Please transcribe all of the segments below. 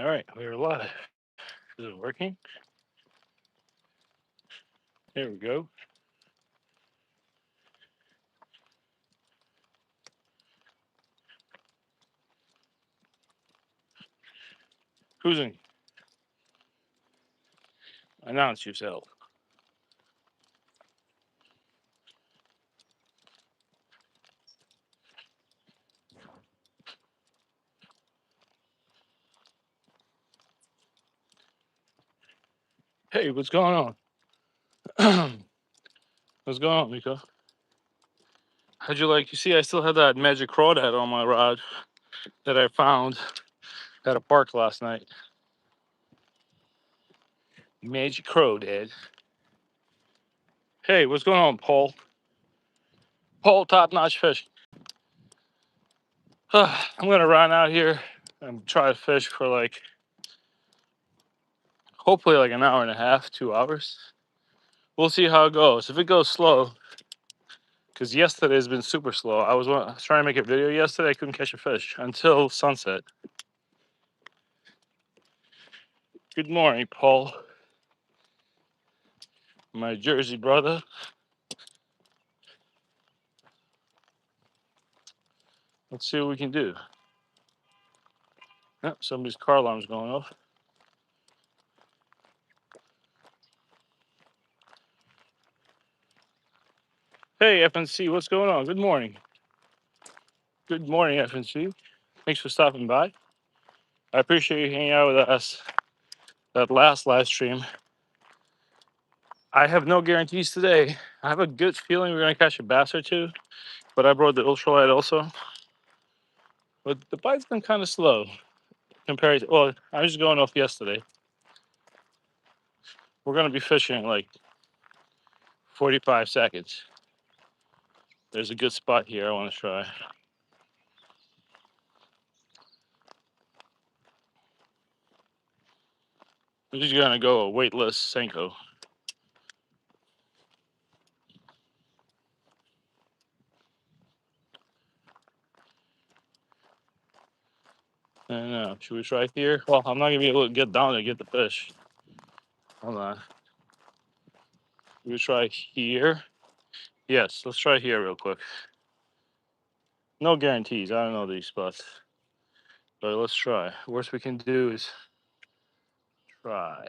right, we're live. Is it working? There we go. Who's in? Announce yourself. Hey, what's going on? What's going on, Miko? How'd you like? You see, I still have that magic crawdad on my rod that I found at a park last night. Magic crawdad. Hey, what's going on, Paul? Paul, top notch fish. I'm gonna run out here and try to fish for like, hopefully, like an hour and a half, 2 hours. We'll see how it goes. If it goes slow, because yesterday's been super slow. I was trying to make a video yesterday. I couldn't catch a fish until sunset. Good morning, Paul, my Jersey brother. Let's see what we can do. Oh, somebody's car alarm's going off. Hey, FNC, what's going on? Good morning. Good morning, FNC. Thanks for stopping by. I appreciate you hanging out with us that last live stream. I have no guarantees today. I have a good feeling we're going to catch a bass or two, but I brought the ultralight also. But the bite's been kind of slow compared to, well, I was just going off yesterday. We're going to be fishing like 45 seconds. There's a good spot here I want to try. I'm just going to go a weightless Senko. I don't know. Should we try here? Well, I'm not going to be able to get down to get the fish. Hold on. Should we try here? Yes, let's try here real quick. No guarantees. I don't know these spots. But let's try. Worst we can do is try.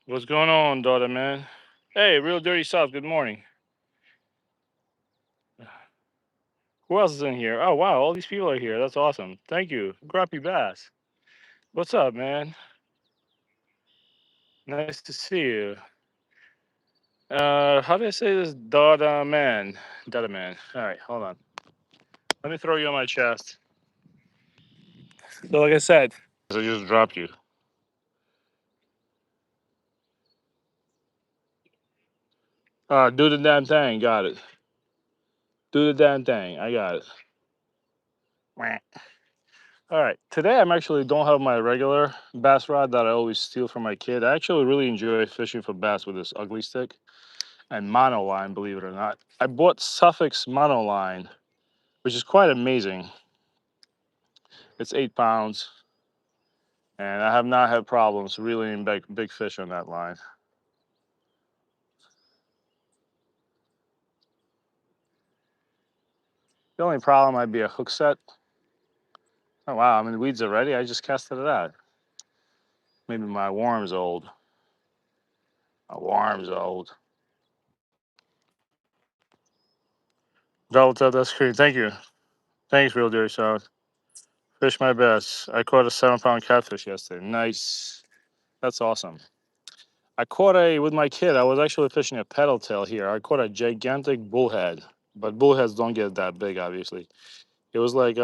What's going on, daughter man? Hey, Real Dirty South, good morning. Who else is in here? Oh, wow, all these people are here. That's awesome. Thank you. Grappy Bass. What's up, man? Nice to see you. How do I say this? Daughter man. Daughter man. All right, hold on. Let me throw you on my chest. So, like I said, I just dropped you. Do the damn thing. Got it. Do the damn thing. I got it. Wah. All right. Today, I'm actually don't have my regular bass rod that I always steal from my kid. I actually really enjoy fishing for bass with this ugly stick and monoline, believe it or not. I bought Suffix monoline, which is quite amazing. It's 8 pounds, and I have not had problems reeling big fish on that line. The only problem might be a hook set. Oh wow, I'm in the weeds already. I just casted it out. Maybe my worm's old. My worm's old. Double tap that screen. Thank you. Thanks, Real Dirty South. Fish my best. I caught a 7 pound catfish yesterday. Nice. That's awesome. I caught with my kid. I was actually fishing a pedal tail here. I caught a gigantic bullhead, but bullheads don't get that big, obviously. It was like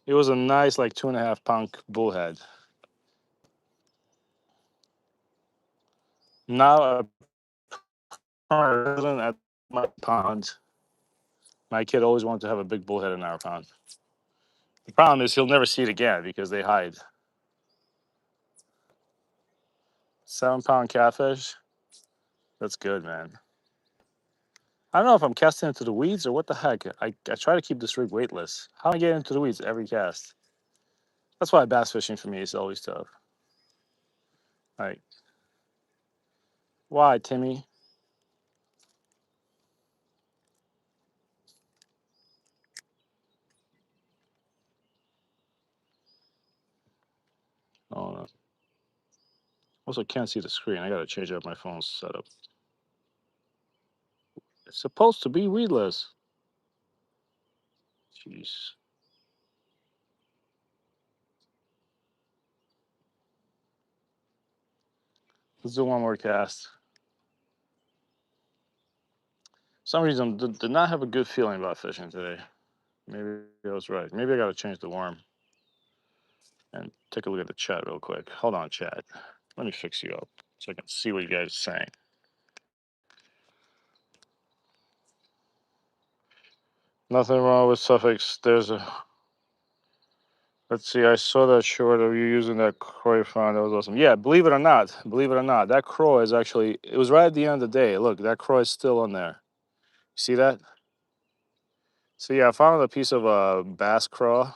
it was a nice like 2.5 pound bullhead. Now a resident at my pond. My kid always wanted to have a big bullhead in our pond. The problem is he'll never see it again because they hide. 7 pound catfish. That's good, man. I don't know if I'm casting into the weeds or what the heck. I try to keep this rig weightless. How am I getting into the weeds every cast? That's why bass fishing for me is always tough. Like, why, Timmy? Oh no. Also, can't see the screen. I gotta change up my phone setup. It's supposed to be weedless. Jeez. Let's do one more cast. For some reason, did not have a good feeling about fishing today. Maybe I was right. Maybe I gotta change the worm and take a look at the chat real quick. Hold on, chat. Let me fix you up so I can see what you guys are saying. Nothing wrong with suffix. There's a. Let's see. I saw that short of you using that Croy font. That was awesome. Yeah, believe it or not, that Croy is actually. It was right at the end of the day. Look, that Croy is still on there. See that? So yeah, I found a piece of bass craw.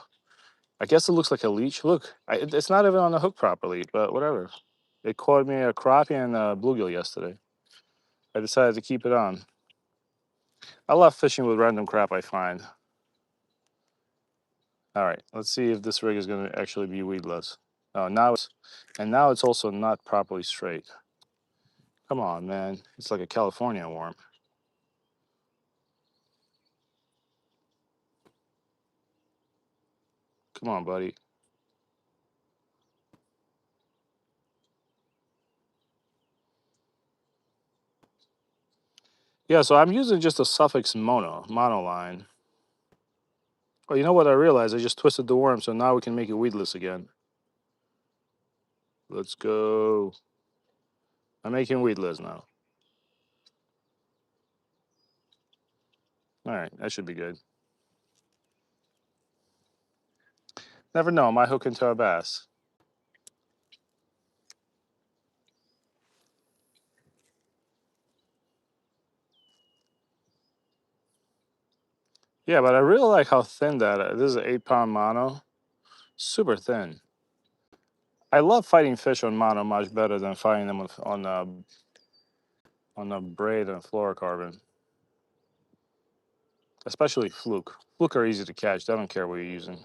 I guess it looks like a leech. Look, it's not even on the hook properly, but whatever. It caught me a crappie and a bluegill yesterday. I decided to keep it on. I love fishing with random crap I find. All right, let's see if this rig is going to actually be weedless. Oh, now it's also not properly straight. Come on, man. It's like a California worm. Come on, buddy. Yeah, so I'm using just a suffix monoline. Oh, you know what I realized? I just twisted the worm, so now we can make it weedless again. Let's go. I'm making weedless now. All right, that should be good. Never know, I might hook into a bass. Yeah, but I really like how thin that is. This is an 8-pound mono. Super thin. I love fighting fish on mono much better than fighting them on a braid and fluorocarbon. Especially fluke. Fluke are easy to catch. They don't care what you're using.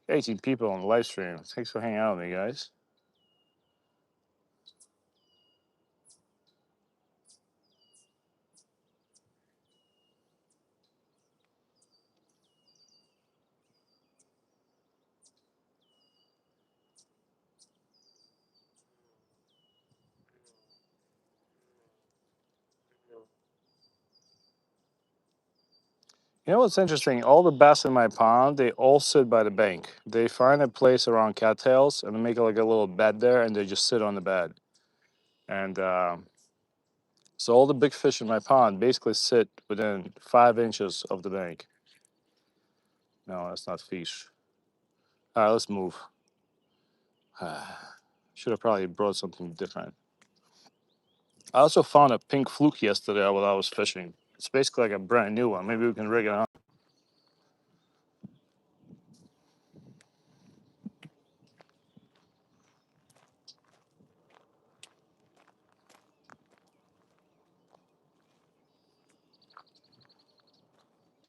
18 people on the live stream. Thanks for hanging out with me, guys. You know what's interesting? All the bass in my pond, they all sit by the bank. They find a place around cattails and they make like a little bed there, and they just sit on the bed. And so all the big fish in my pond basically sit within 5 inches of the bank. No, that's not fish. All right, let's move. Should have probably brought something different. I also found a pink fluke yesterday while I was fishing. It's basically like a brand new one. Maybe we can rig it on.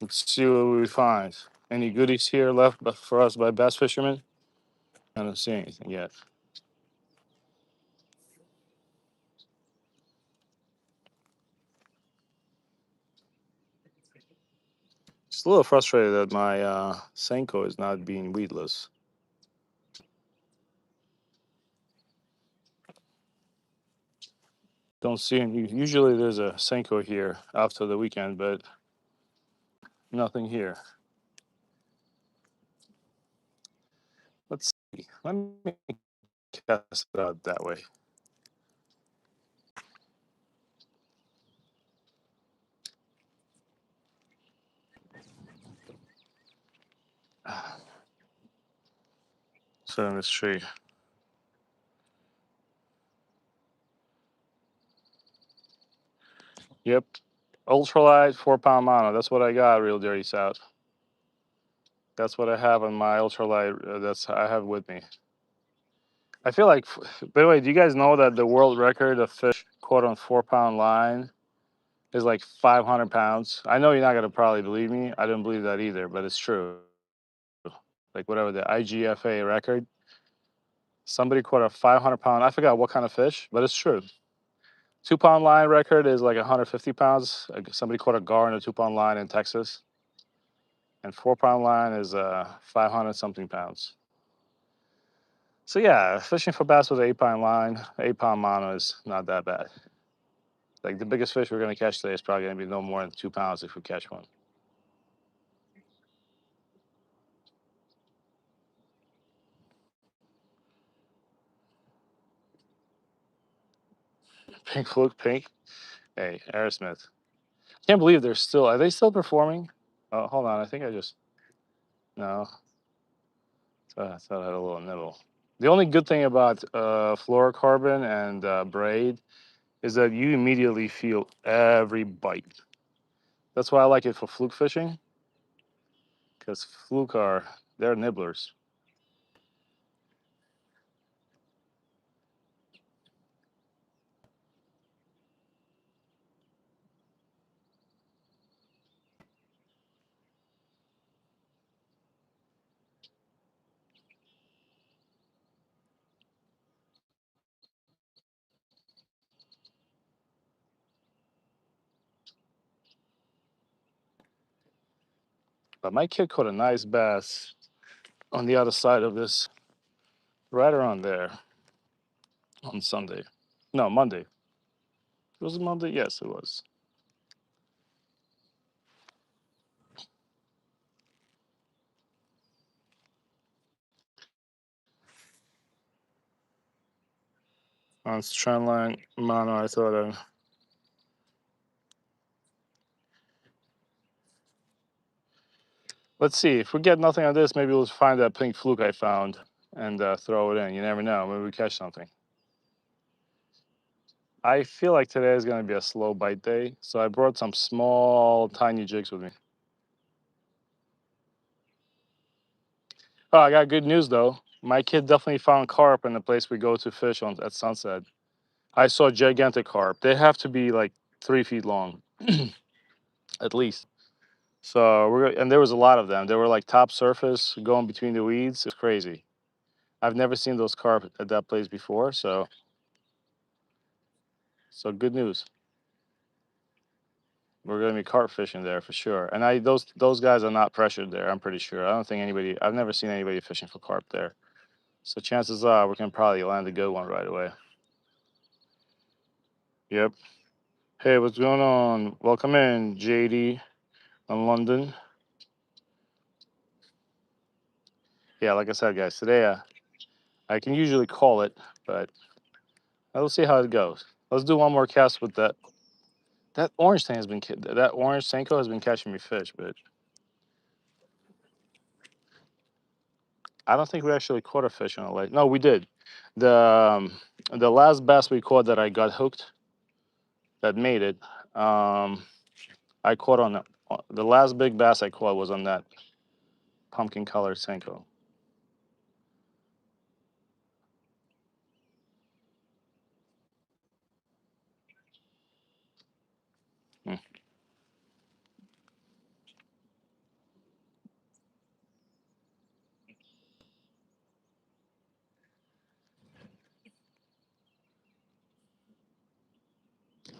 Let's see what we find. Any goodies here left for us by bass fishermen? I don't see anything yet. Just a little frustrated that my Senko is not being weedless. Don't see any. Usually there's a Senko here after the weekend, but nothing here. Let's see. Let me cast it out that way. Sit on this tree. Yep. Ultralight 4 pound mono. That's what I got. Real Dirty South. That's what I have on my ultralight. That's I have with me. I feel like. By the way, do you guys know that the world record of fish caught on 4 pound line is like 500 pounds? I know you're not gonna probably believe me. I didn't believe that either, but it's true. Like whatever the IGFA record, somebody caught a 500 pound. I forgot what kind of fish, but it's true. 2 pound line record is like 150 pounds. Somebody caught a gar in a 2 pound line in Texas, and 4 pound line is 500 something pounds. So yeah, fishing for bass with an 8 pound line, 8 pound mono is not that bad. Like the biggest fish we're gonna catch today is probably gonna be no more than 2 pounds if we catch one. Pink Fluke, Pink. Hey, Aerosmith. Can't believe they're still. Are they still performing? Oh, hold on. I think I just no. I thought I had a little nibble. The only good thing about fluorocarbon and braid is that you immediately feel every bite. That's why I like it for fluke fishing, because fluke are they're nibblers. But my kid caught a nice bass on the other side of this, right around there, on Sunday. No, Monday. Was it Monday? Yes, it was. On Strandline Mono, I thought. Let's see. If we get nothing on this, maybe we'll find that pink fluke I found and throw it in. You never know. Maybe we catch something. I feel like today is going to be a slow bite day, so I brought some small, tiny jigs with me. Oh, I got good news though. My kid definitely found carp in the place we go to fish on at sunset. I saw gigantic carp. They have to be like 3 feet long, at least. So and there was a lot of them. They were like top surface, going between the weeds. It's crazy. I've never seen those carp at that place before. So good news. We're gonna be carp fishing there for sure. And those guys are not pressured there. I'm pretty sure. I don't think anybody. I've never seen anybody fishing for carp there. So chances are we can probably land a good one right away. Yep. Hey, what's going on? Welcome in, JD in London. Yeah, like I said, guys, today I can usually call it, but we'll see how it goes. Let's do one more cast with that. That orange thing has been that orange Senko has been catching me fish, but I don't think we actually caught a fish on a lake. No, we did. The last bass we caught that I got hooked, that made it. I caught on the last big bass I caught was on that pumpkin colored Senko. Hmm.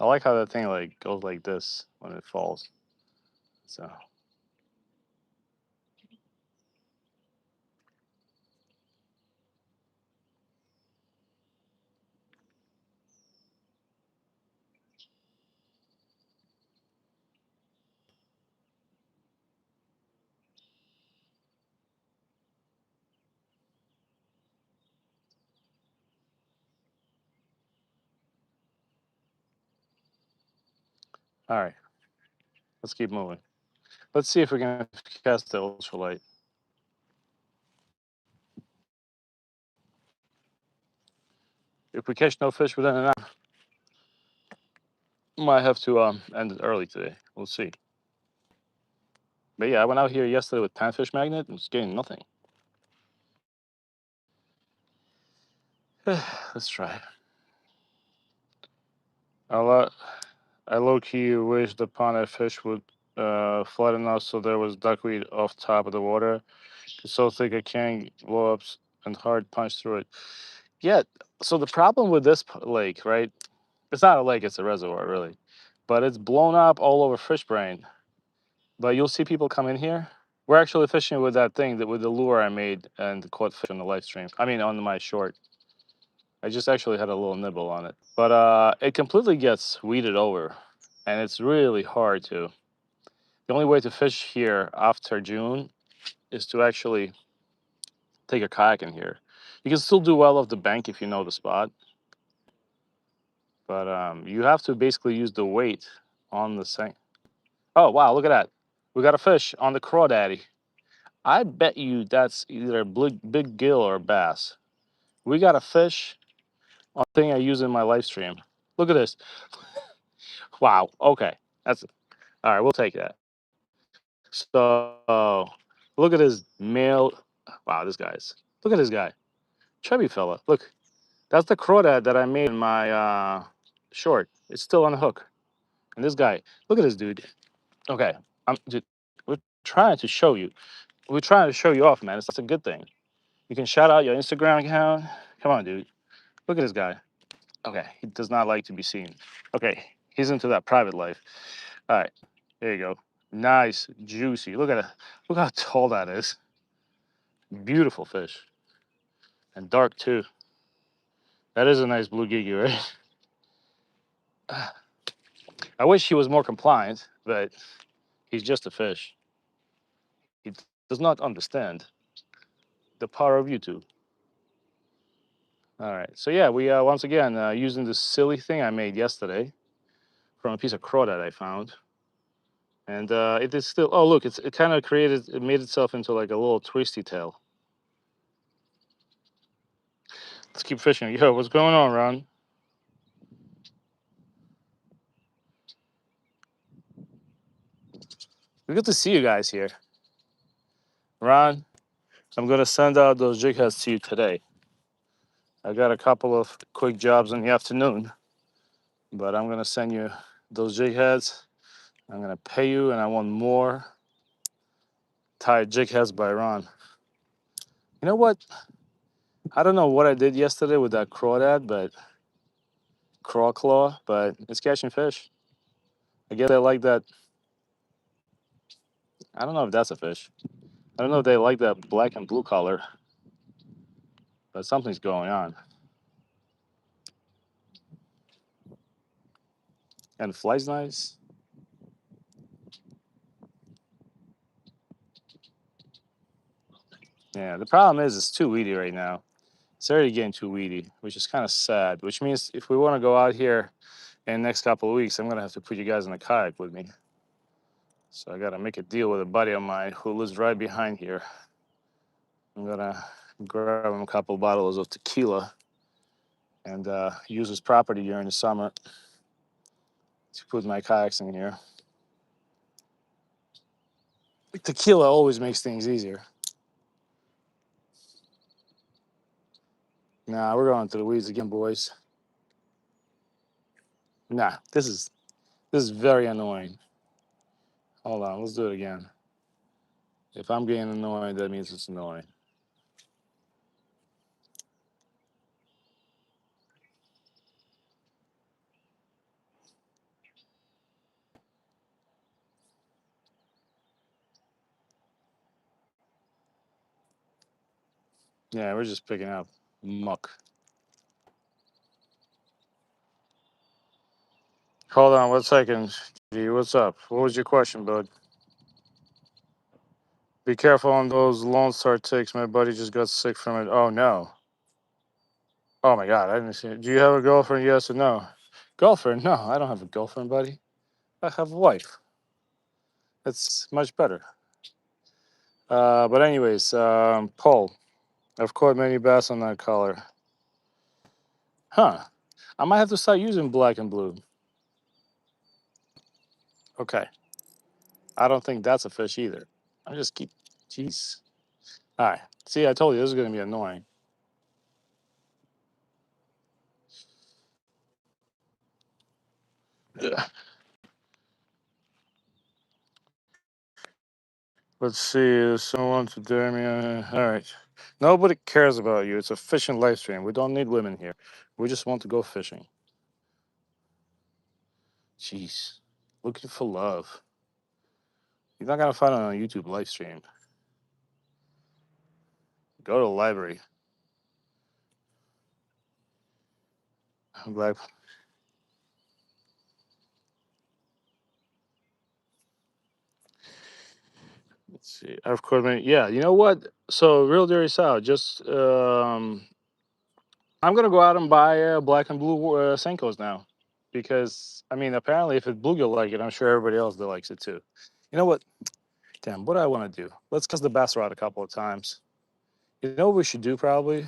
I like how that thing like goes like this when it falls. So all right, let's keep moving. Let's see if we can cast the ultralight. If we catch no fish within an hour, Might have to end it early today. We'll see. But yeah, I went out here yesterday with panfish magnet and was getting nothing. Let's try. I low key wish the pond I fish would flood enough so there was duckweed off top of the water. It's so thick I can't blow ups and hard punch through it. Yeah. So the problem with this lake, right? It's not a lake; it's a reservoir, really. But it's blown up all over fish brain. But you'll see people come in here. We're actually fishing with that thing that with the lure I made and caught fish on the live stream. I mean, on my short. I just actually had a little nibble on it. But it completely gets weeded over, and it's really hard to. The only way to fish here after June is to actually take a kayak in here. You can still do well off the bank if you know the spot, but you have to basically use the weight on the sink. Oh wow, look at that! We got a fish on the crawdaddy. I bet you that's either a big gill or a bass. We got a fish on the thing I use in my live stream. Look at this. Wow. Okay, that's all right. We'll take that. So look at his male. Wow, this guy's. Look at this guy, chubby fella. Look, that's the crawdad that I made in my short. It's still on the hook. And this guy, look at this dude. Okay, dude, we're trying to show you. We're trying to show you off, man. It's a good thing. You can shout out your Instagram account. Come on, dude. Look at this guy. Okay, he does not like to be seen. Okay, he's into that private life. All right, there you go. Nice, juicy. Look at it. Look how tall that is. Beautiful fish. And dark too. That is a nice blue gigi, right? I wish he was more compliant, but he's just a fish. He does not understand the power of YouTube. All right, so yeah, we once again using this silly thing I made yesterday from a piece of crawdad I found, and it is still. Oh look, it kind of created. It made itself into like a little twisty tail. Let's keep fishing. Yo, what's going on, Ron? We good to see you guys here. Ron, I'm gonna send out those jig heads to you today. I got a couple of quick jobs in the afternoon, but I'm gonna send you those jig heads. I'm gonna pay you, and I want more tied jig heads by Ron. You know what? I don't know what I did yesterday with that crawdad, but craw claw, but it's catching fish. I guess they like that. I don't know if that's a fish. I don't know if they like that black and blue color, but something's going on. And the fly's nice. Yeah, the problem is it's too weedy right now. It's already getting too weedy, which is kind of sad. Which means if we want to go out here in the next couple of weeks, I'm gonna have to put you guys in the kayak with me. So I gotta make a deal with a buddy of mine who lives right behind here. I'm gonna grab him a couple bottles of tequila and use his property during the summer to put my kayaks in here. Tequila always makes things easier. Nah, we're going to the weeds again, boys. Nah, this is very annoying. Hold on, let's do it again. If I'm getting annoyed, that means it's annoying. Yeah, we're just picking up muck. Hold on 1 second. G, what's up? What was your question, bud? Be careful on those Lone Star ticks. My buddy just got sick from it. Oh no. Oh my god, I didn't see it. Do you have a girlfriend? Yes or no? Girlfriend? No, I don't have a girlfriend, buddy. I have a wife. That's much better. But anyways, Paul, I've caught many bass on that color. Huh. I might have to start using black and blue. Okay. I don't think that's a fish either. I just keep, jeez. All right. See, I told you this is going to be annoying. Ugh. Let's see. Someone to dare me. All right. Nobody cares about you. It's a fishing live stream. We don't need women here. We just want to go fishing. Jeez. Looking for love. You're not going to find it on a YouTube live stream. Go to the library. Black. Let's see. I've quit. Yeah. You know what? So, Real Dairy Sow, just I'm gonna go out and buy black and blue Senkos now, because I mean, apparently, if it bluegill like it, I'm sure everybody else that likes it too. You know what? Damn, what do I want to do? Let's cast the bass rod a couple of times. You know what we should do probably?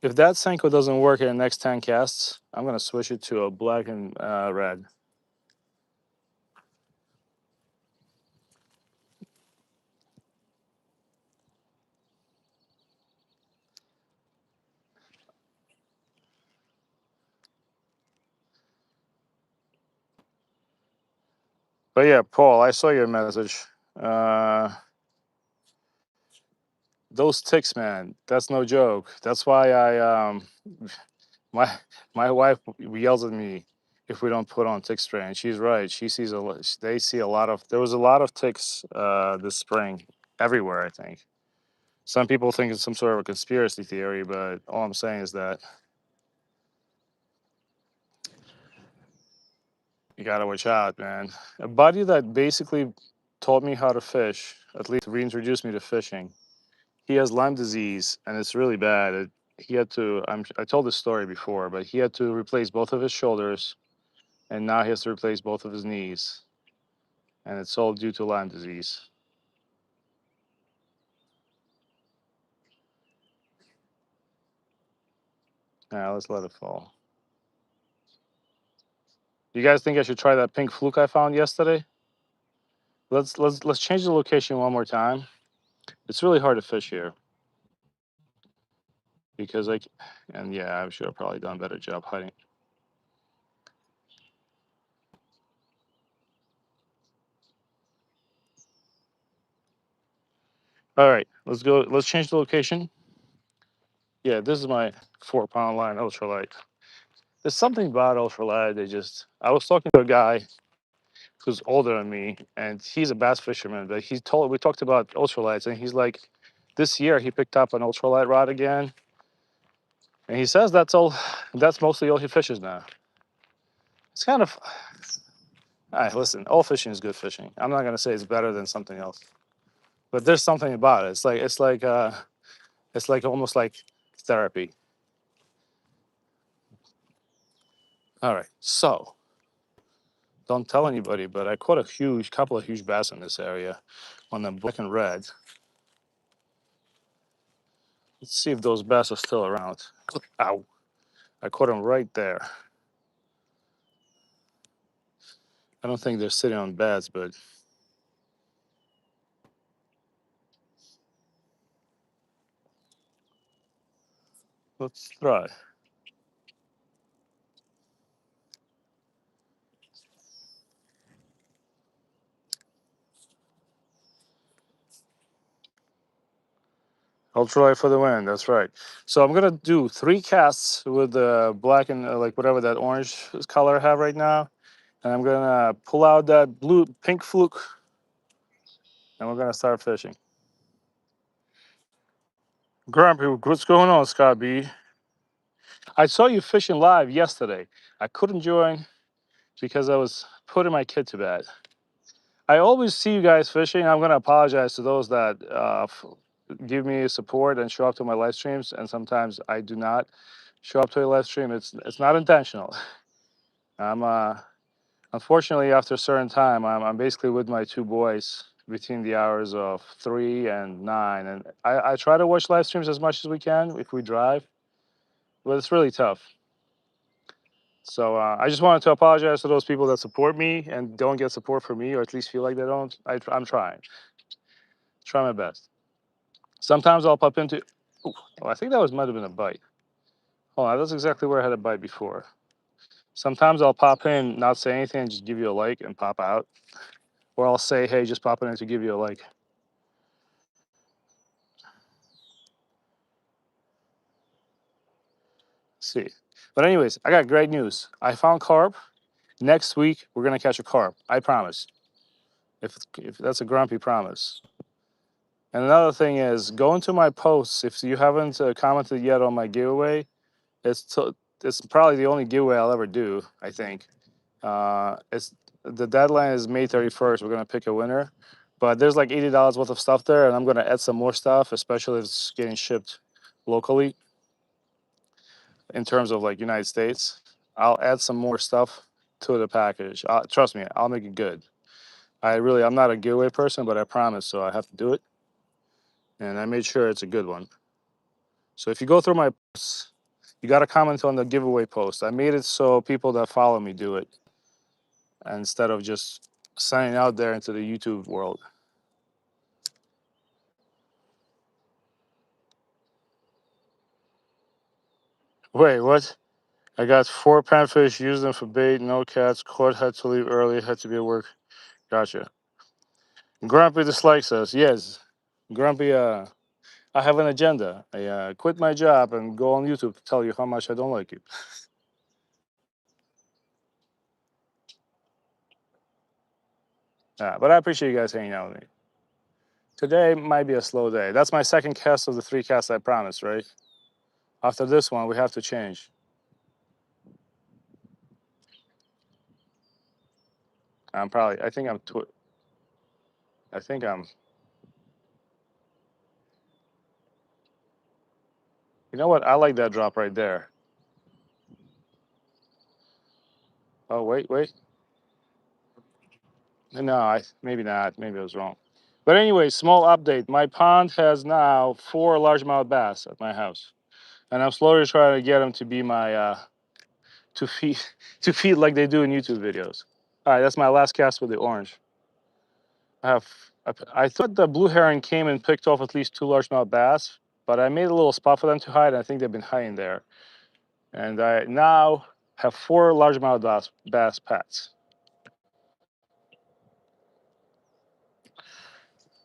If that Senko doesn't work in the next 10 casts, I'm gonna switch it to a black and red. But yeah, Paul, I saw your message. Uh, those ticks, man, that's no joke. That's why my my wife yells at me if we don't put on tick spray, and she's right. She sees they see a lot of. There was a lot of ticks this spring everywhere. I think some people think it's some sort of a conspiracy theory, but all I'm saying is that you gotta watch out, man. A buddy that basically taught me how to fish, at least reintroduced me to fishing. He has Lyme disease, and it's really bad. He had to. I told this story before, but he had to replace both of his shoulders, and now he has to replace both of his knees, and it's all due to Lyme disease. Yeah, let's let it fall. You guys think I should try that pink fluke I found yesterday? Let's change the location one more time. It's really hard to fish here because and yeah, I should have probably done a better job hiding. All right, let's go. Let's change the location. Yeah, this is my 4 pound line ultralight. There's something about ultralight. I was talking to a guy who's older than me, and he's a bass fisherman. But we talked about ultralights, and he's like, this year he picked up an ultralight rod again, and he says that's all. That's mostly all he fishes now. It's kind of. All right, listen, all fishing is good fishing. I'm not gonna say it's better than something else, but there's something about it. It's like almost like therapy. All right, so don't tell anybody, but I caught a couple of huge bass in this area on the black and red. Let's see if those bass are still around. Ow. I caught them right there. I don't think they're sitting on beds, but let's try. Ultralight for the win. That's right. So I'm gonna do 3 casts with the black and like whatever that orange color I have right now, and I'm gonna pull out that pink fluke, and we're gonna start fishing. Grumpy, what's going on, Scott B? I saw you fishing live yesterday. I couldn't join because I was putting my kid to bed. I always see you guys fishing. I'm gonna apologize to those that give me support and show up to my live streams, and sometimes I do not show up to a live stream. It's not intentional. I'm unfortunately after a certain time, I'm basically with my 2 boys between the hours of 3 and 9, and I try to watch live streams as much as we can if we drive, but it's really tough. So I just wanted to apologize to those people that support me and don't get support from me, or at least feel like they don't. I'm trying, try my best. Sometimes I'll pop into. Ooh, oh, I think that might have been a bite. Hold on, that's exactly where I had a bite before. Sometimes I'll pop in, not say anything, and just give you a like and pop out, or I'll say, hey, just popping in to give you a like. See, but anyways, I got great news. I found carp. Next week we're gonna catch a carp. I promise. If that's a grumpy promise. And another thing is, go into my posts. If you haven't commented yet on my giveaway, it's probably the only giveaway I'll ever do. I think it's the deadline is May 31st. We're gonna pick a winner, but there's like $80 worth of stuff there, and I'm gonna add some more stuff, especially if it's getting shipped locally in terms of like United States. I'll add some more stuff to the package. Trust me, I'll make it good. I'm not a giveaway person, but I promise, so I have to do it, and I made sure it's a good one. So if you go through my posts, you got to comment on the giveaway post. I made it so people that follow me do it instead of just signing out there into the YouTube world. Wait, what? I got 4 panfish, used them for bait, no cats, caught, had to leave early, had to be at work. Gotcha. Grumpy dislikes us. Yes. Grumpy, I have an agenda. I quit my job and go on YouTube to tell you how much I don't like you. But I appreciate you guys hanging out with me. Today might be a slow day. That's my second cast of the 3 casts I promised, right? After this one, we have to change. I think I think I'm, you know what? I like that drop right there. Oh, wait. No, maybe not. Maybe I was wrong. But anyway, small update. My pond has now 4 largemouth bass at my house. And I'm slowly trying to get them to be my, to feed, to feed like they do in YouTube videos. All right, that's my last cast with the orange. I thought the blue heron came and picked off at least 2 largemouth bass, but I made a little spot for them to hide, and I think they've been hiding there. And I now have 4 largemouth bass pats.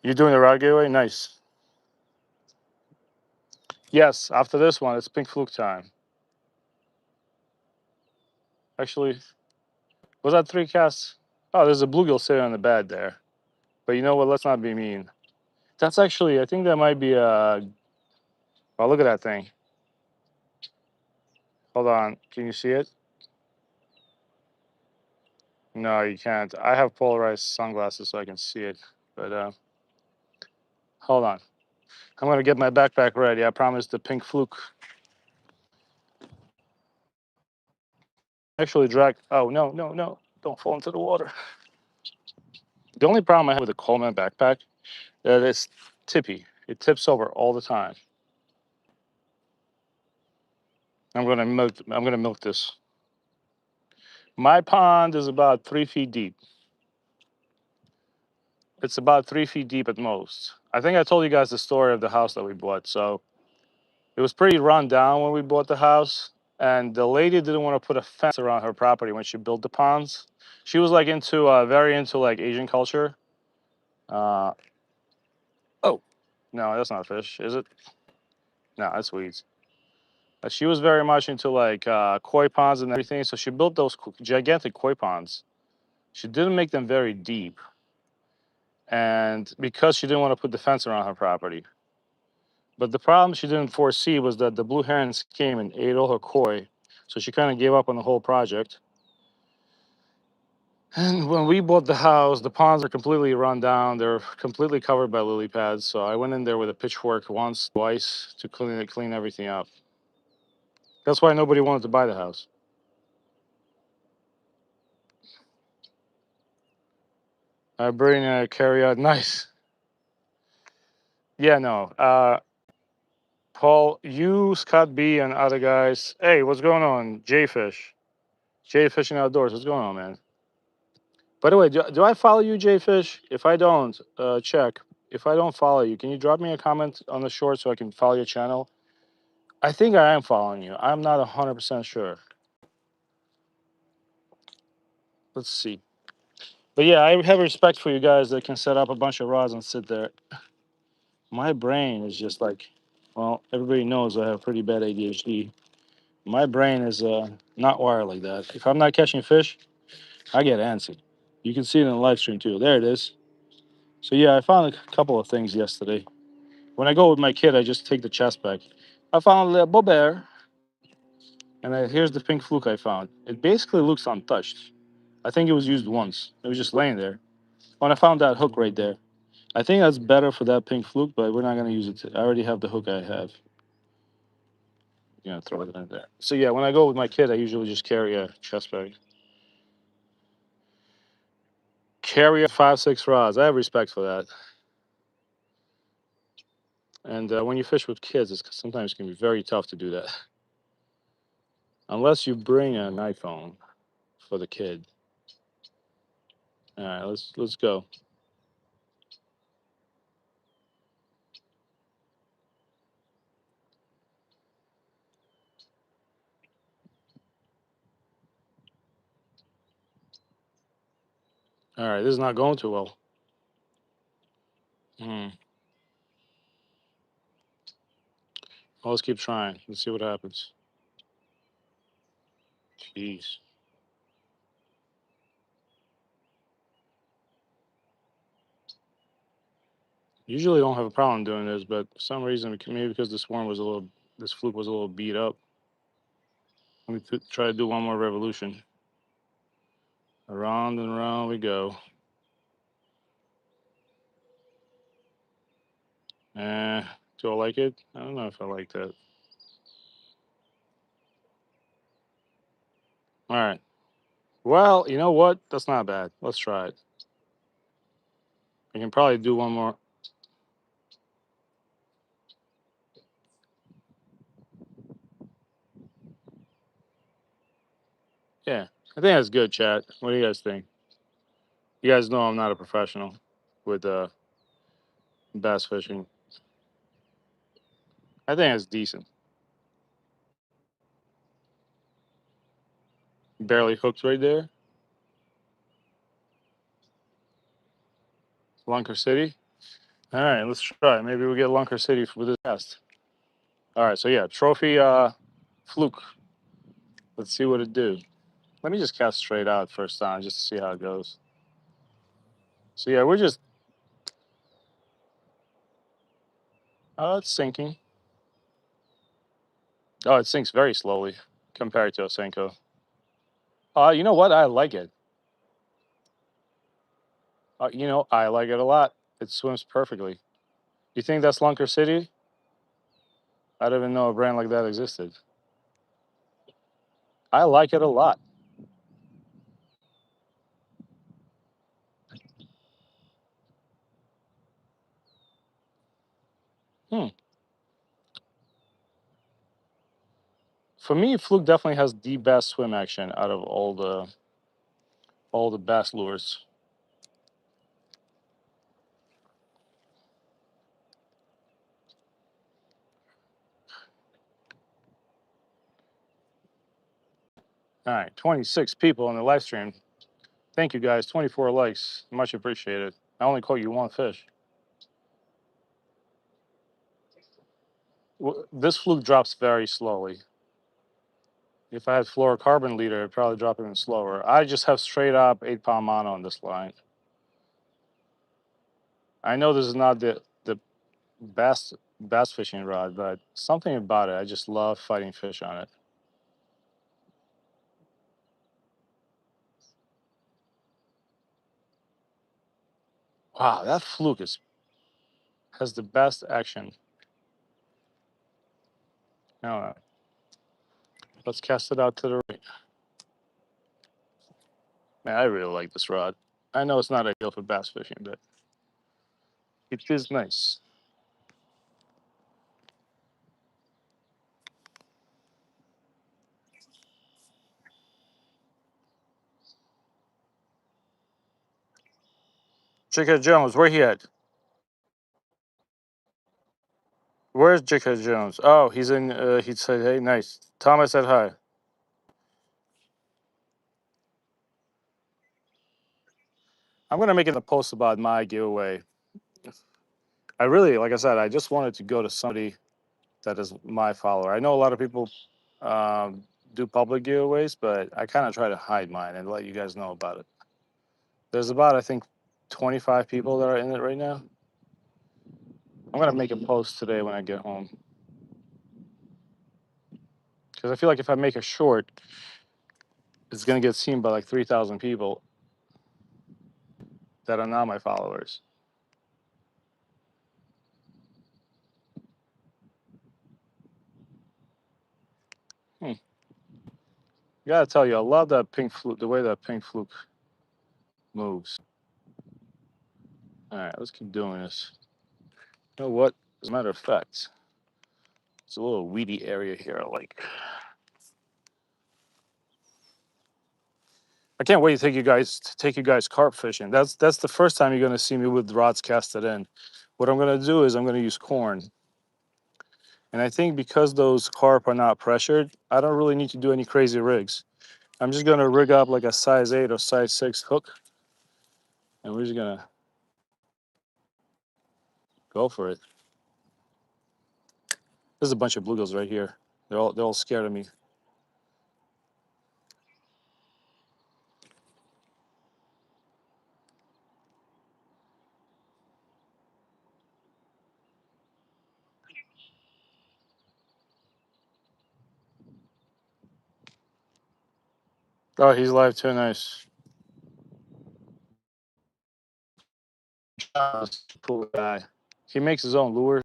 You're doing the rod giveaway? Nice. Yes, after this one, it's pink fluke time. Actually, was that 3 casts? Oh, there's a bluegill sitting on the bed there. But you know what? Let's not be mean. That's actually, I think that might be a. Oh, look at that thing. Hold on. Can you see it? No, you can't. I have polarized sunglasses so I can see it. But hold on. I'm going to get my backpack ready. I promised the pink fluke. Actually, drag. Oh, no. Don't fall into the water. The only problem I have with the Coleman backpack that it's tippy. It tips over all the time. I'm gonna milk this. My pond is about 3 feet deep. It's about 3 feet deep at most. I think I told you guys the story of the house that we bought. So it was pretty run down when we bought the house, and the lady didn't want to put a fence around her property when she built the ponds. She was like very into like Asian culture. Uh, oh, no, that's not a fish, is it? No, that's weeds. She was very much into like koi ponds and everything, so she built those gigantic koi ponds. She didn't make them very deep, and because she didn't want to put the fence around her property. But the problem she didn't foresee was that the blue herons came and ate all her koi, so she kind of gave up on the whole project. And when we bought the house, the ponds are completely run down. They're completely covered by lily pads. So I went in there with a pitchfork once, twice to clean everything up. That's why nobody wanted to buy the house. I bring a carry out. Nice. Yeah, no. Paul, you, Scott B, and other guys. Hey, what's going on? Jfish. Jay Fishing Outdoors. What's going on, man? By the way, do I follow you, Jay Fish? If I don't, check. If I don't follow you, can you drop me a comment on the short so I can follow your channel? I think I am following you. I'm not 100% sure. Let's see. But yeah, I have respect for you guys that can set up a bunch of rods and sit there. My brain is just like, well, everybody knows I have pretty bad ADHD. My brain is not wired like that. If I'm not catching fish, I get antsy. You can see it in the live stream too. There it is. So yeah, I found a couple of things yesterday. When I go with my kid, I just take the chest back. I found a little bobber, and here's the pink fluke I found. It basically looks untouched. I think it was used once. It was just laying there. When I found that hook right there, I think that's better for that pink fluke, but we're not gonna use it. I already have the hook I have. Throw it in there. So yeah, when I go with my kid, I usually just carry a chest bag. Carry a 5-6 rods. I have respect for that. And when you fish with kids, it's sometimes can be very tough to do that, unless you bring an iPhone for the kid. All right, let's go. All right, this is not going too well. Hmm. Well, let's keep trying. Let's see what happens. Jeez. Usually don't have a problem doing this, but for some reason, maybe because this fluke was a little beat up. Let me try to do one more revolution. Around and around we go. Eh, do I like it? I don't know if I like that. All right. Well, you know what? That's not bad. Let's try it. I can probably do one more. Yeah, I think that's good, chat. What do you guys think? You guys know I'm not a professional with bass fishing. I think it's decent. Barely hooked right there. Lunker City. All right, let's try it. Maybe we'll get Lunker City with this cast. All right, so yeah, trophy fluke. Let's see what it do. Let me just cast straight out first time just to see how it goes. So yeah, we're just it's sinking. Oh, it sinks very slowly compared to a Senko. You know what? I like it. I like it a lot. It swims perfectly. You think that's Lunker City? I didn't even know a brand like that existed. I like it a lot. Hmm. For me, Fluke definitely has the best swim action out of all the bass lures. All right, 26 people on the live stream. Thank you guys. 24 likes. Much appreciated. I only caught you one fish. This Fluke drops very slowly. If I had fluorocarbon leader, it'd probably drop even slower. I just have straight up 8 pound mono on this line. I know this is not the best bass fishing rod, but something about it, I just love fighting fish on it. Wow, that Fluke has the best action. Now, let's cast it out to the right. Man, I really like this rod. I know it's not ideal for bass fishing, but it is nice. Jighead Jones, where he at? Where's Jighead Jones? Oh, he's in. He said, "Hey, nice." Thomas said hi. I'm gonna make it a post about my giveaway. I really, like I said, I just wanted to go to somebody that is my follower. I know a lot of people um, do public giveaways, but I kind of try to hide mine and let you guys know about it. There's about, I think, 25 people that are in it right now. I'm gonna make a post today when I get home because I feel like if I make a short, it's gonna get seen by like 3,000 people that are not my followers. Hmm. Gotta tell you, I love that pink fluke, the way that pink fluke moves. All right, let's keep doing this. You know what? As a matter of fact, it's a little weedy area here. I can't wait to take you guys carp fishing. That's the first time you're gonna see me with rods casted in. What I'm gonna do is I'm gonna use corn, and I think because those carp are not pressured, I don't really need to do any crazy rigs. I'm just gonna rig up like a size 8 or size 6 hook, and we're just gonna go for it. There's a bunch of bluegills right here. They're all scared of me. Oh, he's live too. Nice. Cool guy. He makes his own lures.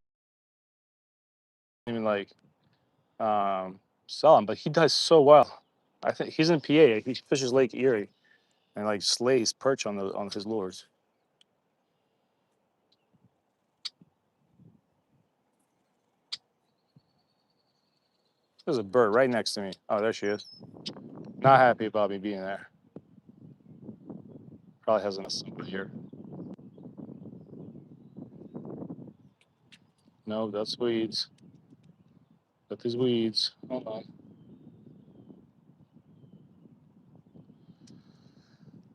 Even like sell them, but he does so well. I think he's in PA. He fishes Lake Erie and like slays perch on his lures. There's a bird right next to me. Oh, there she is. Not happy about me being there. Probably has an somebody here. No, that's weeds. Got these weeds. Hold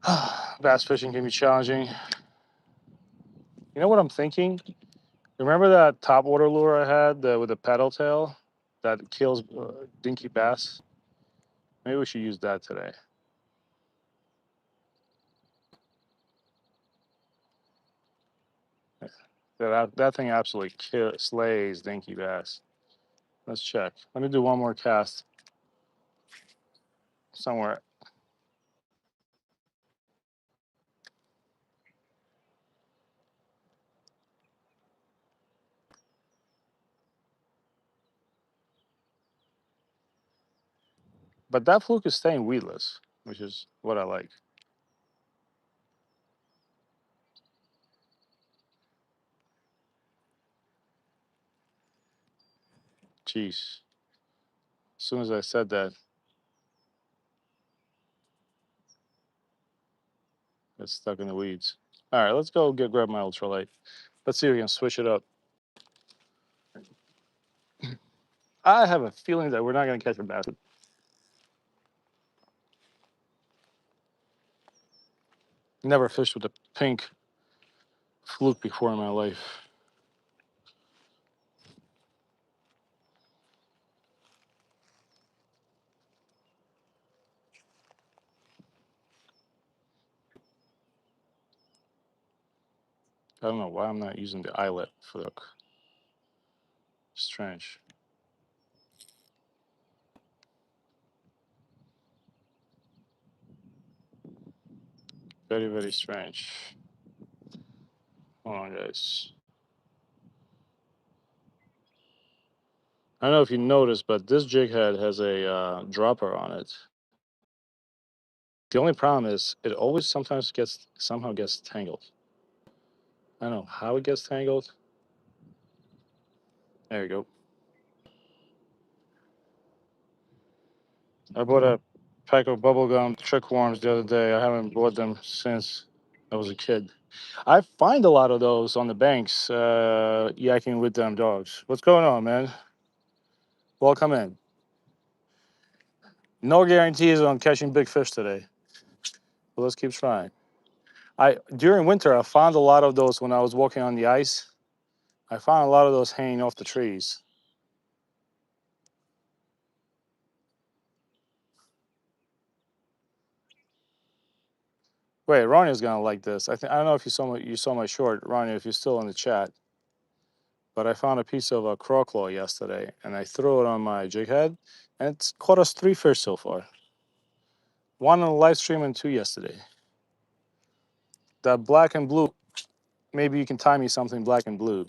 on. Bass fishing can be challenging. You know what I'm thinking? Remember that top water lure I had with the paddle tail that kills dinky bass? Maybe we should use that today. That thing absolutely slays dinky bass. Let's check. Let me do one more cast somewhere. But that fluke is staying weedless, which is what I like. Jeez. As soon as I said that, it's stuck in the weeds. All right, let's go grab my ultralight. Let's see if we can switch it up. I have a feeling that we're not going to catch a bass. Never fished with a pink fluke before in my life. I don't know why I'm not using the eyelet for the hook. Strange. Very, very strange. Hold on, guys. I don't know if you noticed, but this jig head has a dropper on it. The only problem is it always somehow gets tangled. I don't know how it gets tangled. There you go. I bought a pack of bubblegum trick worms the other day. I haven't bought them since I was a kid. I find a lot of those on the banks, yakking with them dogs. What's going on, man? Welcome in. No guarantees on catching big fish today, but let's keep trying. I during winter I found a lot of those when I was walking on the ice. I found a lot of those hanging off the trees. Wait, Ronnie's gonna like this. I don't know if you saw my short, Ronnie, if you're still in the chat. But I found a piece of a craw claw yesterday, and I threw it on my jig head, and it's caught us 3 fish so far. One on the live stream and 2 yesterday. That black and blue. Maybe you can tie me something black and blue.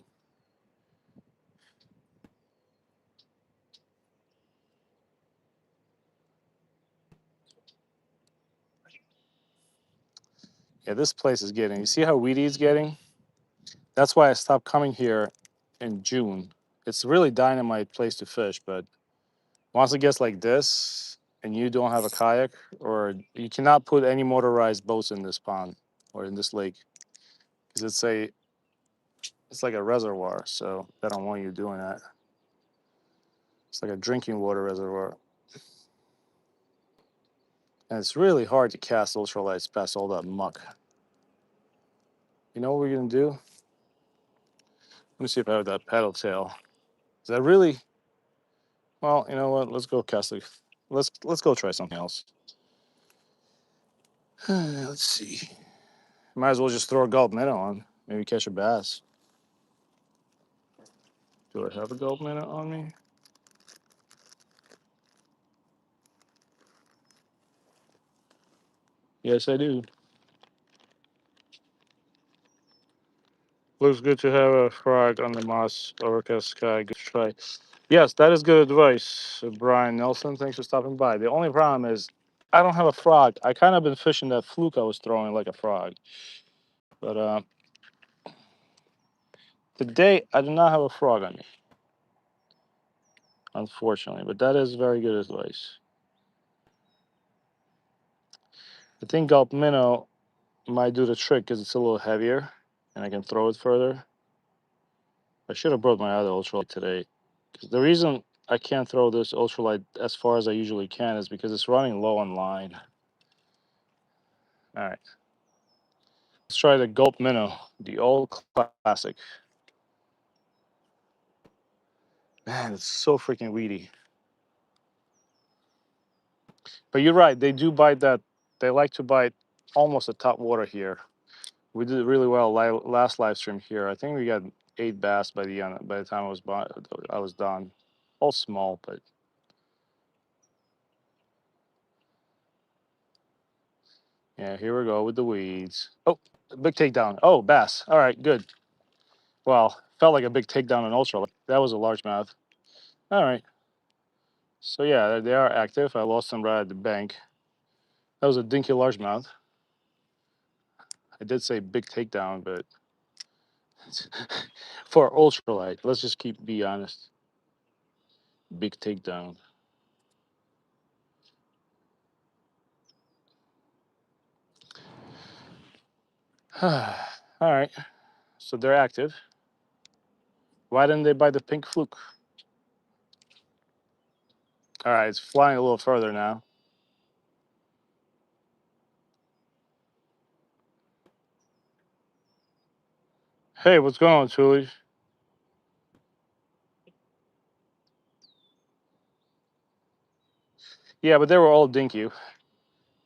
Yeah, this place is getting. You see how weedy it's getting? That's why I stopped coming here in June. It's really dynamite place to fish, but once it gets like this, and you don't have a kayak, or you cannot put any motorized boats in this pond or in this lake, because it's like a reservoir, so they don't want you doing that. It's like a drinking water reservoir, and it's really hard to cast ultralights past all that muck. You know what we're gonna do? Let me see if I have that paddle tail. Is that really? Well, you know what? Let's go cast it. Let's go try something else. Let's see. Might as well just throw a gulp minnow on. Maybe catch a bass. Do I have a gulp minnow on me? Yes, I do. Looks good to have a frog on the moss orca sky. Good try. Yes, that is good advice, Brian Nelson. Thanks for stopping by. The only problem is I don't have a frog. I kind of been fishing that fluke I was throwing like a frog, but today I do not have a frog on me, unfortunately. But that is very good advice. I think gulp minnow might do the trick because it's a little heavier and I can throw it further. I should have brought my other ultralight today. 'Cause the reason I can't throw this ultralight as far as I usually can is because it's running low on line. All right, let's try the gulp minnow, the old classic. Man, it's so freaking weedy. But you're right, they do bite that. They like to bite almost the top water here. We did really well last live stream here. I think we got 8 bass by the end. By the time I was done, all small, but yeah. Here we go with the weeds. Oh, big takedown. Oh, bass. All right, good. Well, felt like a big takedown on ultra. That was a largemouth. All right. So yeah, they are active. I lost them right at the bank. That was a dinky largemouth. I did say big takedown, but for ultralight, let's just be honest. Big takedown. All right. So they're active. Why didn't they buy the pink fluke? All right, it's flying a little further now. Hey, what's going on, Tully? Yeah, but they were all dinky.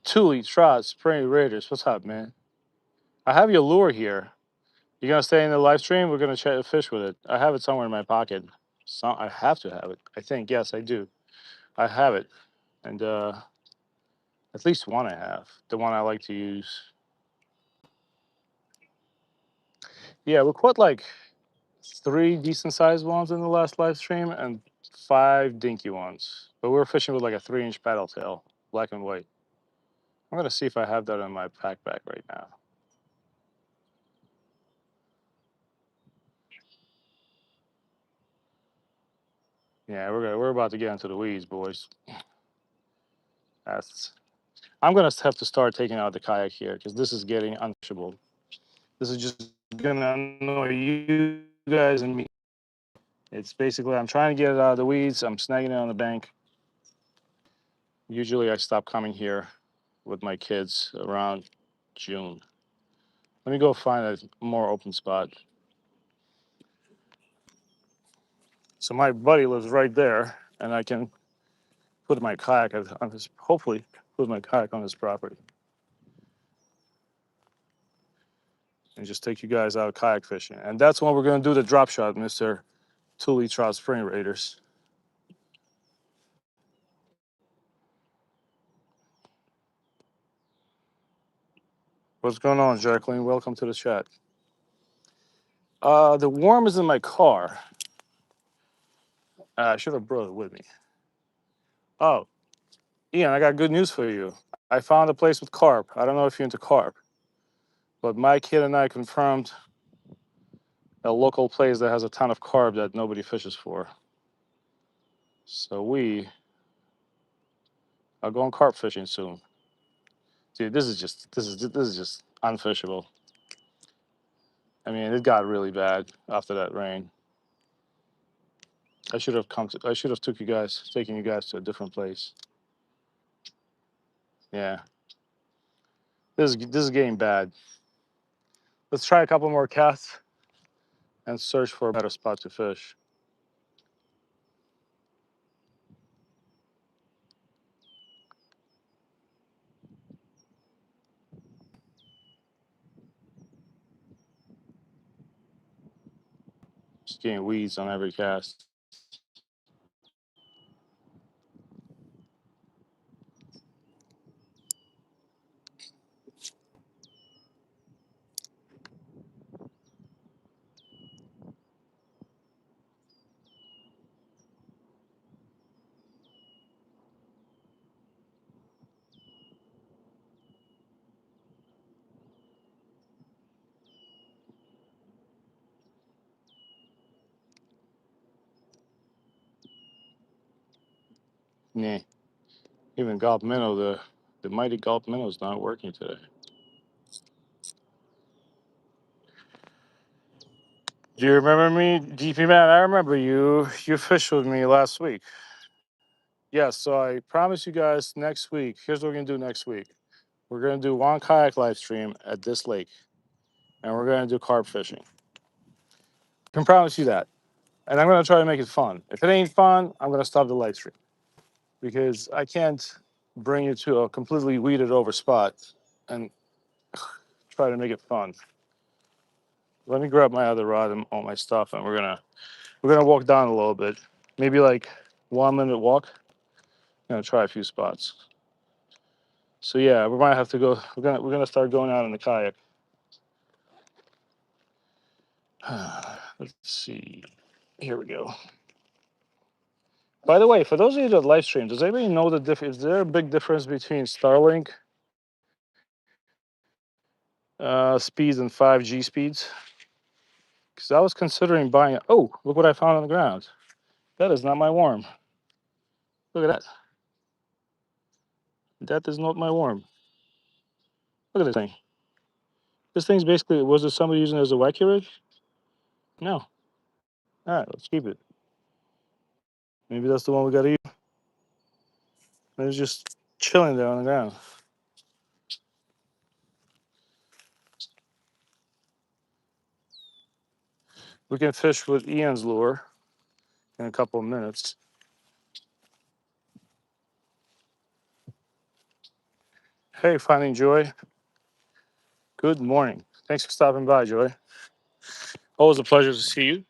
Tully, Trot, Spring Raiders. What's up, man? I have your lure here. You gonna stay in the live stream? We're gonna chat fish with it. I have it somewhere in my pocket. I have to have it. I think yes, I do. I have it, and at least one I have. The one I like to use. Yeah, we caught like 3 decent sized ones in the last live stream and 5 dinky ones. But we were fishing with like a 3-inch paddle tail, black and white. I'm gonna see if I have that in my backpack right now. Yeah, we're about to get into the weeds, boys. That's I'm gonna have to start taking out the kayak here because this is getting unfishable. This is just gonna annoy you guys and me. It's basically I'm trying to get it out of the weeds. I'm snagging it on the bank. Usually I stop coming here with my kids around June. Let me go find a more open spot. So my buddy lives right there, and I can put my kayak on his. Hopefully, put my kayak on his property, and just take you guys out kayak fishing. And that's when we're gonna do the drop shot, Mister Tule Trout Spring Raiders. What's going on, Jacqueline? Welcome to the chat. The worm is in my car. I should have brought it with me. Oh, Ian, I got good news for you. I found a place with carp. I don't know if you're into carp, but my kid and I confirmed a local place that has a ton of carp that nobody fishes for. So we are going carp fishing soon. Dude, this is just unfishable. I mean, it got really bad after that rain. I should have taken you guys to a different place. Yeah. This is getting bad. Let's try a couple more casts and search for a better spot to fish. Just getting weeds on every cast. Nah. Even Gulp Minnow, the mighty Gulp Minnow is not working today. Do you remember me, DP man? I remember you. You fished with me last week. Yeah, so I promise you guys next week. Here's what we're gonna do next week. We're gonna do one kayak live stream at this lake, and we're gonna do carp fishing. I can promise you that. And I'm gonna try to make it fun. If it ain't fun, I'm gonna stop the live stream because I can't bring you to a completely weeded over spot and try to make it fun. Let me grab my other rod and all my stuff, and we're gonna walk down a little bit, maybe like 1 minute walk. Gonna try a few spots. So yeah, we might have to go. We're gonna start going out in the kayak. Let's see. Here we go. By the way, for those of you that live stream, does anybody know the difference? Is there a big difference between Starlink speeds and 5G speeds? Because I was considering buying it. Oh, look what I found on the ground. That is not my worm. Look at that. That is not my worm. Look at this thing. This thing's basically, was it somebody using it as a wacky rig? No. All right, let's keep it. Maybe that's the one we got to use. It's just chilling there on the ground. We can fish with Ian's lure in a couple of minutes. Hey, Finding Joy. Good morning. Thanks for stopping by, Joy. Always a pleasure to see you.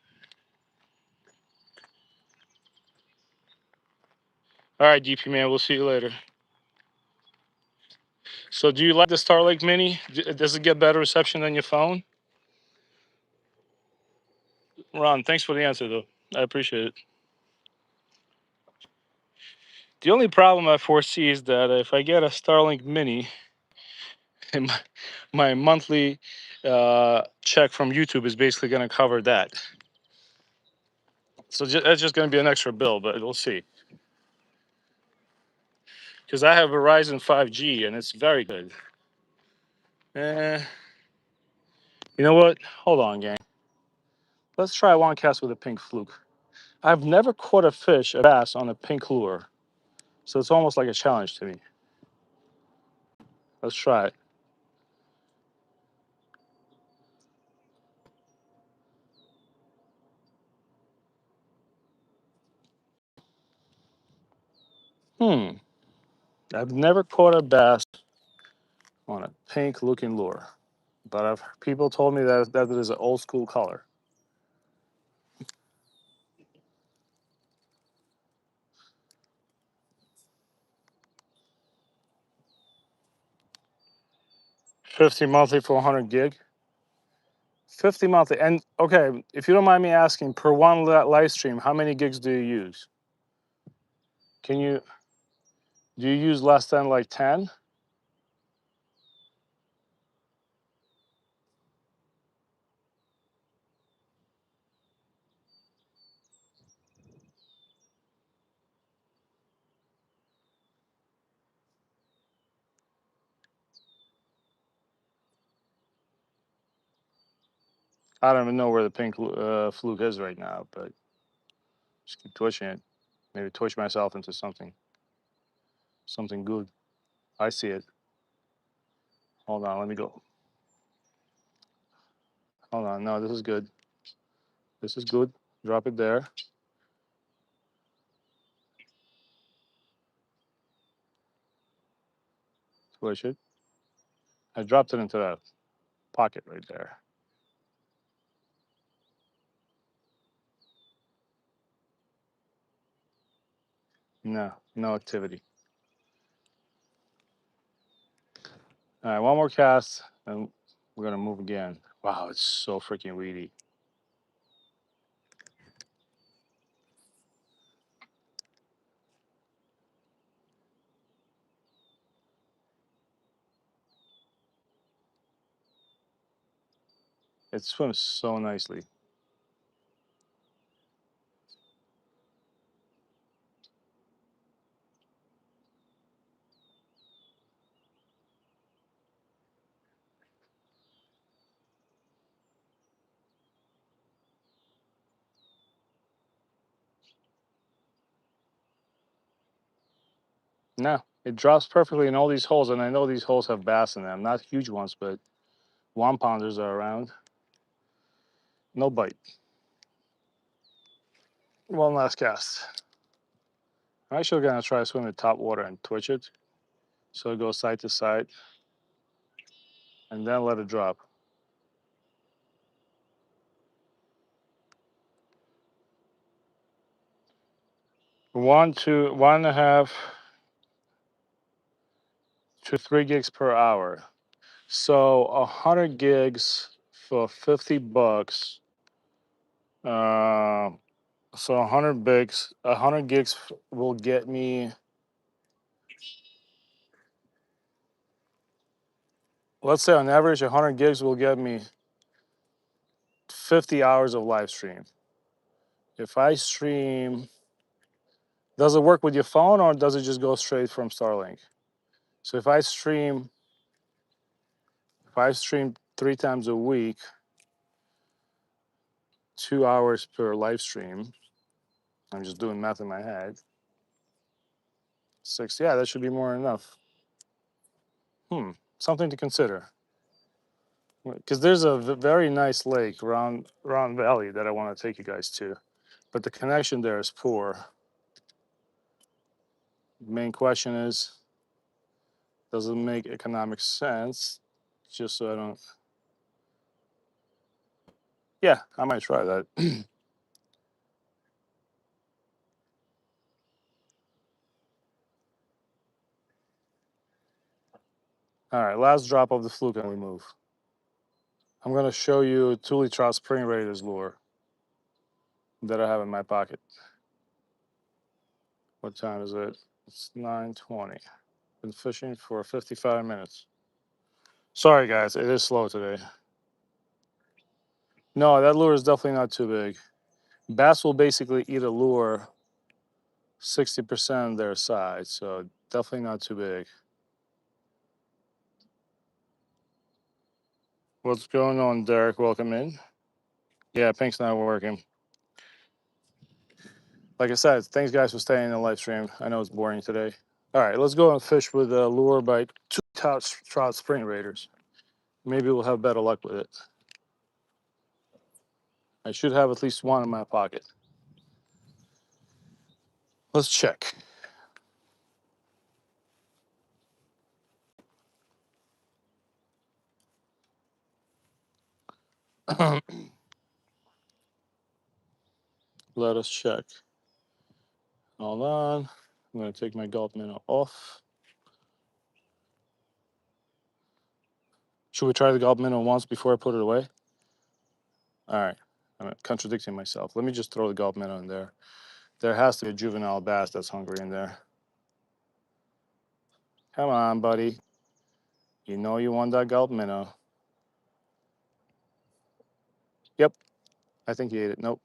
All right, DP man, we'll see you later. So, do you like the Starlink Mini? Does it get better reception than your phone? Ron, thanks for the answer, though. I appreciate it. The only problem I foresee is that if I get a Starlink Mini, my monthly check from YouTube is basically going to cover that. So that's just going to be an extra bill, but we'll see. Because I have Verizon 5G and it's very good. You know what? Hold on, gang. Let's try one cast with a pink fluke. I've never caught a fish, a bass, on a pink lure, so it's almost like a challenge to me. Let's try it. Hmm. I've never caught a bass on a pink looking lure, but people told me that it is an old school color. $50 monthly for 100 gig. 50 monthly. And okay, if you don't mind me asking, per one live stream, how many gigs do you use? Can you do you use less than like 10? I don't even know where the pink fluke is right now, but just keep twitching it. Maybe twitch myself into something good. I see it. Hold on, let me go. Hold on, no, this is good. This is good. Drop it there. Twitch it. I dropped it into that pocket right there. No, no activity. All right, one more cast, and we're gonna move again. Wow, it's so freaking weedy. It swims so nicely. No, it drops perfectly in all these holes, and I know these holes have bass in them. Not huge ones, but 1 pounders are around. No bite. One last cast. I'm actually gonna try to swim in top water and twitch it, so it goes side to side, and then let it drop. 1.5 to 3 gigs per hour. So 100 gigs for $50. Uh, so 100 gigs will get me. Let's say on average, 100 gigs will get me 50 hours of live stream. If I stream, does it work with your phone or does it just go straight from Starlink? So if I stream 3 times a week, 2 hours per live stream, I'm just doing math in my head. 6, yeah, that should be more than enough. Something to consider. Because there's a very nice lake, Round Valley, that I want to take you guys to, but the connection there is poor. Main question is, does it make economic sense? Just so I don't. Yeah, I might try that. All right, last drop of the fluke and we move. I'm gonna show you Thule Trout Spring Raiders lure that I have in my pocket. What time is it? It's 9:20. Been fishing for 55 minutes. Sorry guys, it is slow today. No, that lure is definitely not too big. Bass will basically eat a lure 60% of their size, so definitely not too big. What's going on, Derek? Welcome in. Yeah, pink's not working. Like I said, thanks guys for staying in the live stream. I know it's boring today. All right, let's go and fish with a lure by two trout spring raiders. Maybe we'll have better luck with it. I should have at least one in my pocket. Let's check. Let us check. Hold on. I'm going to take my gulp minnow off. Should we try the gulp minnow once before I put it away? All right. I'm contradicting myself. Let me just throw the gulp minnow in there. There has to be a juvenile bass that's hungry in there. Come on, buddy. You know you want that gulp minnow. Yep. I think he ate it. Nope.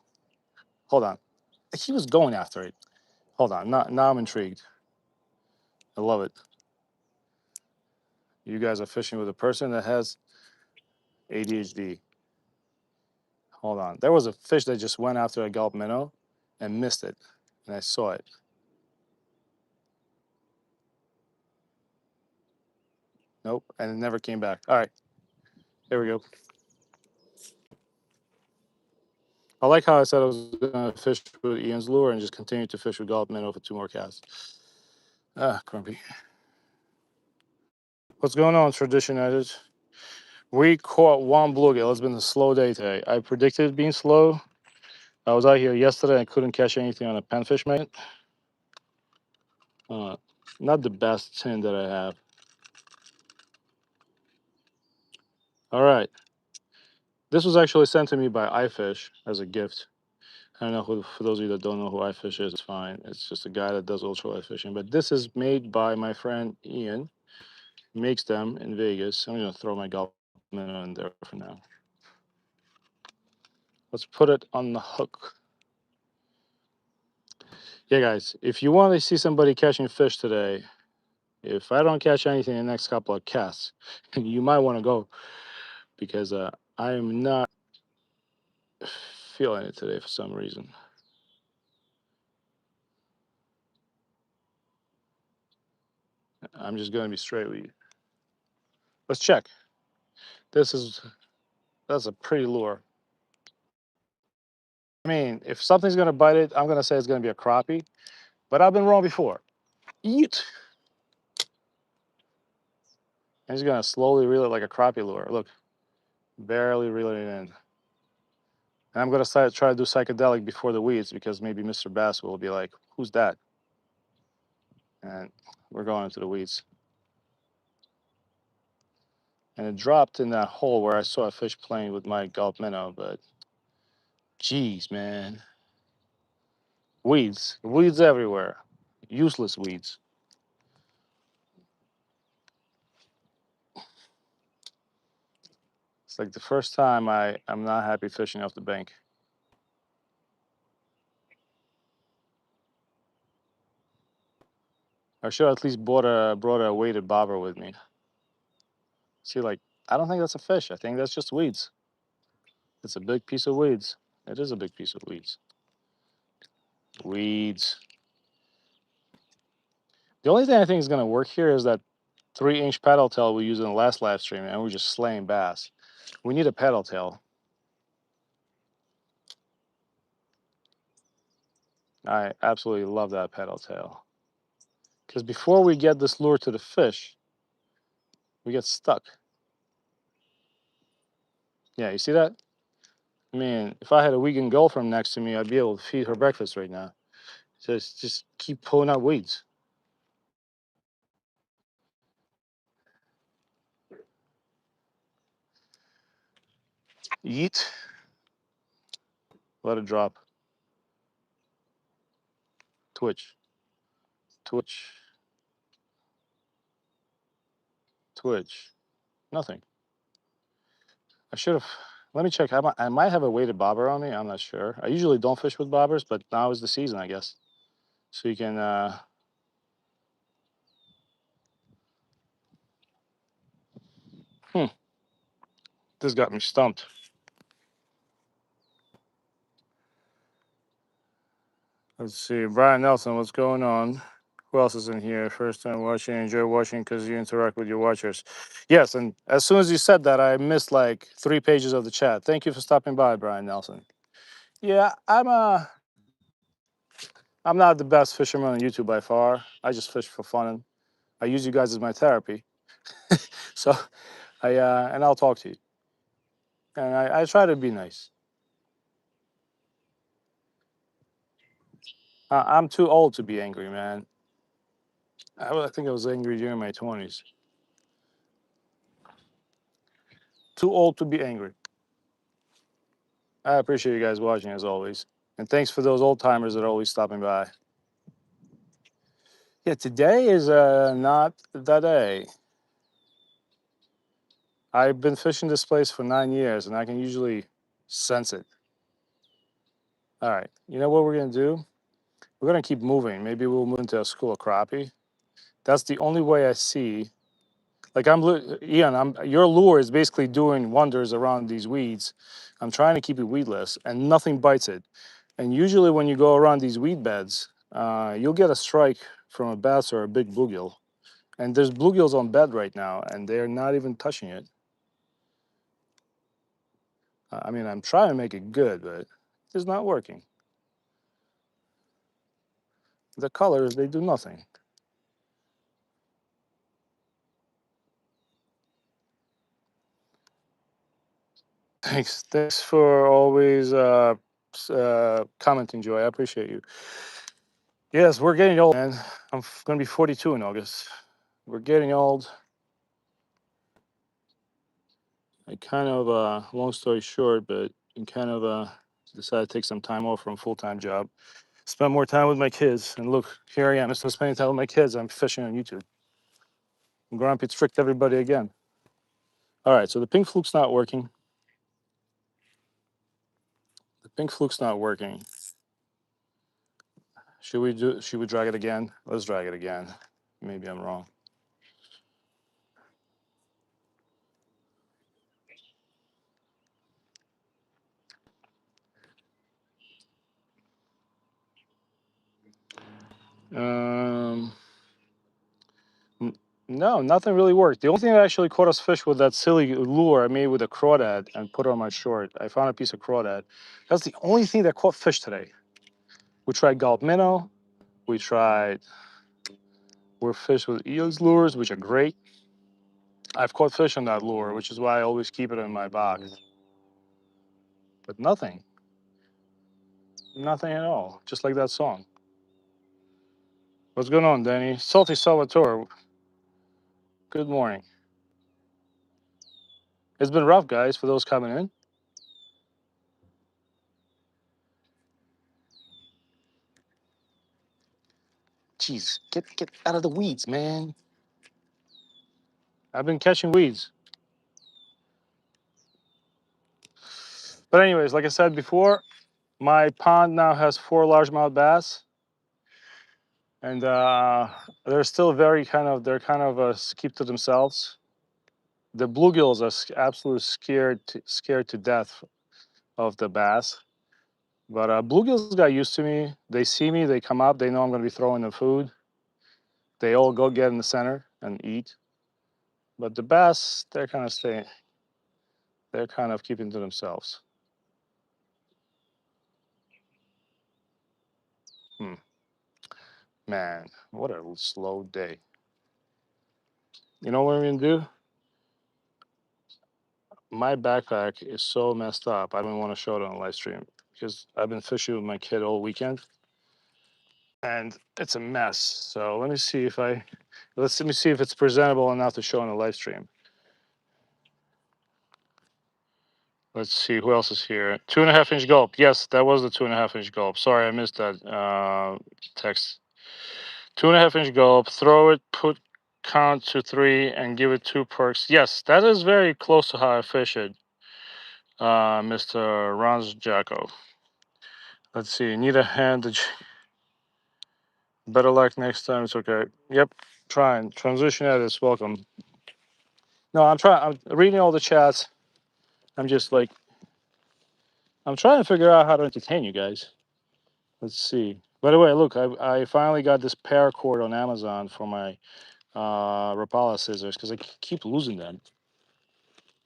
Hold on. He was going after it. Hold on. Now I'm intrigued. I love it. You guys are fishing with a person that has ADHD. Hold on. There was a fish that just went after a gulp minnow and missed it. And I saw it. Nope. And it never came back. All right. Here we go. I like how I said I was going to fish with Ian's lure and just continue to fish with gulp minnow for 2 more casts. Ah, grumpy. What's going on, Tradition Edit? We caught one bluegill. It's been a slow day today. I predicted it being slow. I was out here yesterday. I couldn't catch anything on a panfish magnet. Not the best tin that I have. All right. This was actually sent to me by iFish as a gift. I don't know who, for those of you that don't know who iFish is, it's fine. It's just a guy that does ultralight fishing. But this is made by my friend Ian. He makes them in Vegas. I'm going to throw my gulp minnow in there for now. Let's put it on the hook. Yeah, guys, if you want to see somebody catching fish today, if I don't catch anything in the next couple of casts, you might want to go because I am not feeling it today for some reason. I'm just going to be straight with you. Let's check. That's a pretty lure. I mean, if something's going to bite it, I'm going to say it's going to be a crappie, but I've been wrong before. Eat. I'm just going to slowly reel it like a crappie lure. Look, barely reeling it in. And I'm going to try to do psychedelic before the weeds because maybe Mr. Bass will be like, who's that? And we're going into the weeds. And it dropped in that hole where I saw a fish playing with my gulp minnow, but geez, man. Weeds everywhere. Useless weeds. It's like the first time I'm not happy fishing off the bank. I should at least brought a weighted bobber with me. See, like, I don't think that's a fish. I think that's just weeds. It's a big piece of weeds. It is a big piece of weeds. Weeds. The only thing I think is going to work here is that 3-inch paddle tail we used in the last live stream, and we're just slaying bass. We need a paddle tail. I absolutely love that paddle tail. Because before we get this lure to the fish, we get stuck. Yeah, you see that? I mean, if I had a vegan girlfriend next to me, I'd be able to feed her breakfast right now. Just keep pulling out weeds. Eat. Let it drop. Twitch. Twitch. Twitch. Nothing. I should have. Let me check. I might have a weighted bobber on me. I'm not sure. I usually don't fish with bobbers, but now is the season, I guess. So you can. Hmm. This got me stumped. Let's see. Brian Nelson, what's going on? Who else is in here? First time watching, enjoy watching because you interact with your watchers. Yes, and as soon as you said that, I missed like 3 pages of the chat. Thank you for stopping by, Brian Nelson. Yeah, I'm not the best fisherman on YouTube by far. I just fish for fun, and I use you guys as my therapy. So and I'll talk to you, and I try to be nice. I'm too old to be angry, man. I think I was angry during my 20s. Too old to be angry. I appreciate you guys watching as always. And thanks for those old timers that are always stopping by. Yeah, today is not the day. I've been fishing this place for 9 years and I can usually sense it. All right, you know what we're gonna do? We're gonna keep moving. Maybe we'll move into a school of crappie. That's the only way I see. Like Ian, your lure is basically doing wonders around these weeds. I'm trying to keep it weedless and nothing bites it. And usually when you go around these weed beds, you'll get a strike from a bass or a big bluegill. And there's bluegills on bed right now, and they're not even touching it. I mean, I'm trying to make it good, but it's not working. The colors, they do nothing. Thanks for always commenting, Joy. I appreciate you. Yes, we're getting old, man. I'm going to be 42 in August. We're getting old. I kind of, long story short, but I kind of decided to take some time off from a full-time job, spend more time with my kids, and look, here I am. Instead of spending time with my kids, I'm fishing on YouTube. I'm grumpy, tricked everybody again. All right, so the pink fluke's not working. The pink fluke's not working. Should we drag it again? Let's drag it again. Maybe I'm wrong. Um, no, nothing really worked. The only thing that actually caught us fish was that silly lure I made with a crawdad and put it on my short. I found a piece of crawdad. That's the only thing that caught fish today. We tried gulp minnow. We tried we're fish with eels lures, which are great. I've caught fish on that lure, which is why I always keep it in my box. But nothing. Nothing at all. Just like that song. What's going on, Danny? Salty Salvatore. Good morning. It's been rough, guys, for those coming in. Jeez, get out of the weeds, man. I've been catching weeds. But anyways, like I said before, my pond now has 4 largemouth bass, and they're still they're kind of keep to themselves. The bluegills are absolutely scared to death of the bass. But bluegills got used to me. They see me, they come up, they know I'm going to be throwing them food. They all go get in the center and eat. But the bass, they're kind of staying. They're kind of keeping to themselves. Hmm. Man, what a slow day. You know what I'm gonna do? My backpack is so messed up. I don't want to show it on a live stream because I've been fishing with my kid all weekend, and it's a mess. So let me see if let me see if it's presentable enough to show on a live stream. Let's see who else is here. 2.5 inch gulp. Yes, that was the 2.5 inch gulp. Sorry, I missed that text. 2.5 inch gulp. Throw it. Put count to 3 and give it 2 perks. Yes, that is very close to how I fish it, Mr. Ron's Jacko. Let's see. Need a hand. Better luck next time. It's okay. Yep. Trying. Transition edits. Welcome. No, I'm trying. I'm reading all the chats. I'm just like, I'm trying to figure out how to entertain you guys. Let's see. By the way, look, I finally got this paracord on Amazon for my Rapala scissors because I keep losing them.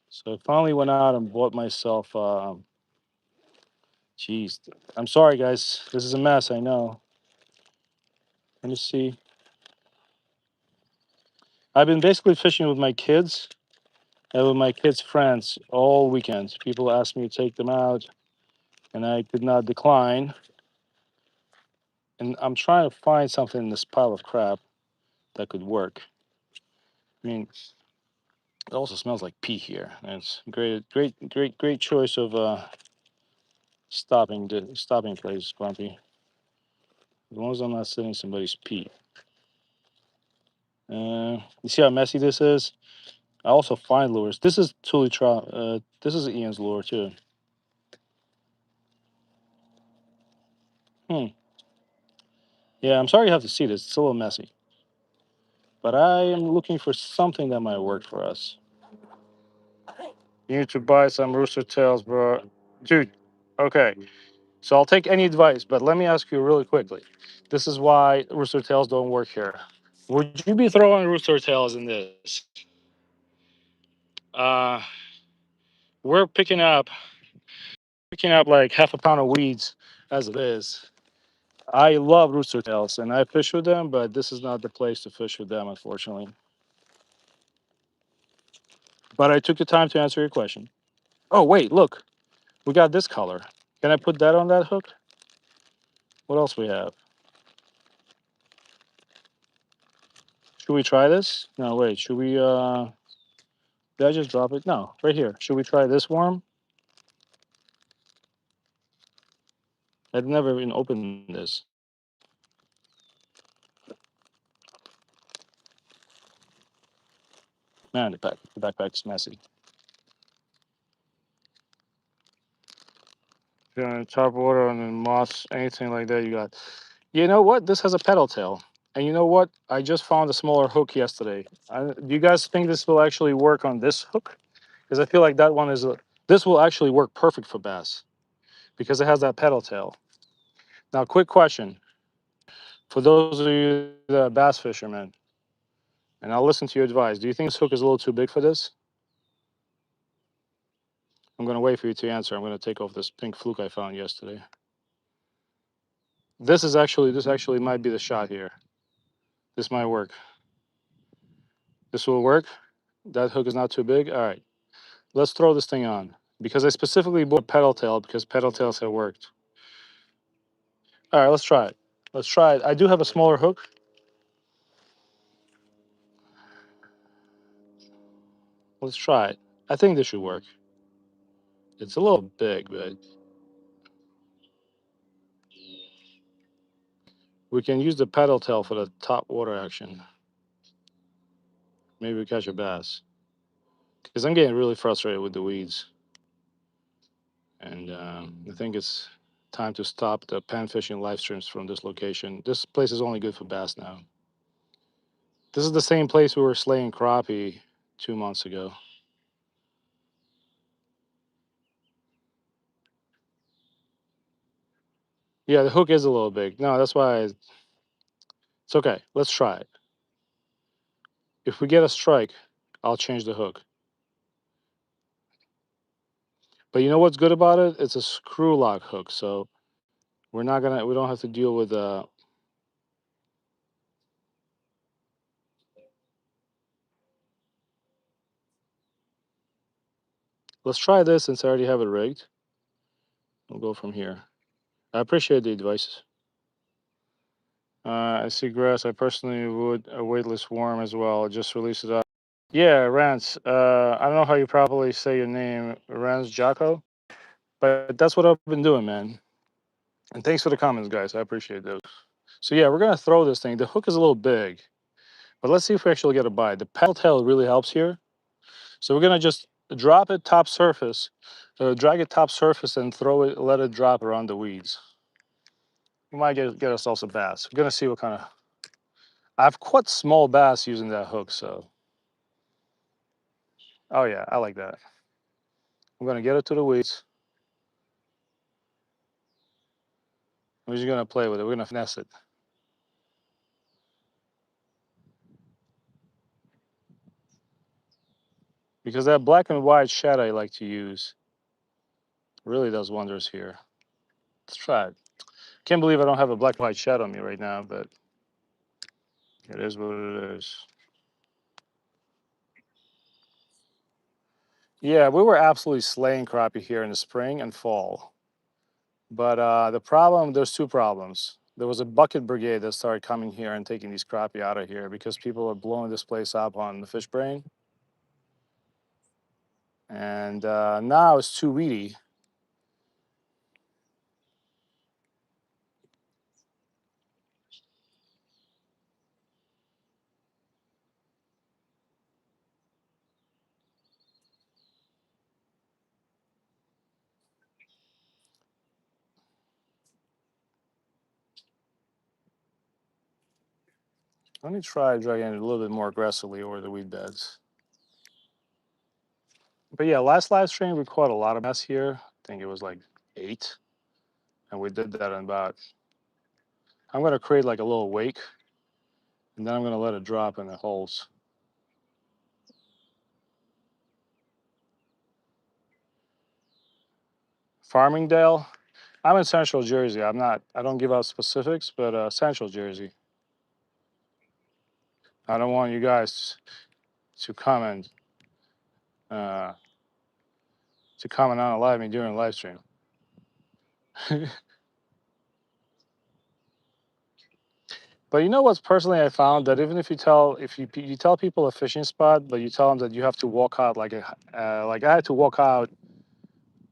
So I finally went out and bought myself. Jeez, I'm sorry, guys. This is a mess. I know. Let me see. I've been basically fishing with my kids and with my kids' friends all weekend. People asked me to take them out, and I could not decline. And I'm trying to find something in this pile of crap that could work. I mean, it also smells like pee here. And it's great choice of stopping place, Grumpy. As long as I'm not sitting somebody's pee. You see how messy this is? I also find lures. This is Tuli Trout. This is Ian's lure too. Hmm. Yeah, I'm sorry you have to see this. It's a little messy. But I am looking for something that might work for us. You need to buy some rooster tails, bro. Dude, okay. So I'll take any advice, but let me ask you really quickly. This is why rooster tails don't work here. Would you be throwing rooster tails in this? Uh, we're picking up like half a pound of weeds as it is. I love rooster tails and I fish with them, but this is not the place to fish with them, unfortunately. But I took the time to answer your question. Oh, wait, look, we got this color. Can I put that on that hook? What else we have? Should we try this? No, wait, should we, did I just drop it? No, right here. Should we try this worm? I've never even opened this. Man, the backpack's messy. Top water and then moss, anything like that you got. You know what? This has a pedal tail. And you know what? I just found a smaller hook yesterday. Do you guys think this will actually work on this hook? Because I feel like that one is this will actually work perfect for bass because it has that pedal tail. Now, quick question for those of you that are bass fishermen, and I'll listen to your advice. Do you think this hook is a little too big for this? I'm going to wait for you to answer. I'm going to take off this pink fluke I found yesterday. This actually might be the shot here. This might work. This will work. That hook is not too big. All right, let's throw this thing on because I specifically bought pedal tail because pedal tails have worked. All right, let's try it. Let's try it. I do have a smaller hook. Let's try it. I think this should work. It's a little big, but we can use the pedal tail for the top water action. Maybe we catch a bass. Because I'm getting really frustrated with the weeds. And I think it's time to stop the pan fishing live streams from this location. This place is only good for bass now. This is the same place we were slaying crappie 2 months ago. Yeah, the hook is a little big. No, that's why it's okay. Let's try it. If we get a strike, I'll change the hook. But you know what's good about it? It's a screw lock hook, so we don't have to deal with let's try this since I already have it rigged. We'll go from here. I appreciate the advice. I see grass. I personally would a weightless worm as well. Just release it out. Yeah, Rance. I don't know how you properly say your name, Rance Jocko, but that's what I've been doing, man. And thanks for the comments, guys. I appreciate those. So yeah, we're gonna throw this thing. The hook is a little big, but let's see if we actually get a bite. The paddle tail really helps here. So we're gonna just drop it top surface, drag it top surface, and throw it. Let it drop around the weeds. We might get ourselves a bass. We're gonna see what kind of. I've caught small bass using that hook, so. Oh yeah, I like that. I'm gonna get it to the weeds. We're just gonna play with it. We're gonna finesse it. Because that black and white shadow I like to use really does wonders here. Let's try it. Can't believe I don't have a black and white shadow on me right now, but it is what it is. Yeah, we were absolutely slaying crappie here in the spring and fall. But there's two problems. There was a bucket brigade that started coming here and taking these crappie out of here because people are blowing this place up on the fish brain. And now it's too weedy. Let me try dragging it a little bit more aggressively over the weed beds. But yeah, last live stream we caught a lot of bass here. I think it was like 8, and we did that in about. I'm gonna create like a little wake, and then I'm gonna let it drop in the holes. Farmingdale. I'm in Central Jersey. I'm not. I don't give out specifics, but Central Jersey. I don't want you guys to comment uh, on a live me during a live stream. But you know what's personally I found that even if you tell people a fishing spot, but you tell them that you have to walk out like I had to walk out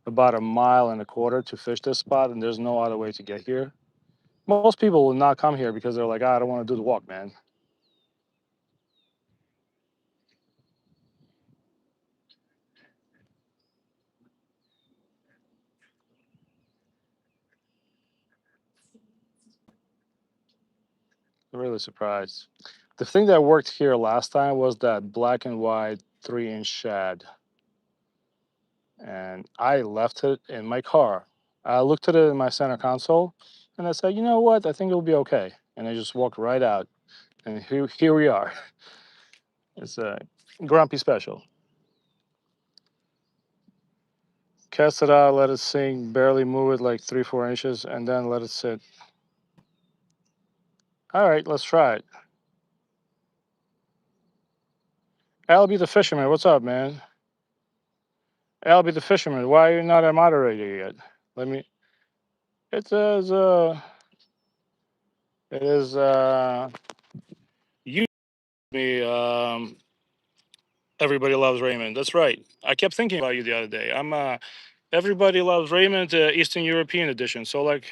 about a mile and a quarter to fish this spot, and there's no other way to get here. Most people will not come here because they're like, I don't want to do the walk, man. I'm really surprised. The thing that worked here last time was that black and white 3-inch shad, and I left it in my car. I looked at it in my center console, and I said, you know what? I think it'll be okay. And I just walked right out, and here we are. It's a grumpy special. Cast it out, let it sink, barely move it like 3-4 inches, and then let it sit. All right, let's try it. Albie the fisherman, what's up, man? Albie the fisherman, why are you not a moderator yet? Let me. It says it is you me everybody loves Raymond. That's right. I kept thinking about you the other day. I'm everybody loves Raymond Eastern European edition. So like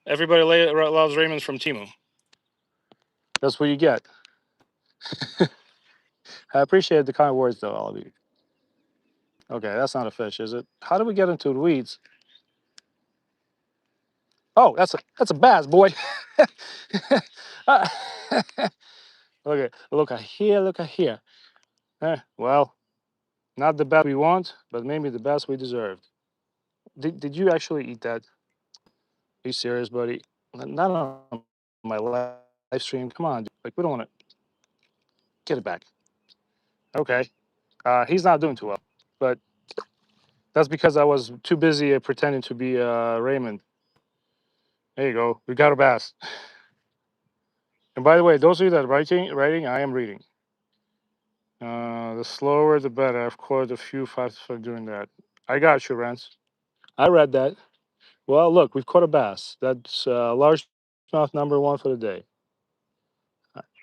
everybody loves Raymond from Timu. That's what you get. I appreciate the kind words though, all of you. Okay, that's not a fish, is it? How do we get into the weeds? Oh, that's a bass, boy. Look at here, look at here. Well, not the best we want, but maybe the best we deserved. Did you actually eat that? Are you serious, buddy? Not on my live stream. Come on, dude. Like we don't want to get it back. Okay. He's not doing too well, but that's because I was too busy pretending to be Raymond. There you go. We got a bass. And by the way, those of you that are writing, I am reading. The slower the better. I've caught a few fast for doing that. I got you, Rance. I read that. Well, look, we've caught a bass. That's largemouth number one for the day.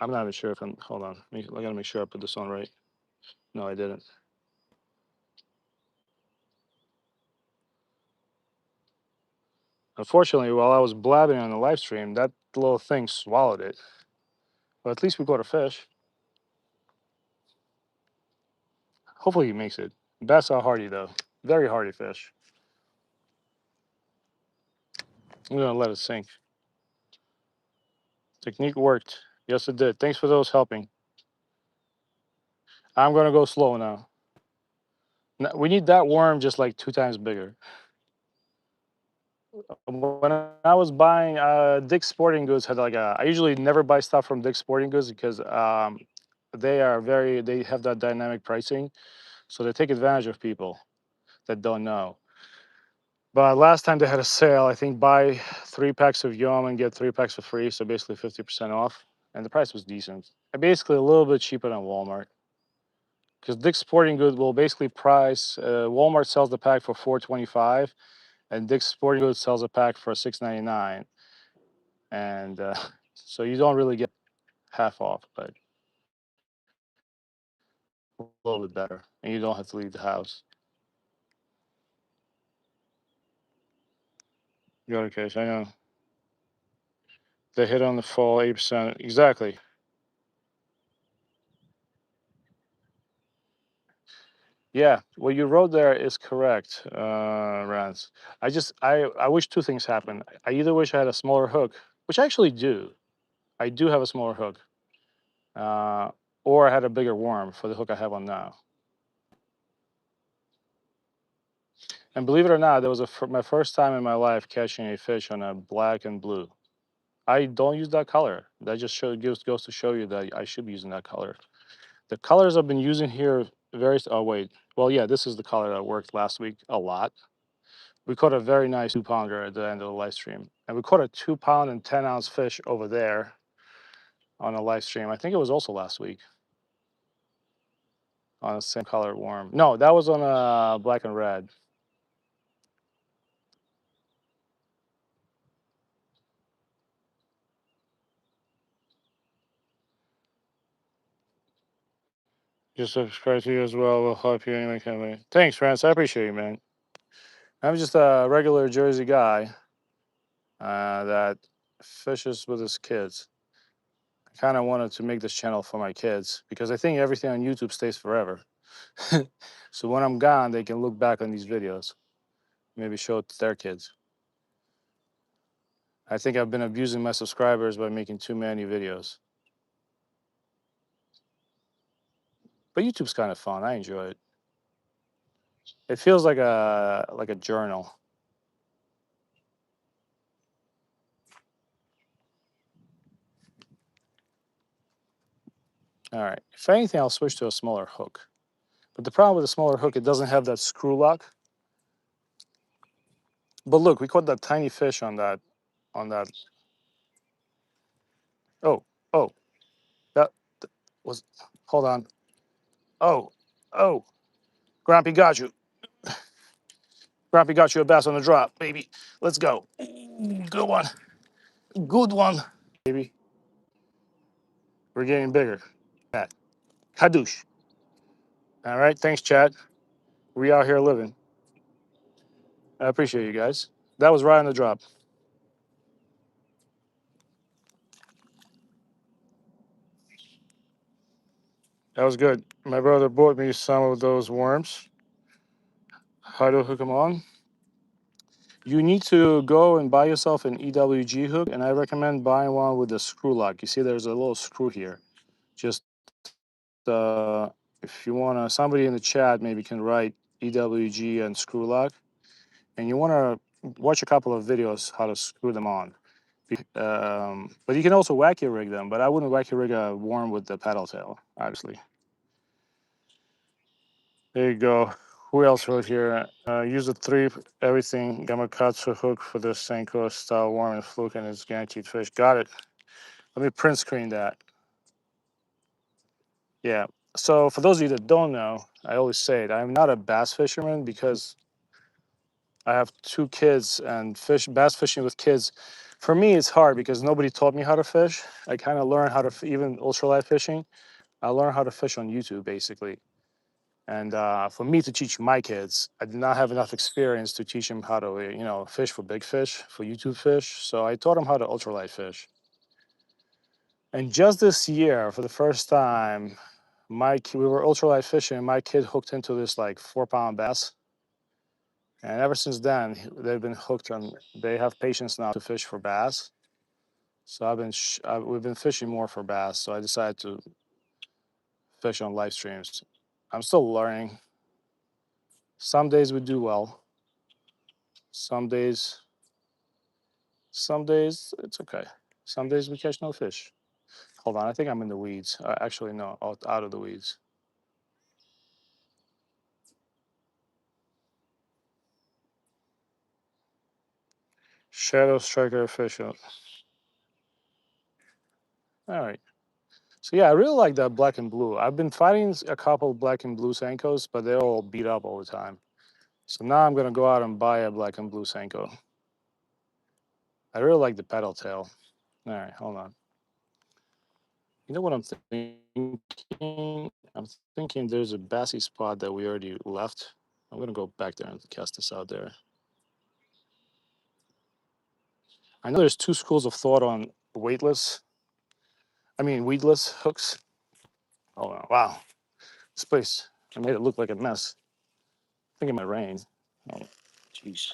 I'm not even sure if I'm. Hold on. I gotta make sure I put this on right. No, I didn't. Unfortunately, while I was blabbing on the live stream, that little thing swallowed it. But at least we caught a fish. Hopefully he makes it. Bass are hardy though. Very hardy fish. I'm gonna let it sink. Technique worked. Yes, it did. Thanks for those helping. I'm gonna go slow now. We need that worm just like 2 times bigger. When I was buying Dick's Sporting Goods had like a. I usually never buy stuff from Dick's Sporting Goods because they have that dynamic pricing, so they take advantage of people that don't know. But last time they had a sale, I think buy 3 packs of Yum and get 3 packs for free, so basically 50% off, and the price was decent. And basically a little bit cheaper than Walmart because Dick's Sporting Goods will basically price. Walmart sells the pack for 4.25, and Dick's Sporting Goods sells a pack for 6.99, and so you don't really get half off, but a little bit better, and you don't have to leave the house. You got a case, I know. They hit on the fall 8%. Exactly. Yeah, what you wrote there is correct, Rance. I wish two things happened. I either wish I had a smaller hook, which I actually do. I do have a smaller hook, uh, or I had a bigger worm for the hook I have on now. And believe it or not, that was my first time in my life catching a fish on a black and blue. I don't use that color. That just goes to show you that I should be using that color. The colors I've been using here oh wait. Well, yeah, this is the color that worked last week a lot. We caught a very nice 2 pounder at the end of the live stream. And we caught a 2 pound and 10 ounce fish over there on a live stream. I think it was also last week on the same color worm. No, that was on a black and red. Just subscribe to you as well. We'll help you anyway. Can we? Thanks, France. I appreciate you, man. I'm just a regular Jersey guy that fishes with his kids. I kind of wanted to make this channel for my kids because I think everything on YouTube stays forever. So when I'm gone, they can look back on these videos, maybe show it to their kids. I think I've been abusing my subscribers by making too many videos. But YouTube's kind of fun. I enjoy it. It feels like a journal. All right. If anything, I'll switch to a smaller hook. But the problem with a smaller hook, it doesn't have that screw lock. But look, we caught that tiny fish on that. Oh, oh, that was. Hold on. Oh, oh, Grumpy got you. Grumpy got you a bass on the drop, baby. Let's go. Good one. Good one, baby. We're getting bigger. That Kadoosh. All right. Thanks, Chad. We out here living. I appreciate you guys. That was right on the drop. That was good. My brother bought me some of those worms. How to hook them on? You need to go and buy yourself an EWG hook, and I recommend buying one with a screw lock. You see, there's a little screw here. Just if you want to, somebody in the chat maybe can write EWG and screw lock, and you want to watch a couple of videos how to screw them on. But you can also wacky rig them, but I wouldn't wacky rig a worm with the paddle tail, obviously. There you go. Who else wrote here? Use the three everything Gamakatsu hook for the Senko style worm and fluke and it's guaranteed fish. Got it. Let me print screen that. Yeah. So for those of you that don't know, I always say it. I'm not a bass fisherman because I have 2 kids and bass fishing with kids. For me, it's hard because nobody taught me how to fish. I kind of learned how to even ultralight fishing. I learned how to fish on YouTube basically. And for me to teach my kids, I did not have enough experience to teach them how to, fish for big fish, for YouTube fish. So I taught them how to ultralight fish. And just this year, for the first time, we were ultralight fishing. And my kid hooked into this like 4 pound bass, and ever since then, they've been hooked on. They have patience now to fish for bass. So we've been fishing more for bass. So I decided to fish on live streams. I'm still learning. Some days we do well. Some days, some days it's okay. Some days we catch no fish. Hold on, I think I'm in the weeds. Actually, no, out of the weeds. Shadow striker official. All right. So yeah, I really like that black and blue. I've been fighting a couple black and blue Senkos, but they're all beat up all the time. So now I'm gonna go out and buy a black and blue Senko. I really like the pedal tail. All right, hold on. You know what I'm thinking? I'm thinking there's a bassy spot that we already left. I'm gonna go back there and cast this out there. I know there's two schools of thought on weedless hooks. Hold on. Wow, this place, I made it look like a mess. I think it might rain. Oh, jeez.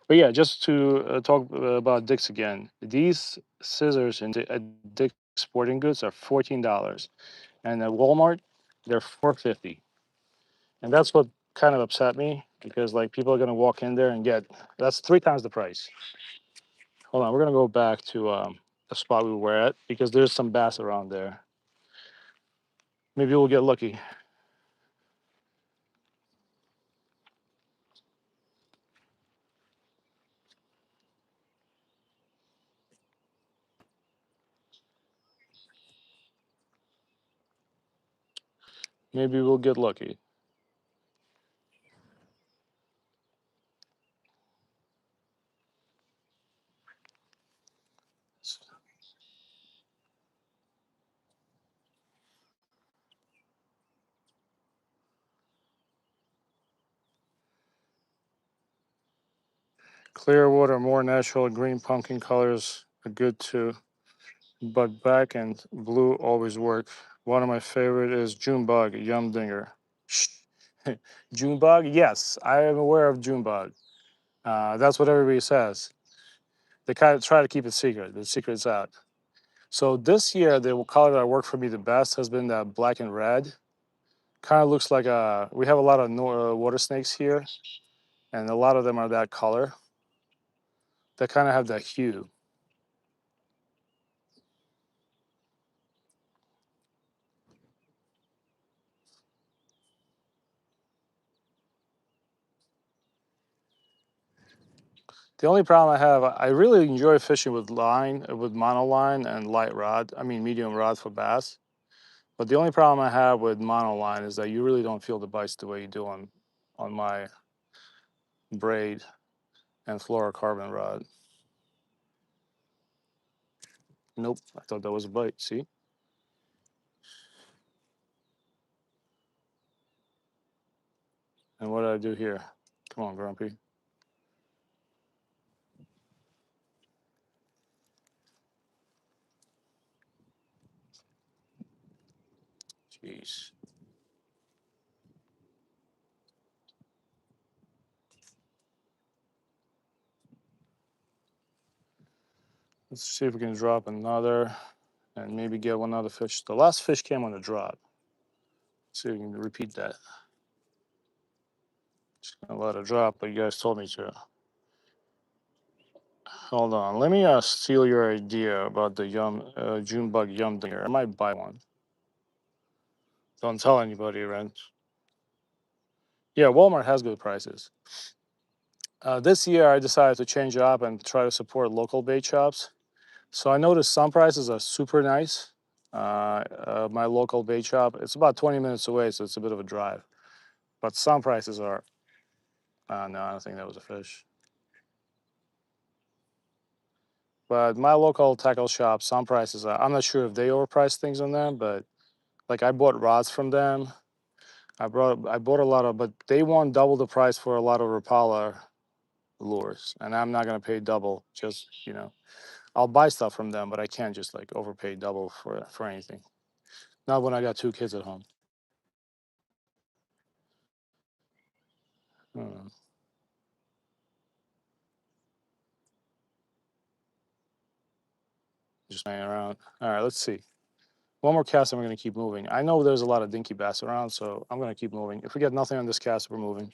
But yeah, just to talk about Dick's again. These scissors at Dick's Sporting Goods are $14, and at Walmart they're $4.50. And that's what kind of upset me because like people are gonna walk in there and get that's three times the price. Hold on, we're gonna go back to the spot we were at because there's some bass around there. Maybe we'll get lucky. Maybe we'll get lucky. Clear water, more natural green pumpkin colors are good too, but black and blue always work. One of my favorite is Junebug Yum Dinger. Shh. Junebug? Yes, I am aware of Junebug. That's what everybody says. They kind of try to keep it secret. The secret's out. So this year, the color that worked for me the best has been that black and red. Kind of looks like we have a lot of water snakes here, and a lot of them are that color. They kind of have that hue. The only problem I have, I really enjoy fishing with line, with monoline and light rod. I mean, medium rod for bass. But the only problem I have with monoline is that you really don't feel the bites the way you do on my braid and fluorocarbon rod. Nope, I thought that was a bite. See? And what did I do here? Come on, Grumpy. Jeez. Let's see if we can drop another and maybe get one other fish. The last fish came on the drop. See if we can repeat that. Just gonna let it drop, but you guys told me to. Hold on. Let me steal your idea about the June bug yum dinger. I might buy one. Don't tell anybody, Ren. Yeah, Walmart has good prices. This year, I decided to change it up and try to support local bait shops. So I noticed some prices are super nice. My local bait shop, it's about 20 minutes away, so it's a bit of a drive. But some prices are, no, I don't think that was a fish. But my local tackle shop, some prices are, I'm not sure if they overprice things on them, but like I bought rods from them. I bought a lot of, but they want double the price for a lot of Rapala lures, and I'm not gonna pay double. Just I'll buy stuff from them, but I can't just like overpay double for anything. Not when I got two kids at home. Hmm, just hanging around. All right, let's see. One more cast and we're going to keep moving. I know there's a lot of dinky bass around, so I'm going to keep moving. If we get nothing on this cast, we're moving.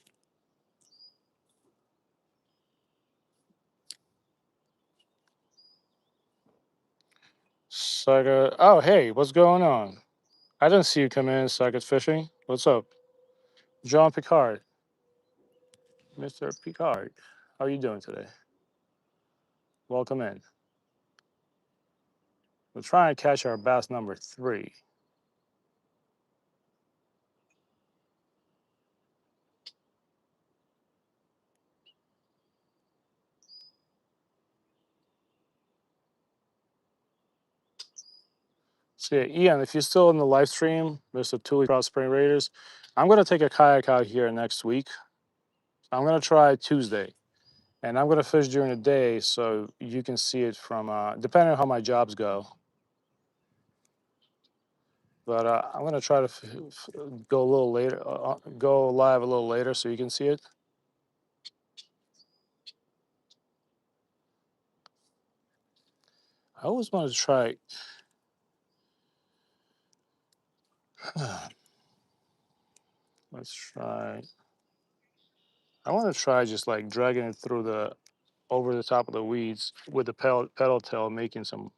Saga. Oh, hey, what's going on? I didn't see you come in, Saga Fishing. What's up? John Picard. Mr. Picard. How are you doing today? Welcome in. We're trying to catch our bass number 3. So yeah, Ian, if you're still in the live stream, Mr. Tule Trout Spring Raiders, I'm gonna take a kayak out here next week. I'm gonna try Tuesday, and I'm gonna fish during the day so you can see it from depending on how my jobs go. But I'm gonna try to go a little later, go live a little later so you can see it. I always wanted to try. Let's try. I want to try just like dragging it through the over the top of the weeds with the pedal tail, making some.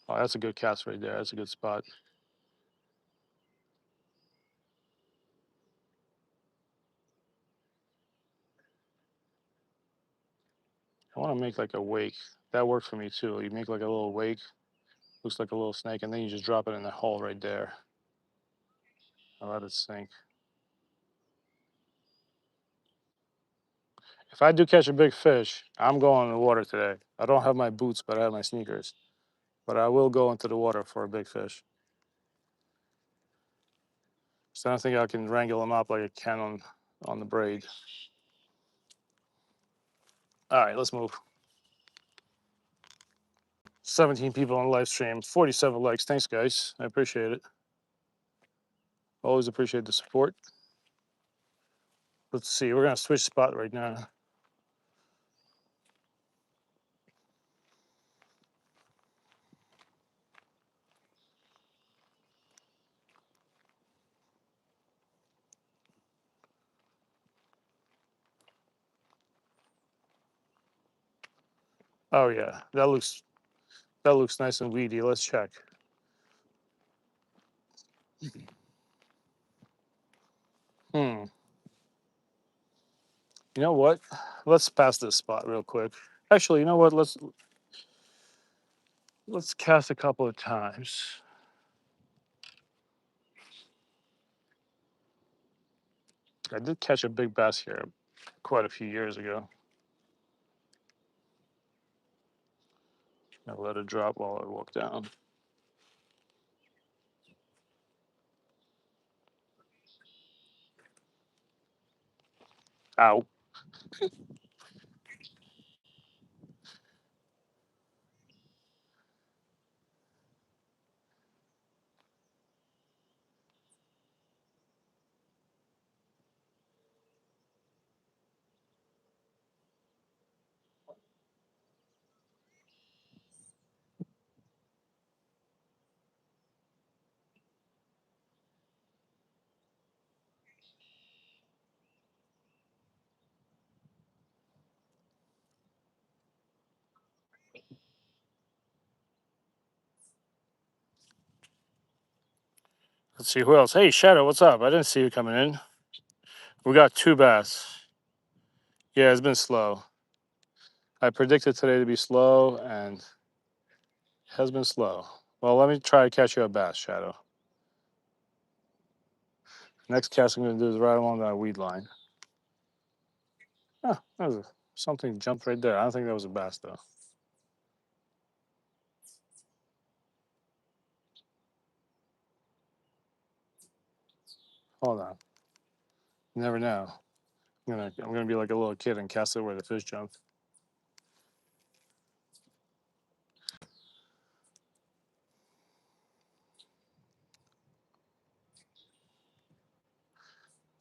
Oh, that's a good cast right there. That's a good spot. I want to make like a wake. That worked for me too. You make like a little wake, looks like a little snake, and then you just drop it in the hole right there. I let it sink. If I do catch a big fish, I'm going in the water today. I don't have my boots, but I have my sneakers. But I will go into the water for a big fish. So I don't think I can wrangle them up like I can on the braid. All right, let's move. 17 people on the live stream, 47 likes. Thanks, guys. I appreciate it. Always appreciate the support. Let's see. We're gonna switch spot right now. Oh yeah, that looks nice and weedy. Let's check. Hmm. You know what? Let's pass this spot real quick. Actually, you know what? Let's cast a couple of times. I did catch a big bass here quite a few years ago. I let it drop while I walk down. Ow. Let's see who else. Hey, Shadow, what's up? I didn't see you coming in. We got 2 bass. Yeah, it's been slow. I predicted today to be slow, and it has been slow. Well, let me try to catch you a bass, Shadow. Next cast I'm going to do is right along that weed line. Huh, something jumped right there. I don't think that was a bass, though. Hold on. You never know. I'm gonna be like a little kid and cast it where the fish jumped.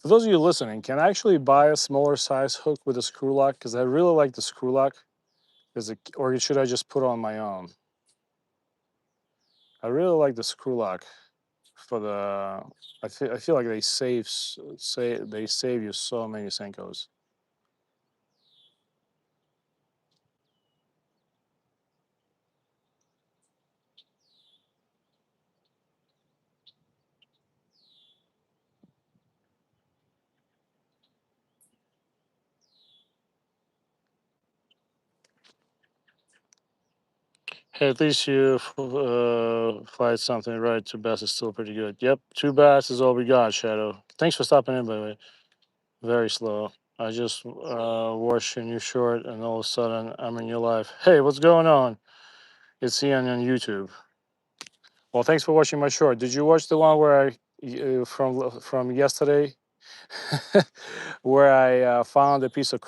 For those of you listening, can I actually buy a smaller size hook with a screw lock? Because I really like the screw lock. Or should I just put on my own? I really like the screw lock for the. I feel like they save you so many Senkos. Hey, at least you fight something right. Two bass is still pretty good. Yep, two bass is all we got. Shadow. Thanks for stopping in, by the way. Very slow. I just watched your new short, and all of a sudden I'm in your life. Hey, what's going on? It's Ian on YouTube. Well, thanks for watching my short. Did you watch the one where from yesterday, where I found a piece of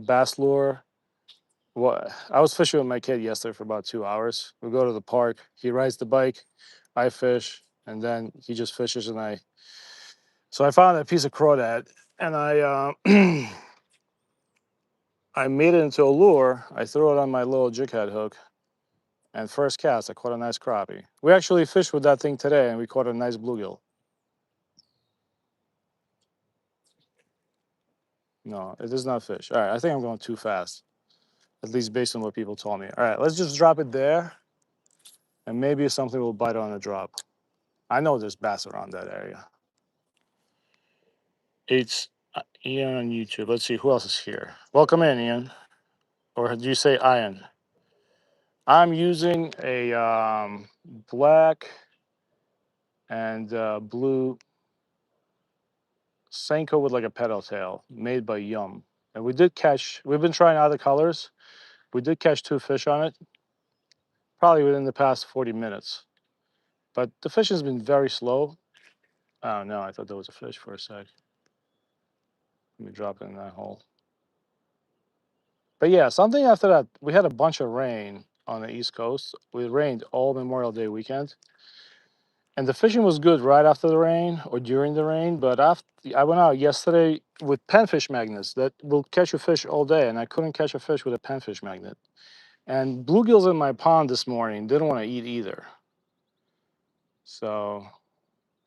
bass lure? What I was fishing with my kid yesterday for about 2 hours. We go to the park. He rides the bike, I fish, and then he just fishes, and I. So I found a piece of crawdad, and I made it into a lure. I threw it on my little jig head hook, and first cast, I caught a nice crappie. We actually fished with that thing today, and we caught a nice bluegill. No, it is not fish. All right, I think I'm going too fast, at least based on what people told me. All right, let's just drop it there, and maybe something will bite on a drop. I know there's bass around that area. It's Ian on YouTube. Let's see who else is here. Welcome in, Ian. Or do you say Ian? I'm using a black and blue Senko with like a pedal tail made by Yum. And we've been trying other colors. We did catch two fish on it, probably within the past 40 minutes. But the fish has been very slow. Oh no, I thought there was a fish for a sec. Let me drop it in that hole. But yeah, something after that, we had a bunch of rain on the East Coast. It rained all Memorial Day weekend. And the fishing was good right after the rain or during the rain. But after I went out yesterday with penfish magnets that will catch a fish all day, and I couldn't catch a fish with a penfish magnet. And bluegills in my pond this morning didn't want to eat either. So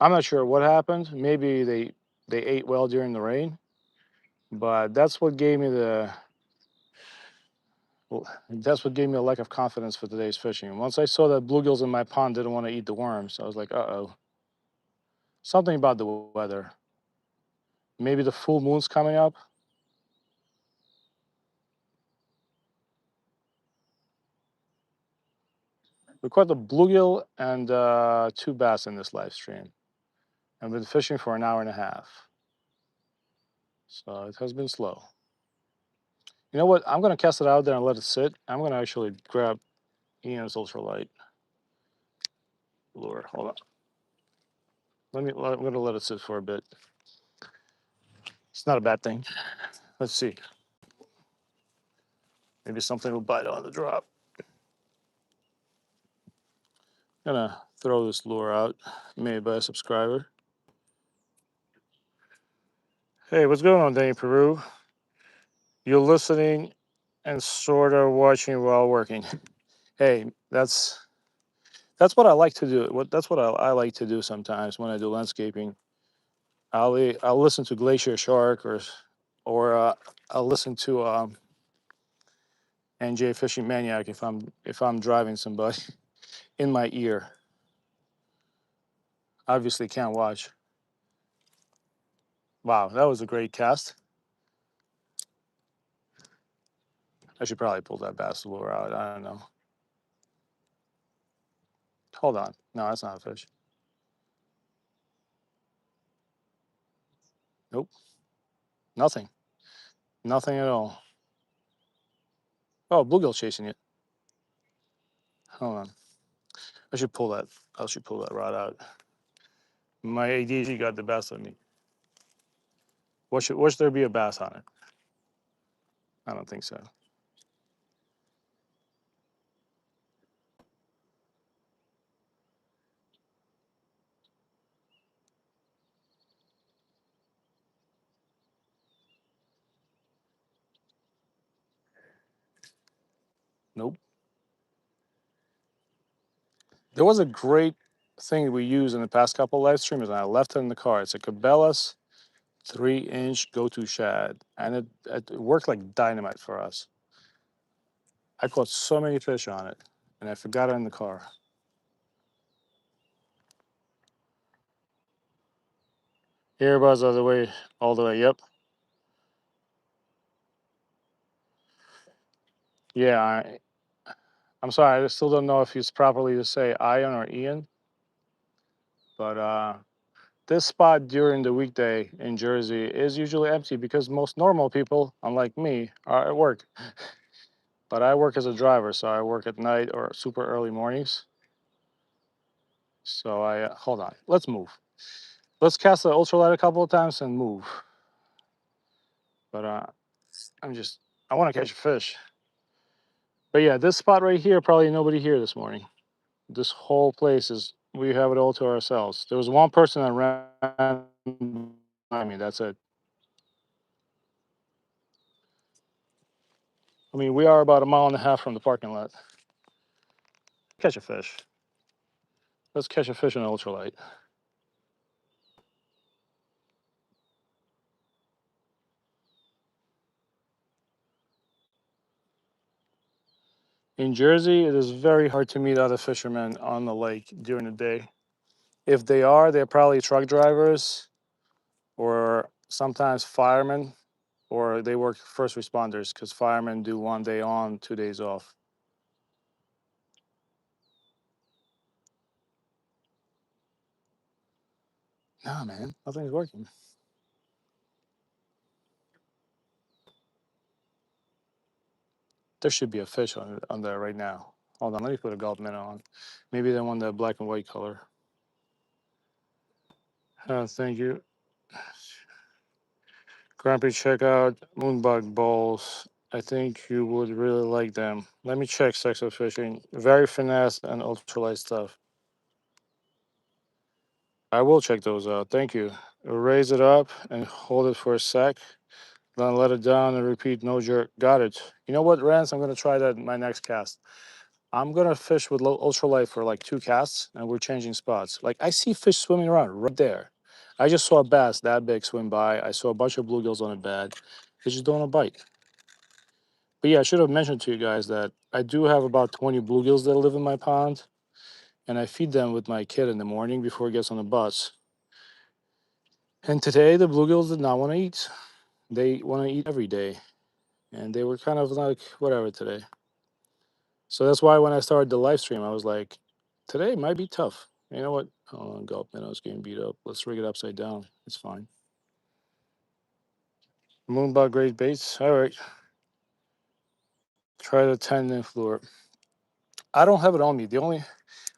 I'm not sure what happened. Maybe they ate well during the rain, but that's what gave me a lack of confidence for today's fishing. Once I saw that bluegills in my pond didn't want to eat the worms, I was like, uh-oh. Something about the weather. Maybe the full moon's coming up. We caught the bluegill and two bass in this live stream. I've been fishing for an hour and a half. So it has been slow. You know what? I'm going to cast it out there and let it sit. I'm going to actually grab Ian's ultralight lure. Hold on. I'm going to let it sit for a bit. It's not a bad thing. Let's see. Maybe something will bite on the drop. I'm going to throw this lure out, made by a subscriber. Hey, what's going on, Danny Peru? You're listening and sort of watching while working. Hey, that's what I like to do. That's what I like to do sometimes when I do landscaping. I'll listen to Glacier Shark or I'll listen to NJ Fishing Maniac if I'm driving somebody in my ear. Obviously can't watch. Wow, that was a great cast. I should probably pull that bass lure out. I don't know. Hold on. No, that's not a fish. Nope. Nothing. Nothing at all. Oh, bluegill chasing it. Hold on. I should pull that. I should pull that rod out. My ADG got the best of me. Should there be a bass on it? I don't think so. Nope. There was a great thing we used in the past couple live streams, and I left it in the car. It's a Cabela's 3-inch go-to shad, and it worked like dynamite for us. I caught so many fish on it, and I forgot it in the car. Earbuds all the way. Yep. Yeah. I'm sorry. I still don't know if it's properly to say Ian or Ian, but this spot during the weekday in Jersey is usually empty because most normal people, unlike me, are at work. But I work as a driver, so I work at night or super early mornings. So hold on. Let's move. Let's cast the ultralight a couple of times and move. But I want to catch a fish. But yeah, this spot right here, probably nobody here this morning. This whole place we have it all to ourselves. There was one person that ran behind me. That's it. I mean, we are about a mile and a half from the parking lot. Catch a fish. Let's catch a fish in ultralight. In Jersey, it is very hard to meet other fishermen on the lake during the day. If they are, they're probably truck drivers or sometimes firemen, or they work first responders because firemen do 1 day on, 2 days off. Nah, man, nothing's working. There should be a fish on there right now. Hold on, let me put a gulp minnow on. Maybe they want the black and white color. Thank you. Grumpy, check out Moonbug Bowls. I think you would really like them. Let me check Sexo Fishing. Very finesse and ultralight stuff. I will check those out. Thank you. Raise it up and hold it for a sec. Then let it down and repeat, no jerk. Got it. You know what, Rance? I'm going to try that in my next cast. I'm going to fish with ultralight for like 2 casts and we're changing spots. Like I see fish swimming around right there. I just saw a bass that big swim by. I saw a bunch of bluegills on a bed. They just don't want to bite. But yeah, I should have mentioned to you guys that I do have about 20 bluegills that live in my pond, and I feed them with my kid in the morning before he gets on the bus. And today, the bluegills did not want to eat. They want to eat every day, and they were kind of like, whatever today. So that's why when I started the live stream, I was like, today might be tough. You know what? Hold on, gulp minnow's getting beat up. Let's rig it upside down. It's fine. Moonbug great baits. All right. Try the 10-inch lure. I don't have it on me.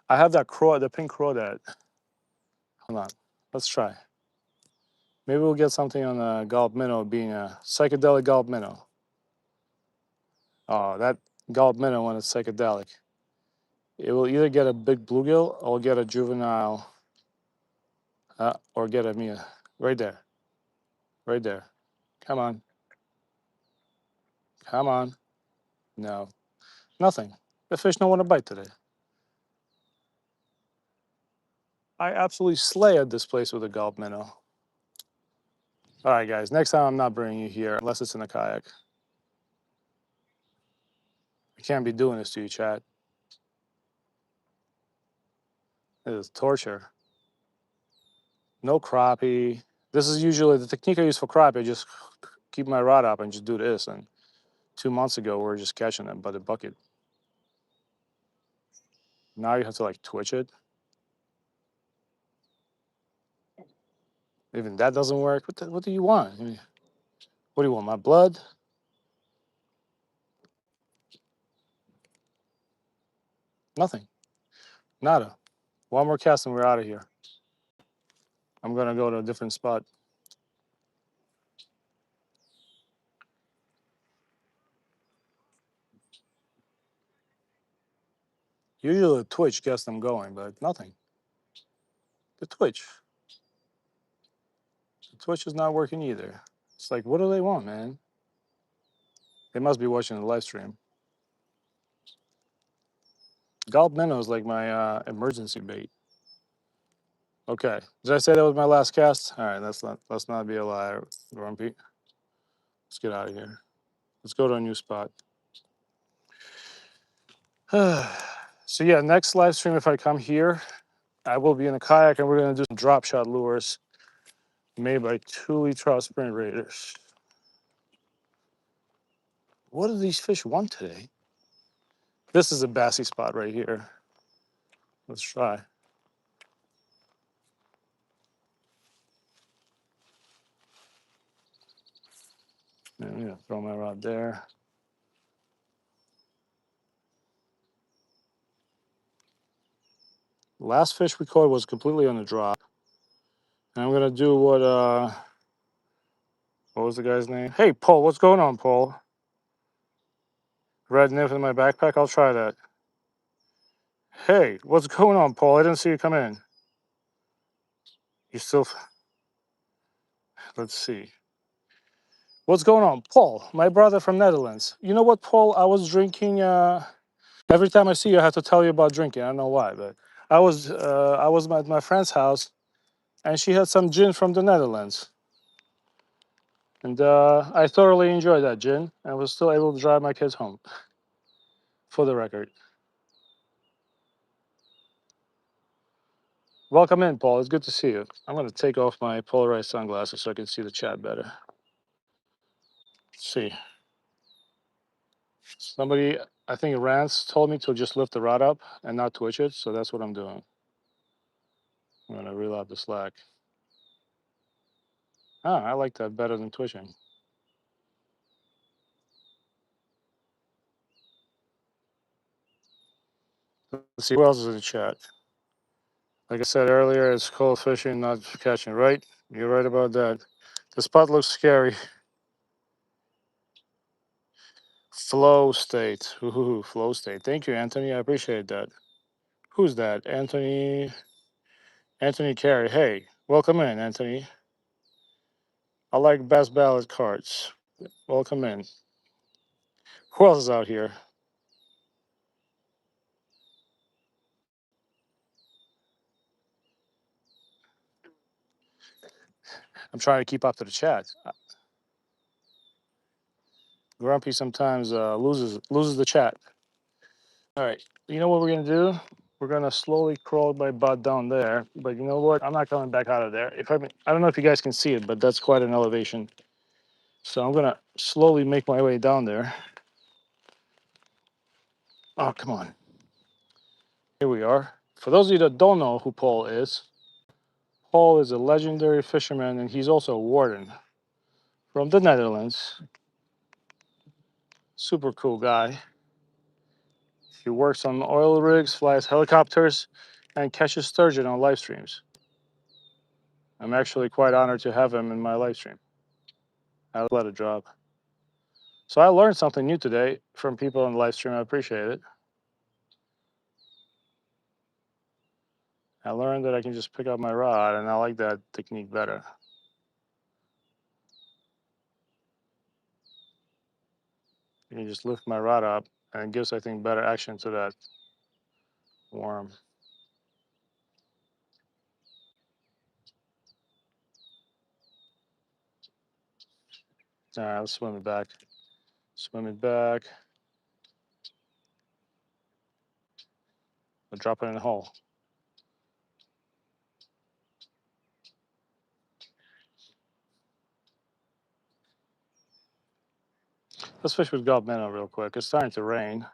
I have that the pink crawdad. Hold on. Let's try. Maybe we'll get something on a gulp minnow being a psychedelic gulp minnow. Oh, that gulp minnow when it's psychedelic. It will either get a big bluegill or get a juvenile, or get a Mia. Right there. Right there. Come on. Come on. No. Nothing. The fish don't want to bite today. I absolutely slay at this place with a gulp minnow. All right, guys. Next time I'm not bringing you here unless it's in a kayak. I can't be doing this to you, Chad. It is torture. No crappie. This is usually the technique I use for crappie. I just keep my rod up and just do this. And 2 months ago, we were just catching them by the bucket. Now you have to like twitch it. Even that doesn't work. What do you want? I mean, what do you want? My blood? Nothing. Nada. One more cast and we're out of here. I'm gonna go to a different spot. Usually the twitch gets them going, but nothing. The twitch. The twitch is not working either. It's like, what do they want, man? They must be watching the live stream. Gulp minnow is like my emergency bait. Okay. Did I say that was my last cast? All right. Let's not be a liar, Grumpy. Let's get out of here. Let's go to a new spot. So yeah, next live stream, if I come here, I will be in a kayak and we're gonna do some drop shot lures made by Thule Trout Sprint Raiders. What do these fish want today? This is a bassy spot right here. Let's try. I'm gonna throw my rod there. Last fish we caught was completely on the drop. And I'm gonna do what was the guy's name? Hey Paul, what's going on, Paul? Red nymph in my backpack, I'll try that. Hey, what's going on, Paul? I didn't see you come in. You still let's see. What's going on? Paul, my brother from Netherlands. You know what, Paul? I was drinking every time I see you I have to tell you about drinking. I don't know why, but I was at my friend's house and she had some gin from the Netherlands. And I thoroughly enjoyed that gin and was still able to drive my kids home, for the record. Welcome in, Paul. It's good to see you. I'm going to take off my polarized sunglasses so I can see the chat better. Let's see. Somebody, I think Rance told me to just lift the rod up and not twitch it, so that's what I'm doing. I'm going to reel out the slack. Ah, I like that better than twitching. Let's see who else is in the chat. Like I said earlier, it's cold fishing, not catching, right? You're right about that. The spot looks scary. Flow state. Ooh, flow state. Thank you, Anthony. I appreciate that. Who's that? Anthony Carey. Hey, welcome in, Anthony. I like best ballot cards. Welcome in. Who else is out here? I'm trying to keep up to the chat. Grumpy sometimes loses the chat. All right. You know what we're gonna do? We're gonna slowly crawl my butt down there. But you know what? I'm not coming back out of there. I don't know if you guys can see it, but that's quite an elevation. So I'm gonna slowly make my way down there. Oh, come on. Here we are. For those of you that don't know who Paul is a legendary fisherman and he's also a warden from the Netherlands. Super cool guy. He works on oil rigs, flies helicopters, and catches sturgeon on live streams. I'm actually quite honored to have him in my live stream. I let it drop. So I learned something new today from people on the live stream. I appreciate it. I learned that I can just pick up my rod, and I like that technique better. You can just lift my rod up, and it gives, I think, better action to that worm. All right, let's swim it back. Swim it back. I'll drop it in the hole. Let's fish with Gulp minnow real quick. It's starting to rain.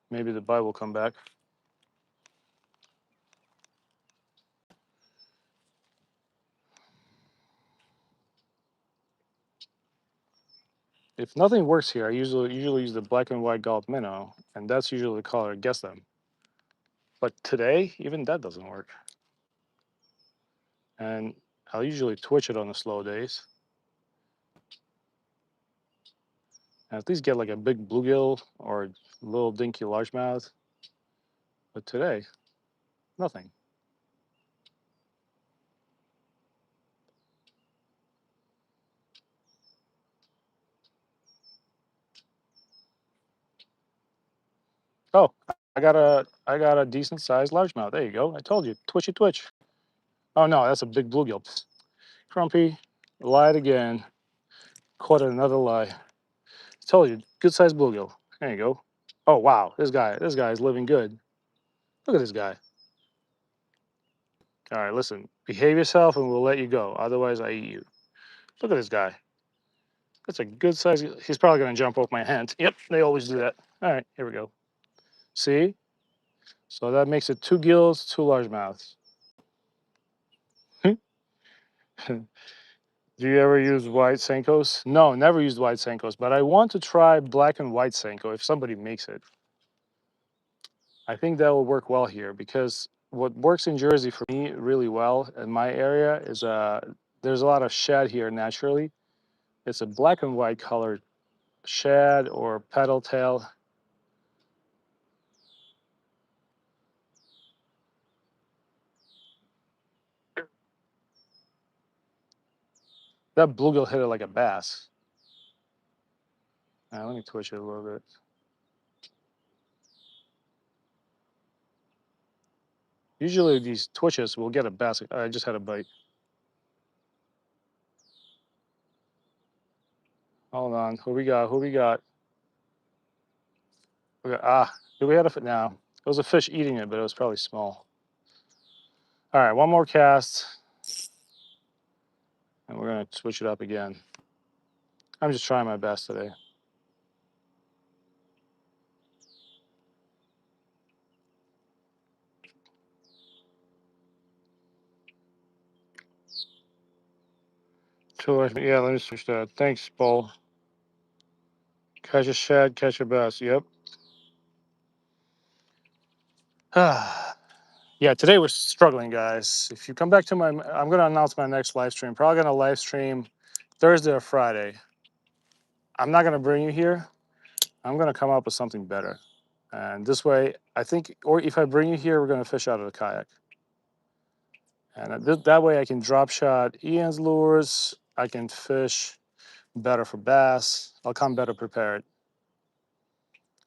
Maybe the bite will come back. If nothing works here, I usually use the black and white Gulp minnow, and that's usually the color I guess them. But today, even that doesn't work. And I'll usually twitch it on the slow days. And at least get like a big bluegill or a little dinky largemouth. But today, nothing. Oh, I got a decent sized largemouth. There you go. I told you. Twitchy twitch. Oh no, that's a big bluegill. Psst. Crumpy, lied again. Caught another lie. Told you, good sized bluegill. There you go. Oh wow, this guy is living good. Look at this guy. All right, listen, behave yourself and we'll let you go. Otherwise, I eat you. Look at this guy. That's a good size. He's probably gonna jump off my hand. Yep, they always do that. All right, here we go. See? So that makes it two gills, two largemouths. Do you ever use white Senkos? No, never used white Senkos, but I want to try black and white Senko if somebody makes it. I think that will work well here because what works in Jersey for me really well in my area is there's a lot of shad here naturally. It's a black and white colored shad or paddle tail. That bluegill hit it like a bass. Let me twitch it a little bit. Usually these twitches will get a bass. I just had a bite. Hold on. Who we got? Who we got? Do we had a fit now? It was a fish eating it, but it was probably small. All right, one more cast, and we're gonna switch it up again. I'm just trying my best today. Yeah, let me switch that. Thanks, Paul. Catch a shad, catch a bass. Yep. Yeah, today we're struggling, guys. If you come back to I'm gonna announce my next live stream. Probably gonna live stream Thursday or Friday. I'm not gonna bring you here. I'm gonna come up with something better. And this way, I think, or if I bring you here, we're gonna fish out of the kayak. And that way I can drop shot Ian's lures. I can fish better for bass. I'll come better prepared.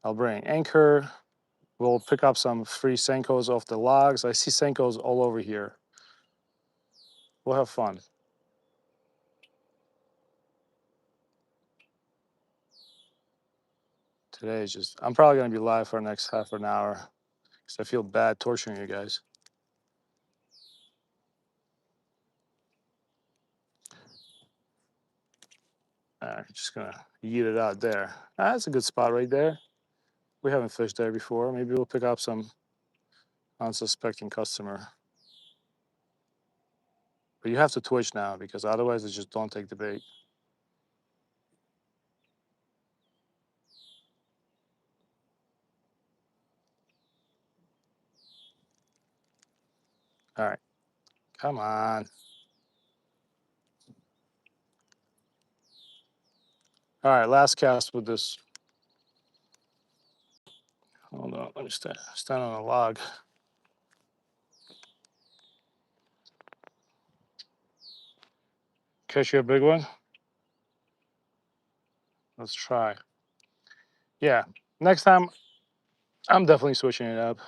I'll bring anchor. We'll pick up some free Senkos off the logs. I see Senkos all over here. We'll have fun. Today is just, I'm probably gonna be live for the next half an hour because I feel bad torturing you guys. Just gonna yeet it out there. That's a good spot right there. We haven't fished there before. Maybe we'll pick up some unsuspecting customer. But you have to twitch now because otherwise they just don't take the bait. All right, come on. All right, last cast with this. Hold on, let me stand on a log. Catch you a big one? Let's try. Yeah, next time I'm definitely switching it up.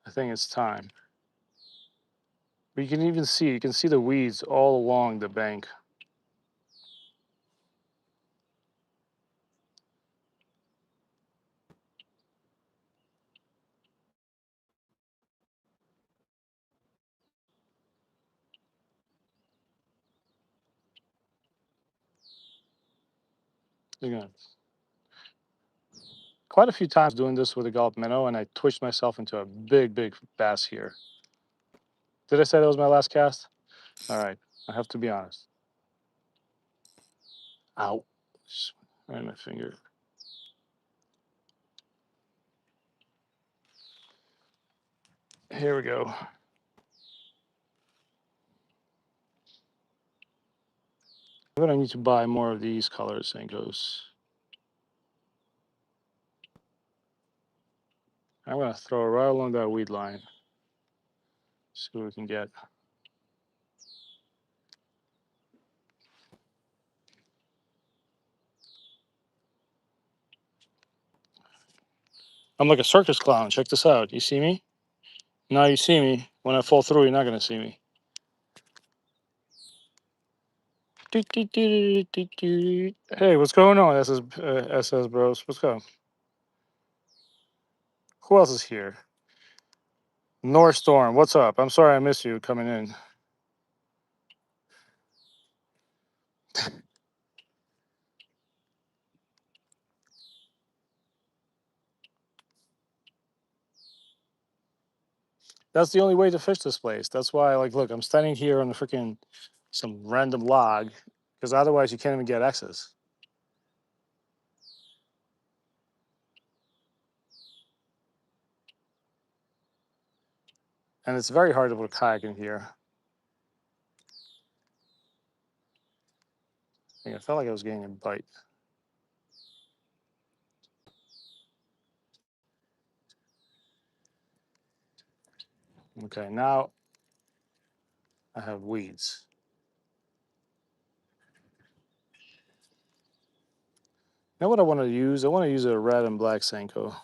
I think it's time. But you can even see, you can see the weeds all along the bank. You're gonna quite a few times doing this with a gulp minnow, and I twitched myself into a big bass here. Did I say that was my last cast? All right, I have to be honest. Ow. Right in my finger. Here we go. I'm gonna need to buy more of these colors and goes. I'm gonna throw it right along that weed line. See what we can get. I'm like a circus clown. Check this out. You see me? Now you see me. When I fall through, you're not gonna see me. Hey, what's going on, SS bros? What's going? Who else is here? North Storm, what's up? I'm sorry I missed you coming in. That's the only way to fish this place. That's why, like, look, I'm standing here on the freaking some random log because otherwise you can't even get access. And it's very hard to put a kayak in here. I felt like I was getting a bite. Okay, now I have weeds. Now what I want to use? I want to use a red and black Senko.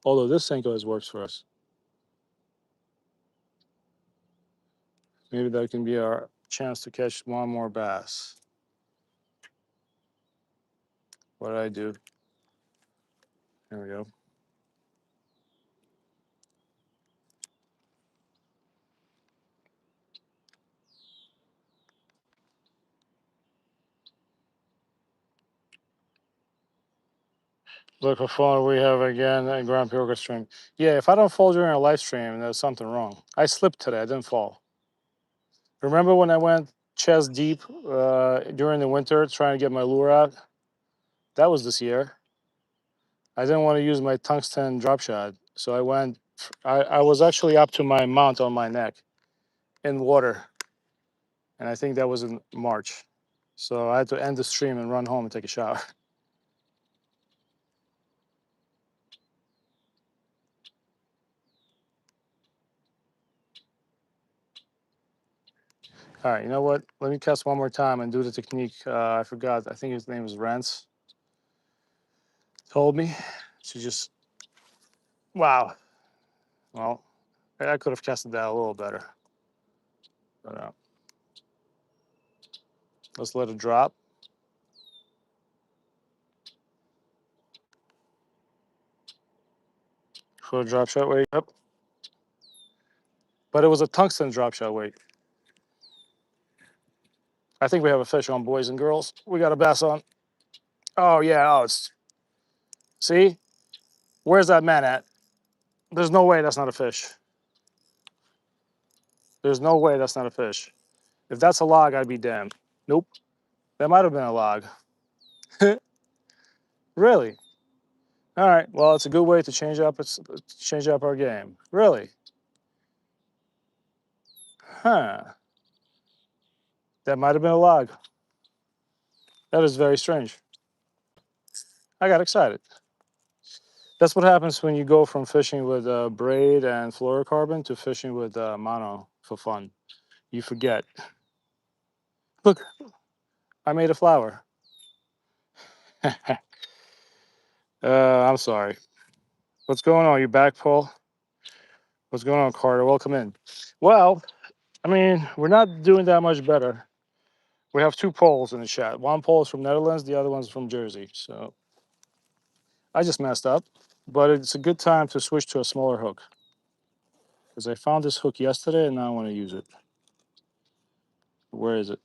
Although this Senko has worked for us. Maybe that can be our chance to catch one more bass. What did I do? There we go. Look how far we have again at Grand Prix Stream. Yeah, if I don't fall during a live stream, there's something wrong. I slipped today. I didn't fall. Remember when I went chest deep during the winter trying to get my lure out? That was this year. I didn't want to use my tungsten drop shot, so I went. I was actually up to my mount on my neck in water, and I think that was in March. So I had to end the stream and run home and take a shower. All right, you know what? Let me cast one more time and do the technique. I forgot. I think his name is Rance. Told me. She just, wow. Well, I could have casted that a little better. But let's let it drop. For a drop shot weight. Yep. But it was a tungsten drop shot weight. I think we have a fish on, boys and girls. We got a bass on. Oh, yeah. Oh, it's, see? Where's that man at? There's no way that's not a fish. There's no way that's not a fish. If that's a log, I'd be damned. Nope. That might have been a log. Really? All right. Well, it's a good way to change up our game. Really? Huh. That might have been a log. That is very strange. I got excited. That's what happens when you go from fishing with braid and fluorocarbon to fishing with mono for fun. You forget. Look, I made a flower. I'm sorry. What's going on? You back, Paul? What's going on, Carter? Welcome in. Well, I mean, we're not doing that much better. We have two polls in the chat. One poll is from Netherlands, the other one's from Jersey. So I just messed up, but it's a good time to switch to a smaller hook because I found this hook yesterday and now I want to use it. Where is it?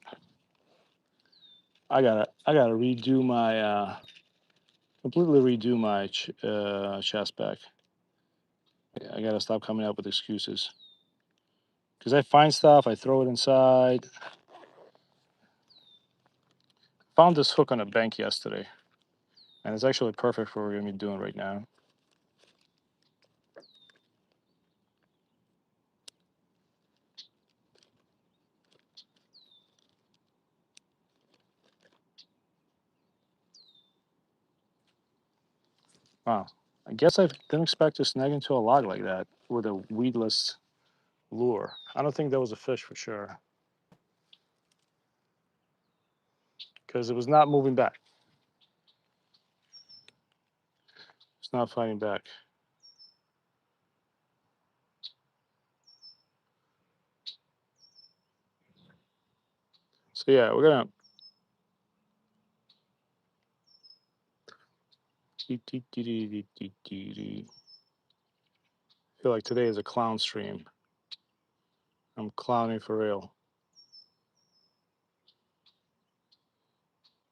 I gotta redo my completely redo my chest back. I gotta stop coming up with excuses because I find stuff, I throw it inside. Found this hook on a bank yesterday, and it's actually perfect for what we're gonna be doing right now. Wow. I guess I didn't expect to snag into a log like that with a weedless lure. I don't think that was a fish for sure because it was not moving back. It's not fighting back. So yeah, we're gonna. I feel like today is a clown stream. I'm clowning for real.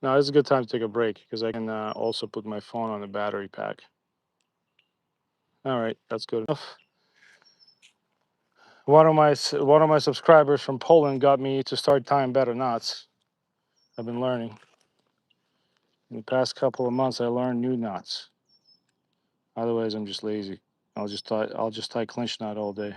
Now, it's a good time to take a break because I can also put my phone on the battery pack. All right, that's good enough. One of my subscribers from Poland got me to start tying better knots. I've been learning. In the past couple of months, I learned new knots. Otherwise, I'm just lazy. I'll just tie clinch knot all day.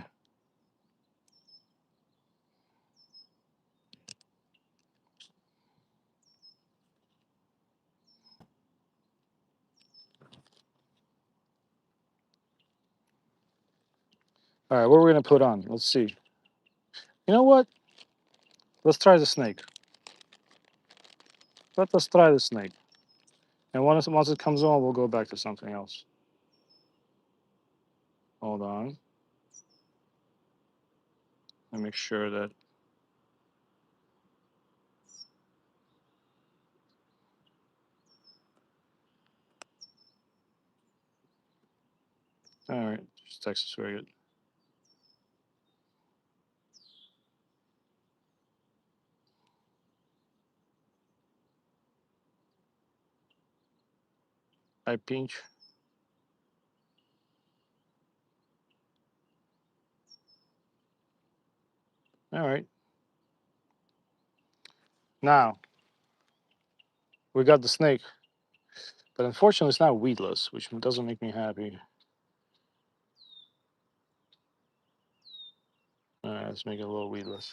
All right, what are we gonna put on? Let's see. You know what? Let's try the snake. Let us try the snake. And once it comes on, we'll go back to something else. Hold on. Let me make sure that. All right, just Texas very good. I pinch. All right. Now we got the snake, but unfortunately, it's not weedless, which doesn't make me happy. All right, let's make it a little weedless.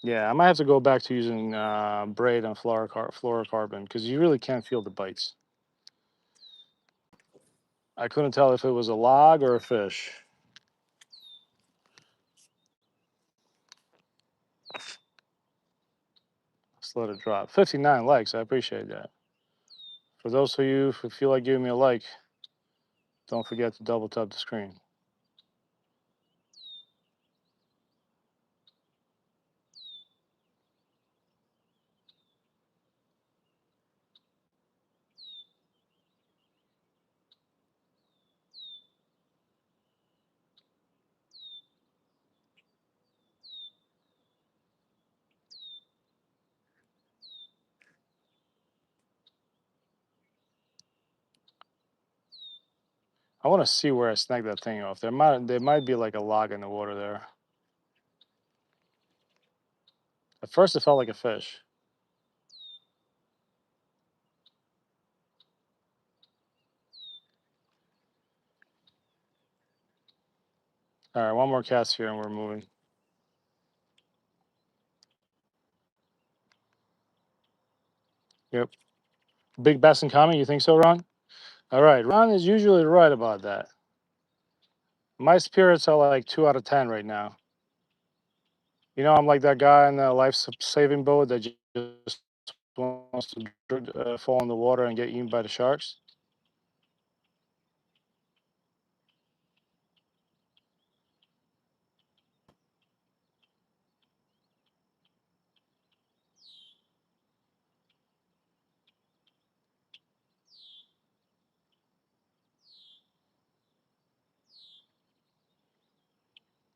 Yeah, I might have to go back to using braid and fluorocarbon because you really can't feel the bites. I couldn't tell if it was a log or a fish. Let's let it drop. 59 likes. I appreciate that. For those of you who feel like giving me a like, don't forget to double tap the screen. I want to see where I snagged that thing off. There might be like a log in the water there. At first, it felt like a fish. All right, one more cast here and we're moving. Yep. Big bass in common. You think so, Ron? All right. Ron is usually right about that. My spirits are like 2 out of 10 right now. You know, I'm like that guy in the life-saving boat that just wants to fall in the water and get eaten by the sharks.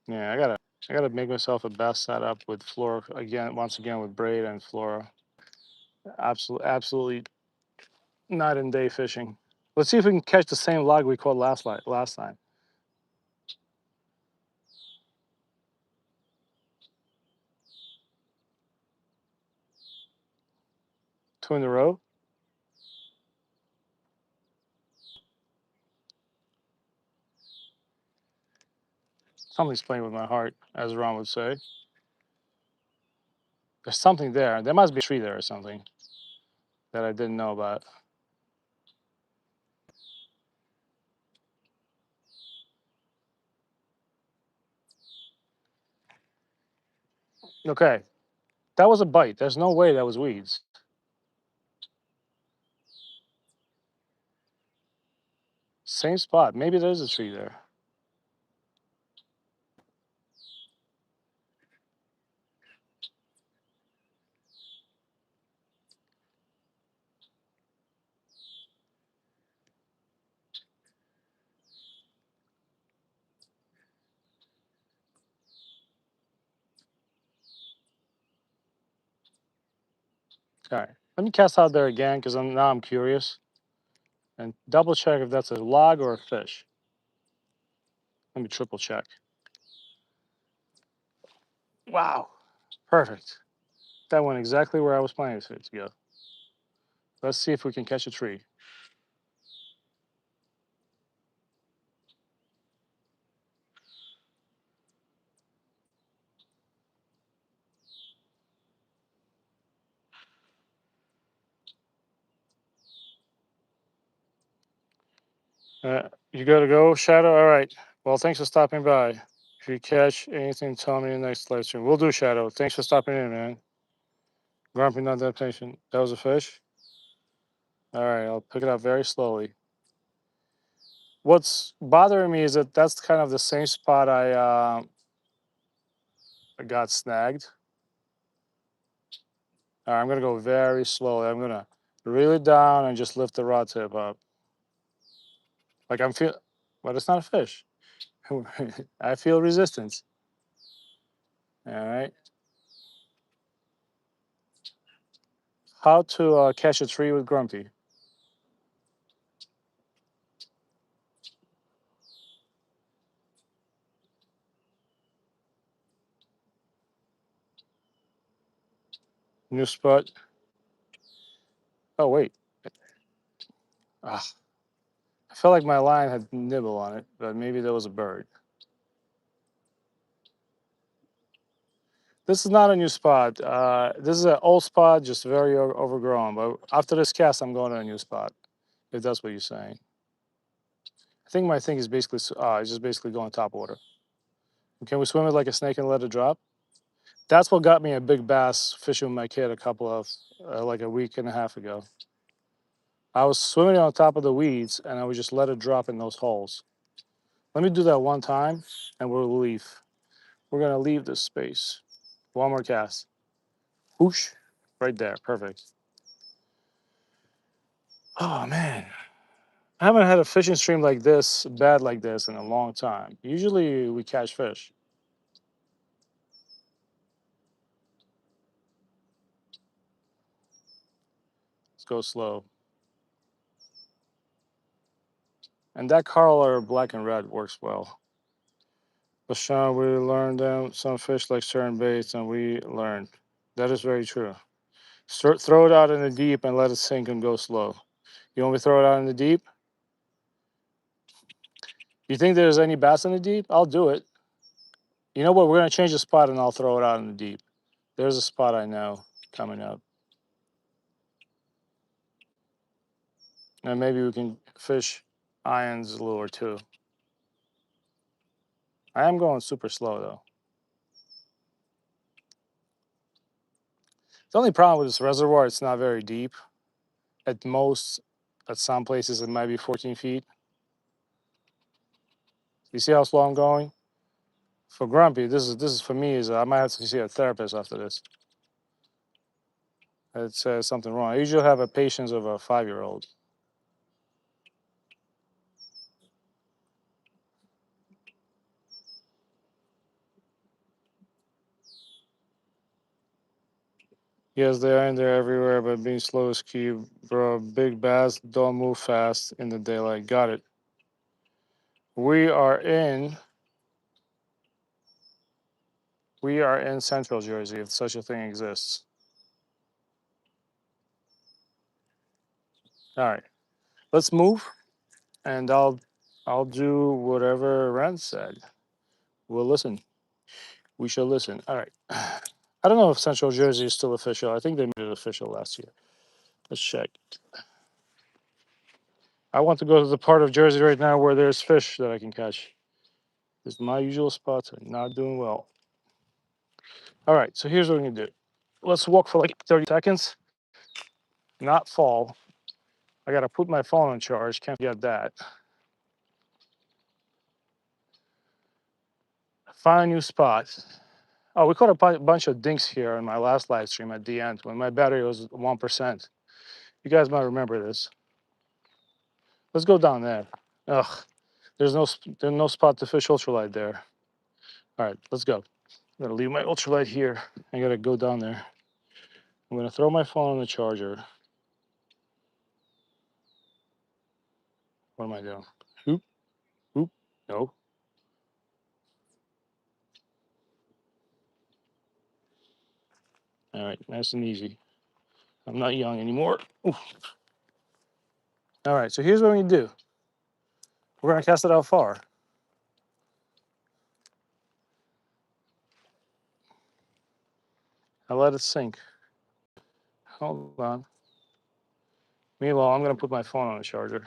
Yeah, I gotta make myself a bass setup with flora again, once again with braid and flora. Absolutely night and day fishing. Let's see if we can catch the same log we caught last time. Two in a row. Something's playing with my heart, as Ron would say. There's something there. There must be a tree there or something that I didn't know about. Okay, that was a bite. There's no way that was weeds. Same spot. Maybe there's a tree there. All right. Let me cast out there again because now I'm curious and double check if that's a log or a fish. Let me triple check. Wow. Perfect. That went exactly where I was planning for it to go. Let's see if we can catch a tree. You got to go, Shadow? All right. Well, thanks for stopping by. If you catch anything, tell me in the next live stream. We'll do, Shadow. Thanks for stopping in, man. Grumpy non adaptation. That was a fish? All right. I'll pick it up very slowly. What's bothering me is that that's kind of the same spot I got snagged. All right. I'm going to go very slowly. I'm going to reel it down and just lift the rod tip up. Like I'm feel, but it's not a fish. I feel resistance. All right. How to catch a tree with Grumpy. New spot. Oh, wait. Ah, I felt like my line had nibble on it, but maybe there was a bird. This is not a new spot. This is an old spot, just very overgrown. But after this cast, I'm going to a new spot, if that's what you're saying. I think my thing is basically, it's just basically going top water. Can we swim it like a snake and let it drop? That's what got me a big bass fishing with my kid a couple of, like a week and a half ago. I was swimming on top of the weeds and I would just let it drop in those holes. Let me do that one time and we'll leave. We're gonna leave this space. One more cast. Whoosh. Right there. Perfect. Oh man. I haven't had a fishing stream like this, bad like this in a long time. Usually we catch fish. Let's go slow. And that color black and red works well. LaShawn, we learned some fish like certain baits and we learned. That is very true. Throw it out in the deep and let it sink and go slow. You want me to throw it out in the deep? You think there's any bass in the deep? I'll do it. You know what? We're gonna change the spot and I'll throw it out in the deep. There's a spot I know coming up. And maybe we can fish Iron's lure too. I am going super slow though. The only problem with this reservoir, it's not very deep. At most, at some places, it might be 14 feet. You see how slow I'm going? For Grumpy, this is for me. Is I might have to see a therapist after this. It's something wrong. I usually have a patience of a 5-year-old. Yes, they are in there everywhere, but being slow is key, bro. Big bass don't move fast in the daylight. Got it. We are in. We are in Central Jersey, if such a thing exists. All right, let's move, and I'll do whatever Ren said. We'll listen. We shall listen. All right. I don't know if Central Jersey is still official. I think they made it official last year. Let's check. I want to go to the part of Jersey right now where there's fish that I can catch. Because my usual spots are not doing well. All right, so here's what we're gonna do. Let's walk for like 30 seconds, not fall. I gotta put my phone on charge, can't forget that. Find a new spot. Oh, we caught a bunch of dinks here in my last live stream at the end when my battery was 1%. You guys might remember this. Let's go down there. Ugh, there's no spot to fish ultralight there. All right, let's go. I'm gonna leave my ultralight here. I gotta go down there. I'm gonna throw my phone on the charger. What am I doing? Oop, oop, no. All right, nice and easy. I'm not young anymore. Oof. All right, so here's what we do. We're gonna cast it out far. I let it sink. Hold on. Meanwhile, I'm gonna put my phone on the charger.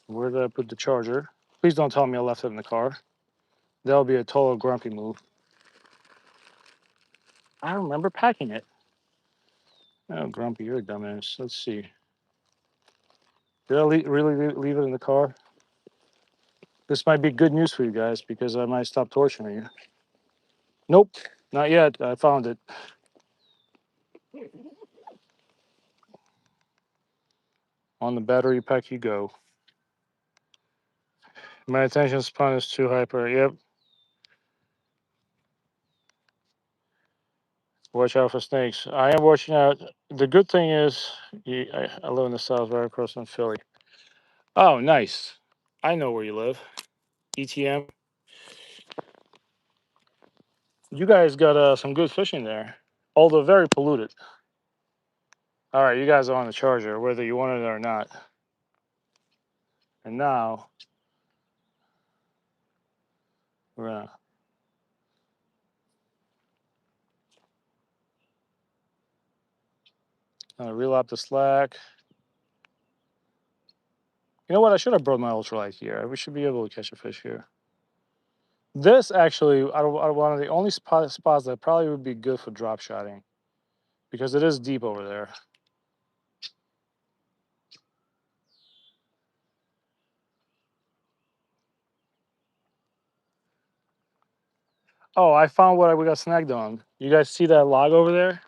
Where did I put the charger? Please don't tell me I left it in the car. That would be a total grumpy move. I remember packing it. Oh, grumpy, you're a dumbass. Let's see. Did I really leave it in the car? This might be good news for you guys because I might stop torturing you. Nope, not yet. I found it. On the battery pack you go. My attention span is too hyper. Yep. Watch out for snakes. I am watching out. The good thing is, I live in the south, right across from Philly. Oh, nice. I know where you live. ETM. You guys got some good fishing there, although very polluted. All right, you guys are on the charger, whether you want it or not. And now we're gonna reel up the slack. You know what? I should have brought my ultralight here. We should be able to catch a fish here. This actually, out of one of the only spots that probably would be good for drop shotting because it is deep over there. Oh, I found what we got snagged on. You guys see that log over there?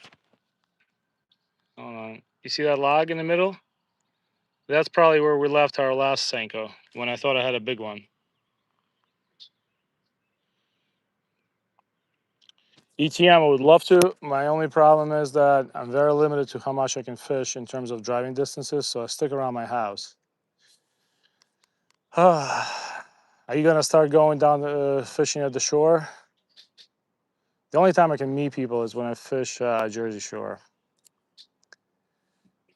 Hold on. You see that log in the middle? That's probably where we left our last Senko when I thought I had a big one. ETM, I would love to. My only problem is that I'm very limited to how much I can fish in terms of driving distances, so I stick around my house. Are you gonna start going down fishing at the shore? The only time I can meet people is when I fish Jersey Shore.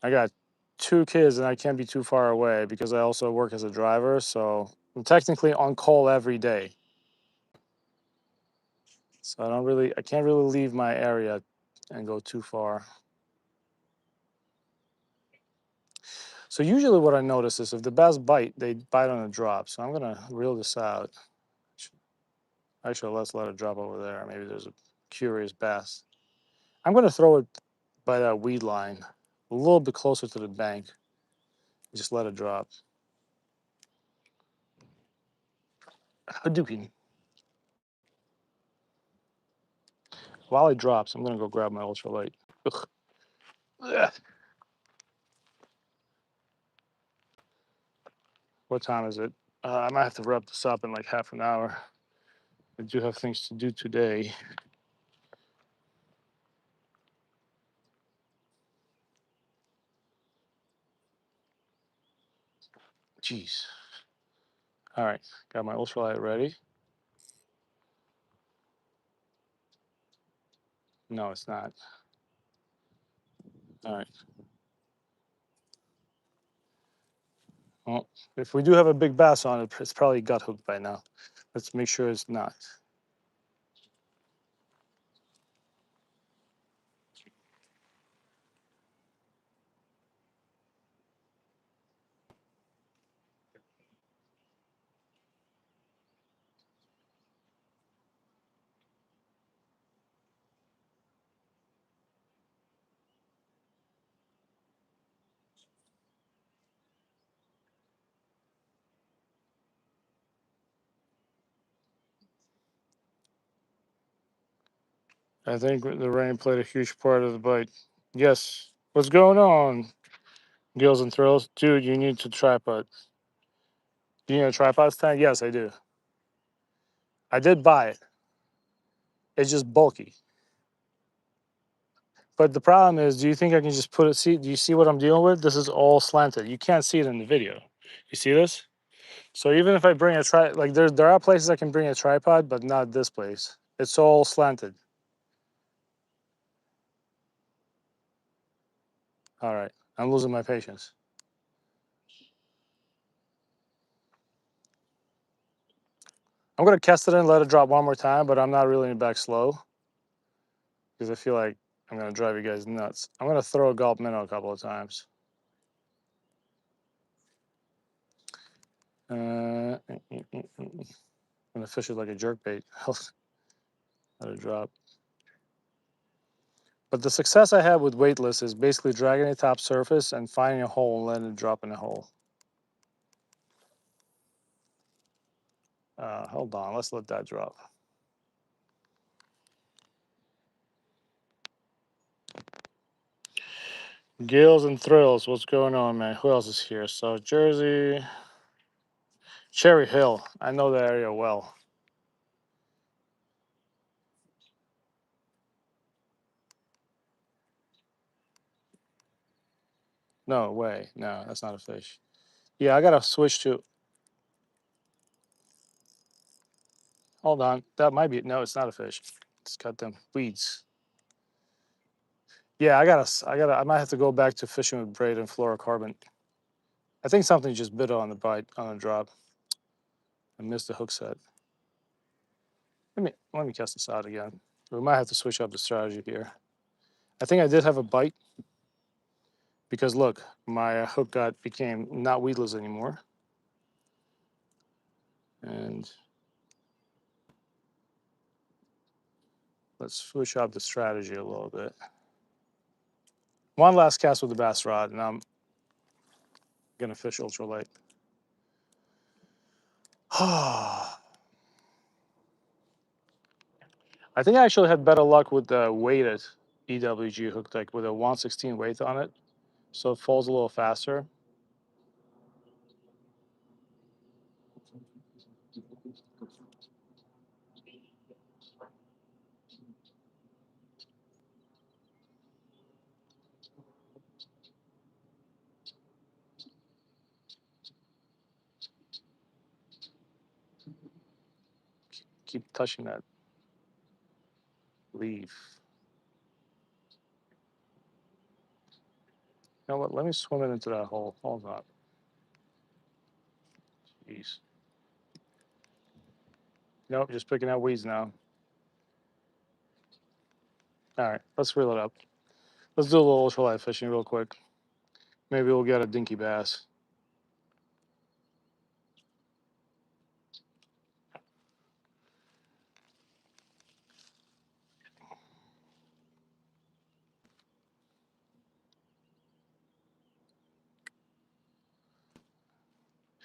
I got 2 kids and I can't be too far away because I also work as a driver, so I'm technically on call every day. So I can't really leave my area and go too far. So usually what I notice is if the bass bite, they bite on a drop. So I'm gonna reel this out. Actually, let's let it drop over there. Maybe there's a curious bass. I'm gonna throw it by that weed line, a little bit closer to the bank. Just let it drop. Hadouken. While it drops, I'm gonna go grab my ultralight. Ugh. Ugh. What time is it? I might have to wrap this up in like half an hour. I do have things to do today. Jeez. All right, got my ultralight ready. No, it's not. All right. Well, if we do have a big bass on it, it's probably gut hooked by now. Let's make sure it's not. I think the rain played a huge part of the bite. Yes. What's going on, Gills and Thrills? Dude, you need to tripod. Do you need a tripod stand? Yes, I do. I did buy it. It's just bulky. But the problem is, do you think I can just put it? See, do you see what I'm dealing with? This is all slanted. You can't see it in the video. You see this? So even if I bring a like there are places I can bring a tripod, but not this place. It's all slanted. All right, I'm losing my patience. I'm gonna cast it in, let it drop one more time, but I'm not reeling it back slow because I feel like I'm gonna drive you guys nuts. I'm gonna throw a gulp minnow a couple of times. I'm gonna fish it like a jerk bait. Let it drop. But the success I had with weightless is basically dragging the top surface and finding a hole and letting it drop in the hole. Hold on, let's let that drop. Gills and Thrills, what's going on, man? Who else is here? South Jersey, Cherry Hill. I know that area well. No way. No, that's not a fish. Yeah, I gotta switch to. Hold on, that might be. No, it's not a fish. It's got them weeds. Yeah, I might have to go back to fishing with braid and fluorocarbon. I think something just bit on the bite on the drop. I missed the hook set. Let me cast this out again. We might have to switch up the strategy here. I think I did have a bite because look, my hook became not weedless anymore, and let's switch up the strategy a little bit. One last cast with the bass rod, and I'm gonna fish ultralight. I think I actually had better luck with the weighted EWG hook, like with a 1/16 weight on it, so it falls a little faster. Keep touching that leaf. You know what? Let me swim it into that hole. Hold on. Jeez. Nope, just picking out weeds now. All right, let's reel it up. Let's do a little ultralight fishing real quick. Maybe we'll get a dinky bass.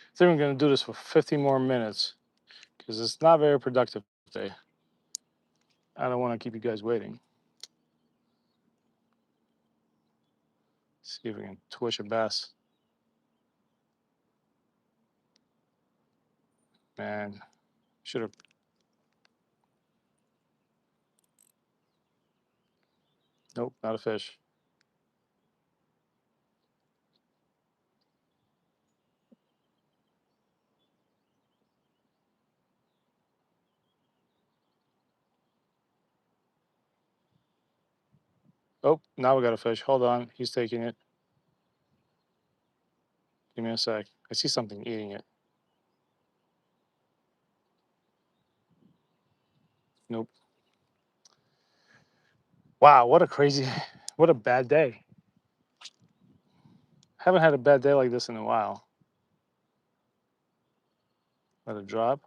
I think we're gonna do this for 50 more minutes because it's not very productive today. I don't want to keep you guys waiting. See if we can twitch a bass. Man, should have. Nope, not a fish. Oh, now we got a fish. Hold on, he's taking it. Give me a sec. I see something eating it. Nope. Wow, what a crazy, what a bad day. Haven't had a bad day like this in a while. Let it drop.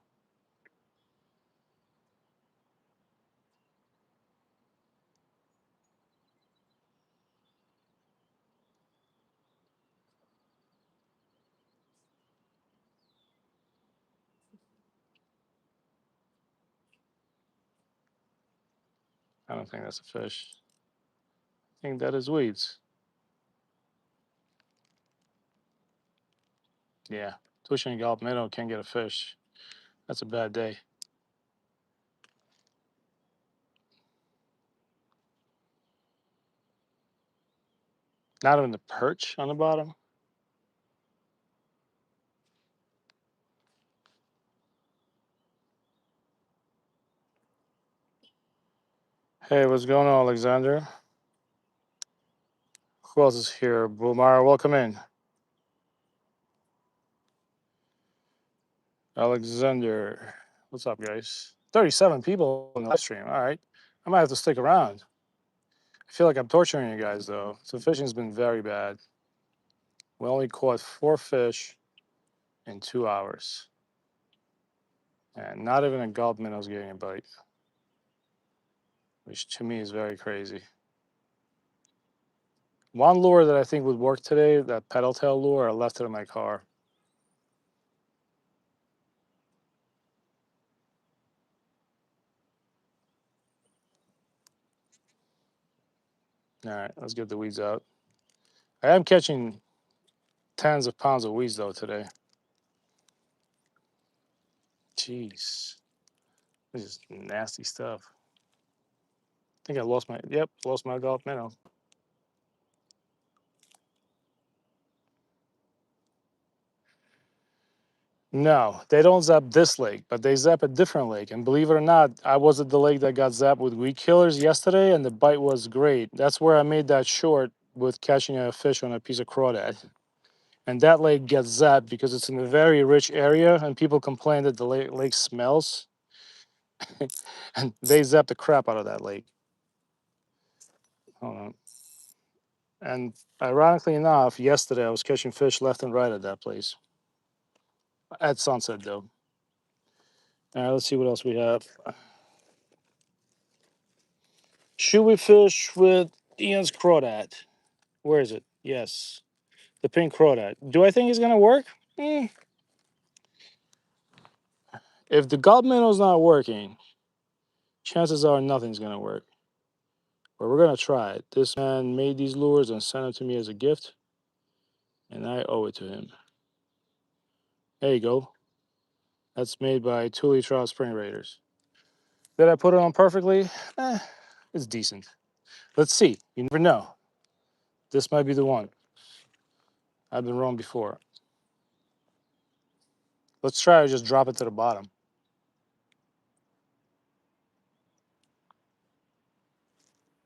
I don't think that's a fish. I think that is weeds. Yeah, twitching gulp minnow can't get a fish. That's a bad day. Not even the perch on the bottom. Hey, what's going on, Alexander? Who else is here? Bulmara, welcome in. Alexander, what's up, guys? 37 people in the live stream. All right, I might have to stick around. I feel like I'm torturing you guys though. So fishing's been very bad. We only caught 4 fish in 2 hours, and not even a gulp minnow's getting a bite, which to me is very crazy. One lure that I think would work today, that pedal tail lure, I left it in my car. All right, let's get the weeds out. I am catching tens of pounds of weeds though today. Jeez, this is nasty stuff. I think I lost my, yep, lost my gulp minnow. No, they don't zap this lake, but they zap a different lake. And believe it or not, I was at the lake that got zapped with weed killers yesterday, and the bite was great. That's where I made that short with catching a fish on a piece of crawdad. And that lake gets zapped because it's in a very rich area, and people complain that the lake smells, and they zap the crap out of that lake. Hold on. And ironically enough, yesterday I was catching fish left and right at that place at sunset, though. All right, let's see what else we have. Should we fish with Ian's crawdad? Where is it? Yes, the pink crawdad. Do I think it's gonna work? If the gulp minnow's not working, chances are nothing's gonna work. But we're gonna try it. This man made these lures and sent them to me as a gift, and I owe it to him. There you go. That's made by Thule Trout Spring Raiders. Did I put it on perfectly? It's decent. Let's see. You never know. This might be the one. I've been wrong before. Let's try to just drop it to the bottom.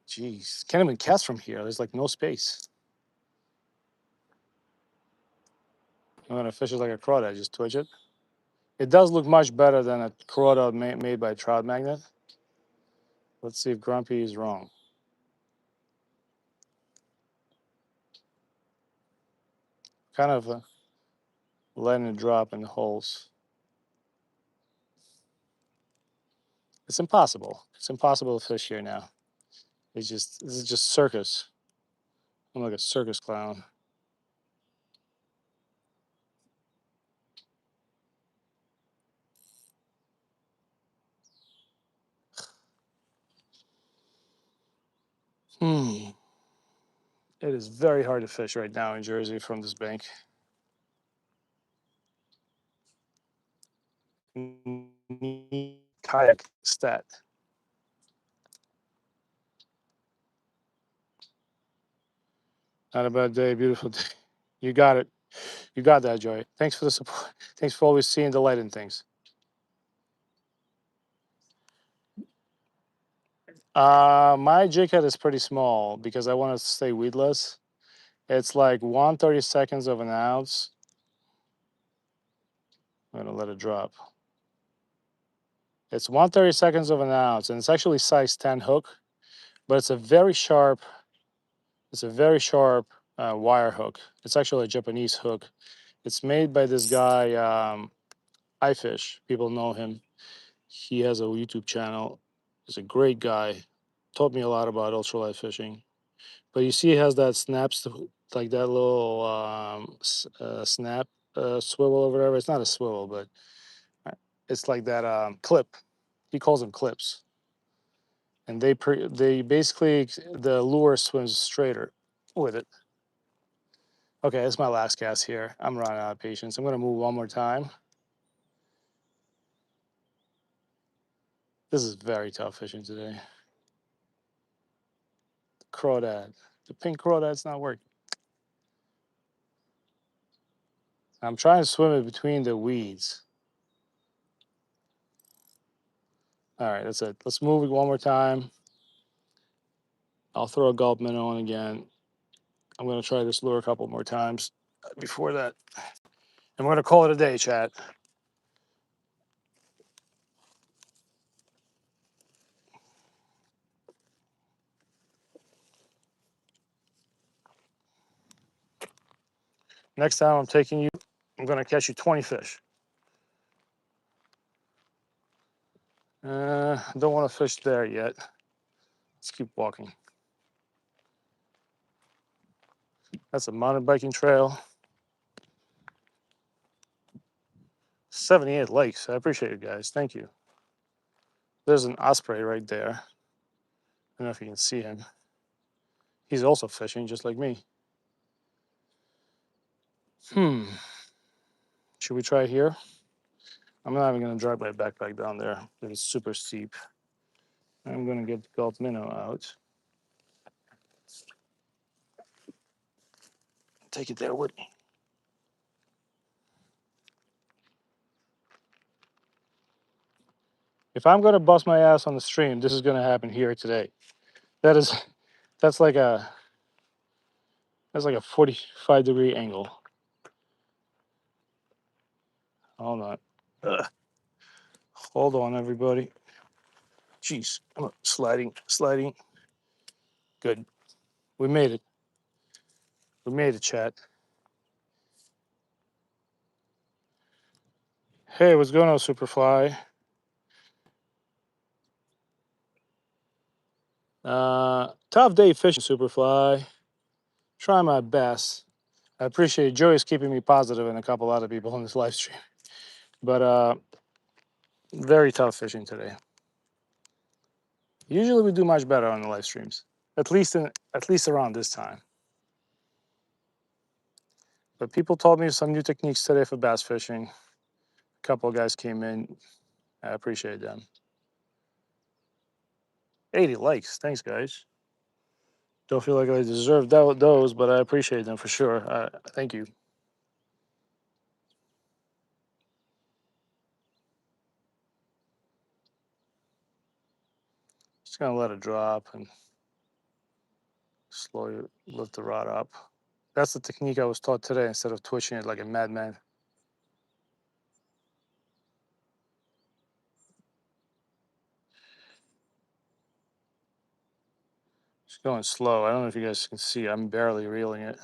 Jeez, can't even cast from here. There's like no space. I'm gonna fish it like a crawdad, just twitch it. It does look much better than a crawdad made by Trout Magnet. Let's see if Grumpy is wrong. Kind of letting it drop in the holes. It's impossible. It's impossible to fish here now. This is just circus. I'm like a circus clown. Hmm. It is very hard to fish right now in Jersey from this bank. Kayak stat. Not a bad day, beautiful day. You got it. You got that, Joy. Thanks for the support. Thanks for always seeing the light in things. My jig head is pretty small because I want to stay weedless. It's like 1/32 of an ounce. I'm gonna let it drop. It's 1/32 of an ounce, and it's actually size 10 hook, but it's a very sharp. It's a very sharp wire hook. It's actually a Japanese hook. It's made by this guy, iFish. People know him. He has a YouTube channel. He's a great guy. Taught me a lot about ultralight fishing. But you see, he has that like that little snap swivel or whatever. It's not a swivel, but it's like that clip. He calls them clips. and they basically, the lure swims straighter with it. Okay, that's my last cast here. I'm running out of patience. I'm gonna move one more time. This is very tough fishing today. Crawdad. The pink crawdad's not working. I'm trying to swim it between the weeds. All right, that's it. Let's move it one more time. I'll throw a gulp minnow on again. I'm gonna try this lure a couple more times before that. And we're gonna call it a day, chat. Next time I'm taking you, I'm gonna catch you 20 fish. Don't want to fish there yet. Let's keep walking. That's a mountain biking trail. 78 lakes. I appreciate you guys. Thank you. There's an osprey right there. I don't know if you can see him. He's also fishing just like me. Should we try here? I'm not even gonna drag my backpack down there. It's super steep. I'm gonna get the gulp minnow out. Take it there with me. If I'm gonna bust my ass on the stream, this is gonna happen here today. That's like a 45-degree angle. Hold on. Ugh. Hold on, everybody. Jeez, I'm sliding. Good. We made it. We made it, chat. Hey, what's going on, Superfly? Tough day fishing, Superfly. Try my best. I appreciate it. Joey's keeping me positive and a couple other people on this live stream. But very tough fishing today. Usually we do much better on the live streams. At least around this time. But people told me some new techniques today for bass fishing. A couple of guys came in. I appreciate them. 80 likes. Thanks, guys. Don't feel like I deserve those, but I appreciate them for sure. Thank you. Just gonna let it drop and slowly lift the rod up. That's the technique I was taught today instead of twitching it like a madman. Just going slow. I don't know if you guys can see. I'm barely reeling it.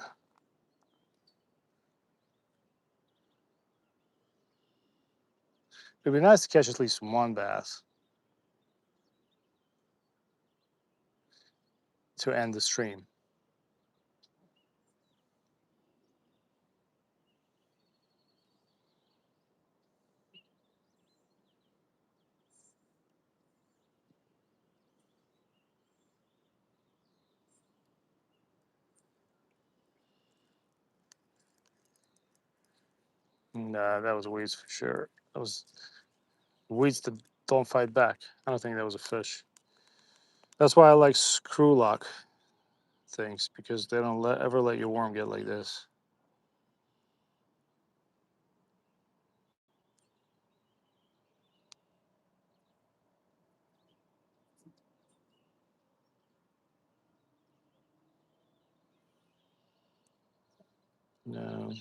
It'd be nice to catch at least one bass to end the stream. Nah, that was weeds for sure. That was weeds that don't fight back. I don't think that was a fish. That's why I like screw lock things, because they don't ever let your worm get like this. No.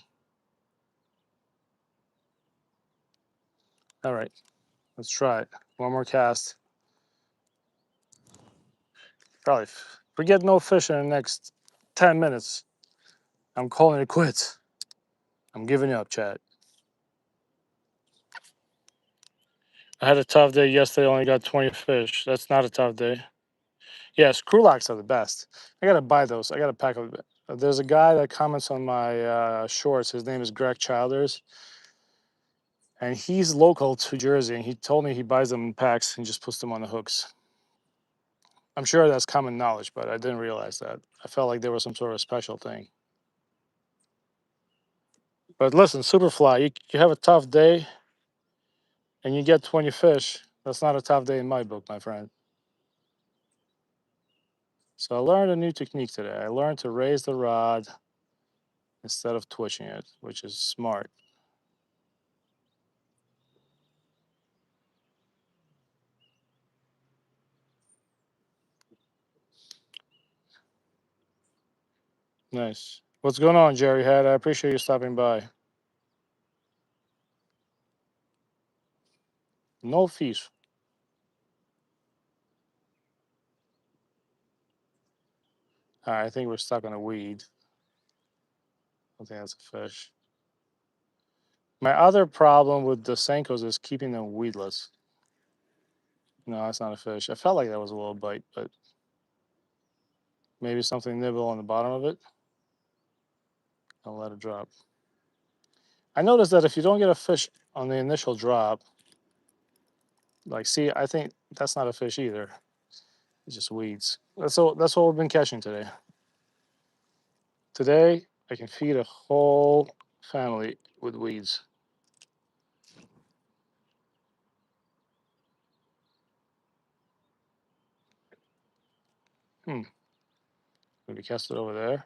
All right, let's try it. One more cast. Probably if we get no fish in the next 10 minutes, I'm calling it quits. I'm giving up, chat. I had a tough day yesterday, only got 20 fish. That's not a tough day. Yes, crew locks are the best. I gotta buy those. I gotta pack a bit. There's a guy that comments on my shorts. His name is Greg Childers, and he's local to Jersey. And he told me he buys them in packs and just puts them on the hooks. I'm sure that's common knowledge, but I didn't realize that. I felt like there was some sort of special thing. But listen, Superfly, you have a tough day and you get 20 fish. That's not a tough day in my book, my friend. So I learned a new technique today. I learned to raise the rod instead of twitching it, which is smart. Nice. What's going on, Jerry Head? I appreciate you stopping by. No fish. All right, I think we're stuck on a weed. I think that's a fish. My other problem with the Senkos is keeping them weedless. No, that's not a fish. I felt like that was a little bite, but maybe something nibble on the bottom of it. I'll let it drop. I noticed that if you don't get a fish on the initial drop, like, see, I think that's not a fish either. It's just weeds. That's what we've been catching today. Today, I can feed a whole family with weeds. Hmm. Maybe cast it over there.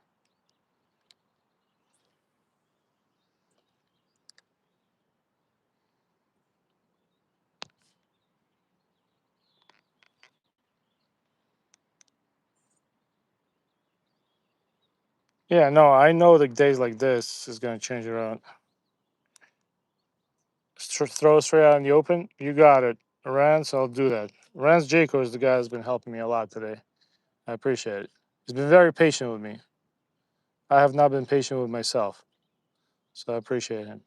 Yeah, no, I know that days like this is going to change around. Throw it straight out in the open. You got it. Rance, I'll do that. Rance Jaco is the guy that's been helping me a lot today. I appreciate it. He's been very patient with me. I have not been patient with myself. So I appreciate him.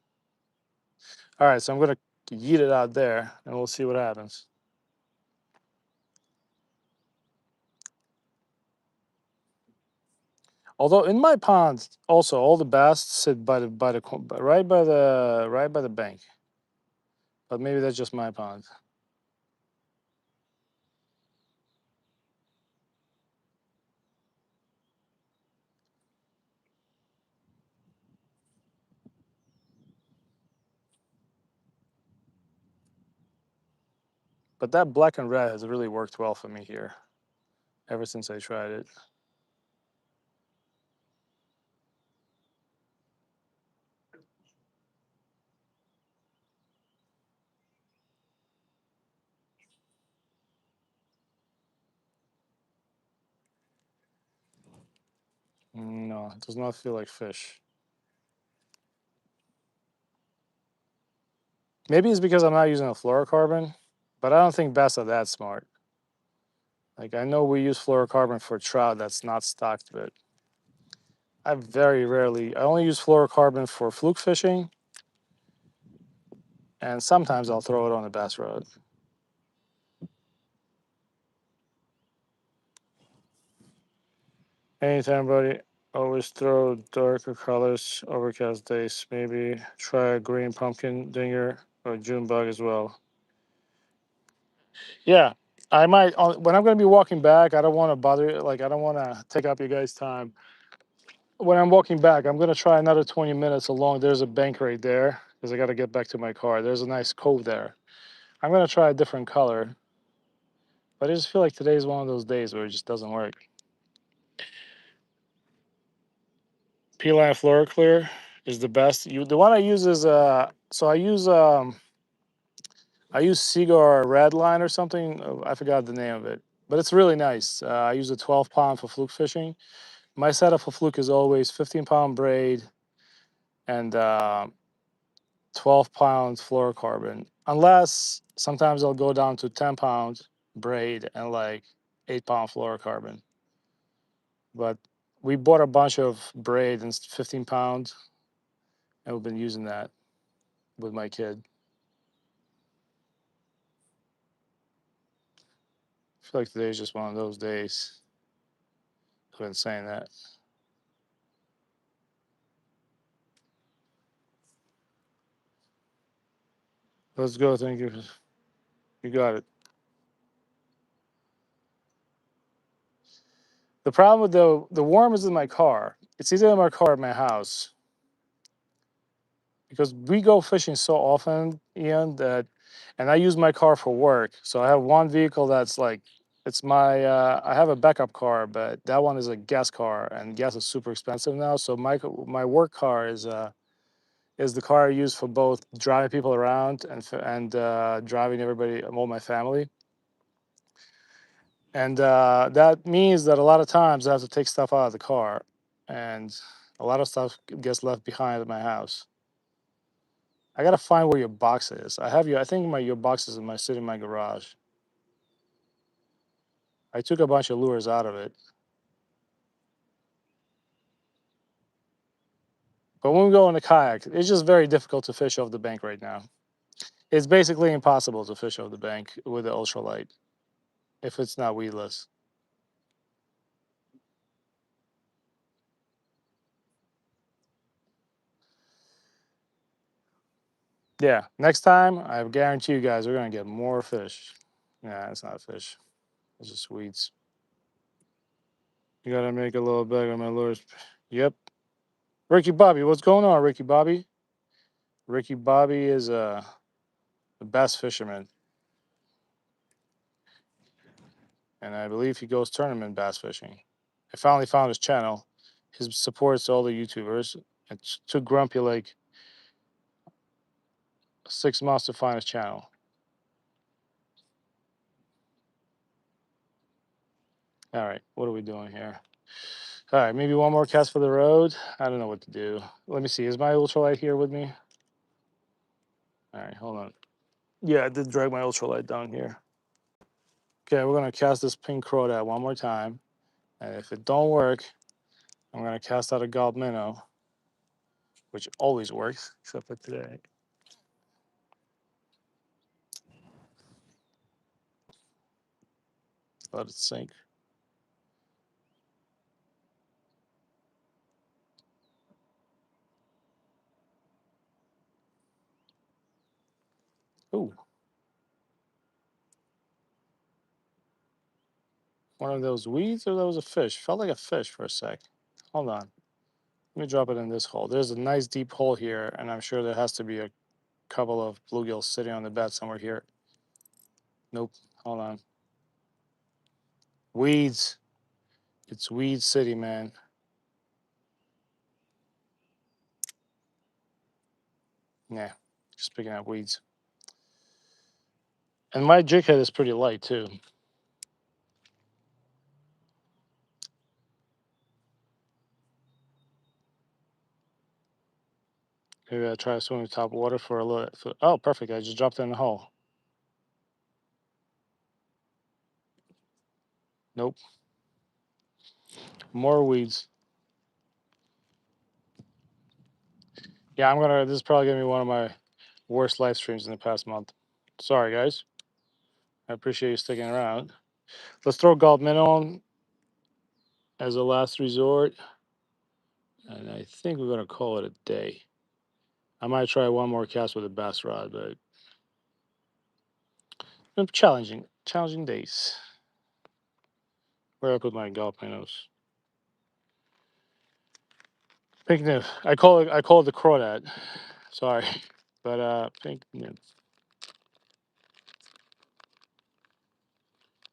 All right, so I'm going to yeet it out there and we'll see what happens. Although in my pond, also all the bass sit right by the bank. But maybe that's just my pond. But that black and red has really worked well for me here ever since I tried it. No, it does not feel like fish. Maybe it's because I'm not using a fluorocarbon, but I don't think bass are that smart. Like, I know we use fluorocarbon for trout that's not stocked, but I only use fluorocarbon for fluke fishing, and sometimes I'll throw it on a bass rod. Anytime, buddy. Always throw darker colors, overcast days. Maybe try a green pumpkin dinger or June bug as well. Yeah, I might. When I'm going to be walking back, I don't want to bother. Like, I don't want to take up your guys' time. When I'm walking back, I'm going to try another 20 minutes along. There's a bank right there because I got to get back to my car. There's a nice cove there. I'm going to try a different color, but I just feel like today is one of those days where it just doesn't work. P-Line Fluoroclear is the best. The one I use is so I use Seaguar Red Line or something. I forgot the name of it, but it's really nice. I use a 12-pound for fluke fishing. My setup for fluke is always 15-pound braid and 12-pound fluorocarbon, unless sometimes I'll go down to 10-pound braid and like 8-pound fluorocarbon. But we bought a bunch of braid and 15-pound, and we've been using that with my kid. I feel like today's just one of those days. I've been saying that. Let's go. Thank you. You got it. The problem with the worm is in my car. It's either in my car or at my house because we go fishing so often, Ian, that, and I use my car for work. So I have one vehicle that's like, it's my, I have a backup car, but that one is a gas car, and gas is super expensive now. So my work car is the car I use for both driving people around and driving everybody, all my family. And that means that a lot of times I have to take stuff out of the car, and a lot of stuff gets left behind at my house. I gotta find where your box is. I have your, I think your box is in my sitting in my garage. I took a bunch of lures out of it, but when we go on the kayak, it's just very difficult to fish off the bank right now. It's basically impossible to fish off the bank with the ultralight if it's not weedless. Yeah, next time I guarantee you guys we're gonna get more fish. Yeah, it's not fish. It's just weeds. You gotta make a little bag on my lures. Yep. Ricky Bobby, what's going on, Ricky Bobby? Ricky Bobby is the best fisherman, and I believe he goes tournament bass fishing. I finally found his channel. His supports all the YouTubers. It took Grumpy like 6 months to find his channel. All right, what are we doing here? All right, maybe one more cast for the road. I don't know what to do. Let me see. Is my ultralight here with me? All right, hold on. Yeah, I did drag my ultralight down here. Okay, we're gonna cast this pink crawdad one more time, and if it don't work, I'm gonna cast out a gold minnow, which always works, except for today. Let it sink. Ooh, one of those weeds, or that was a fish? Felt like a fish for a sec. Hold on. Let me drop it in this hole. There's a nice deep hole here, and I'm sure there has to be a couple of bluegills sitting on the bed somewhere here. Nope. Hold on. Weeds. It's Weed City, man. Yeah, just picking up weeds. And my jig head is pretty light too. Maybe I'll try to swim in top water for a little. Oh, perfect. I just dropped it in the hole. Nope. More weeds. Yeah, I'm gonna. This is probably gonna be one of my worst live streams in the past month. Sorry, guys. I appreciate you sticking around. Let's throw Gold Minnow on as a last resort, and I think we're gonna call it a day. I might try one more cast with a bass rod, but challenging days. Where I put my Gold Minnows? Pink nymph. I call it the crawdad. Sorry, but pink nymph.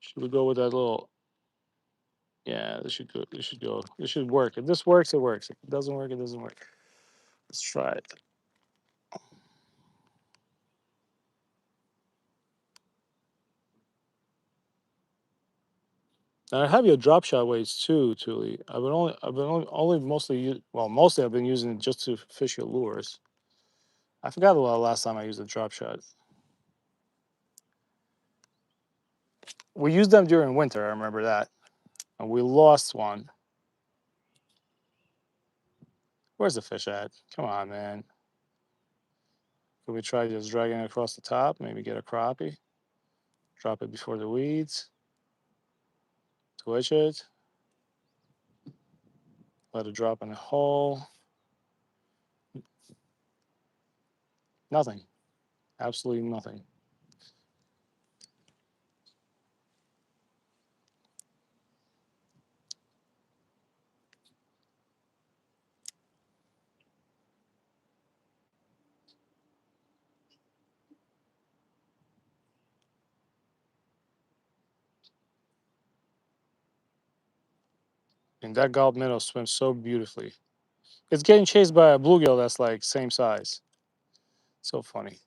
Should we go with that little? Yeah, this should go. This should go. This should work. If this works, it works. If it doesn't work, it doesn't work. Let's try it. And I have your drop shot weights too, Tuli. I've been only mostly mostly I've been using it just to fish your lures. I forgot the last time I used a drop shot. We used them during winter. I remember that, and we lost one. Where's the fish at? Come on, man. Could we try just dragging it across the top? Maybe get a crappie. Drop it before the weeds. Twitch it. Let it drop in a hole. Nothing. Absolutely nothing. And that gulp minnow swims so beautifully. It's getting chased by a bluegill that's like same size. So funny.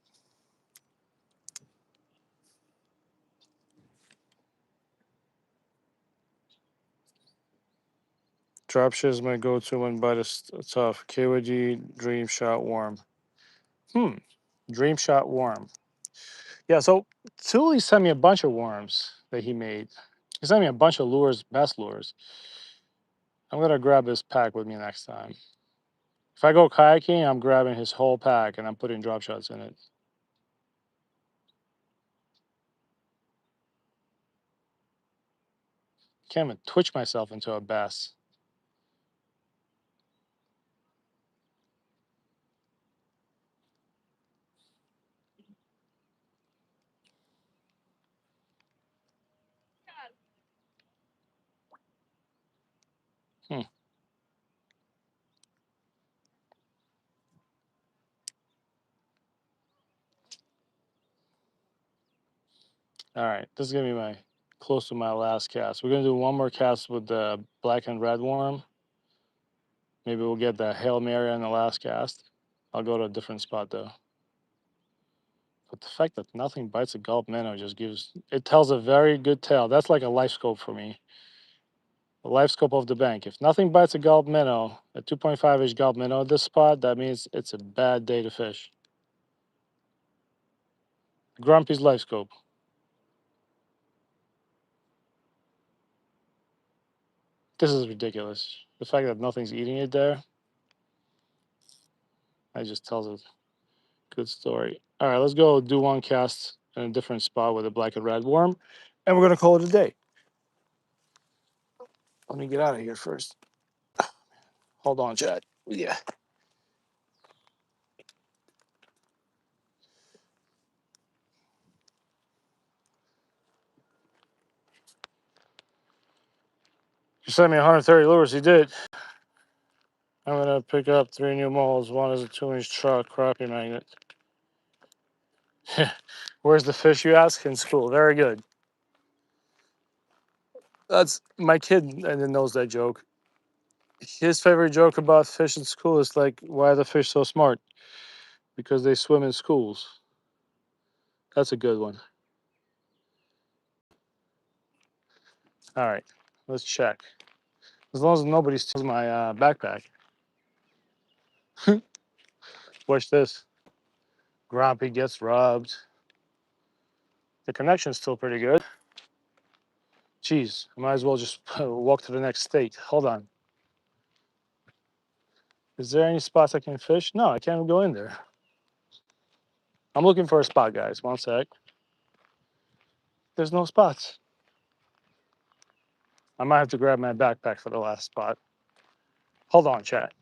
Dropshot is my go-to when bite is tough. KYG Dream Shot Worm. Dream Shot Worm. Yeah, so Thule sent me a bunch of worms that he made. He sent me a bunch of lures, best lures. I'm gonna grab his pack with me next time. If I go kayaking, I'm grabbing his whole pack and I'm putting drop shots in it. Can't even twitch myself into a bass. Hmm. All right, this is gonna be my close to my last cast. We're gonna do one more cast with the black and red worm. Maybe we'll get the Hail Mary on the last cast. I'll go to a different spot though. But the fact that nothing bites a gulp minnow just gives it tells a very good tale. That's like a life scope for me. The life scope of the bank. If nothing bites a gulp minnow, a 2.5-inch gulp minnow at this spot, that means it's a bad day to fish. Grumpy's life scope. This is ridiculous. The fact that nothing's eating it there, that just tells a good story. All right, let's go do one cast in a different spot with a black and red worm, and we're gonna call it a day. Let me get out of here first. Hold on, Chad. Yeah. You sent me 130 lures. He did. I'm gonna pick up 3 new molds. One is a 2-inch truck crappie magnet. Where's the fish, you ask? In school. Very good. That's my kid, and it knows that joke. His favorite joke about fish in school is like, why are the fish so smart? Because they swim in schools. That's a good one. All right, let's check. As long as nobody steals my backpack. Watch this. Grumpy gets rubbed. The connection's still pretty good. Geez, I might as well just walk to the next state. Hold on. Is there any spots I can fish? No, I can't go in there. I'm looking for a spot, guys. One sec. There's no spots. I might have to grab my backpack for the last spot. Hold on, chat.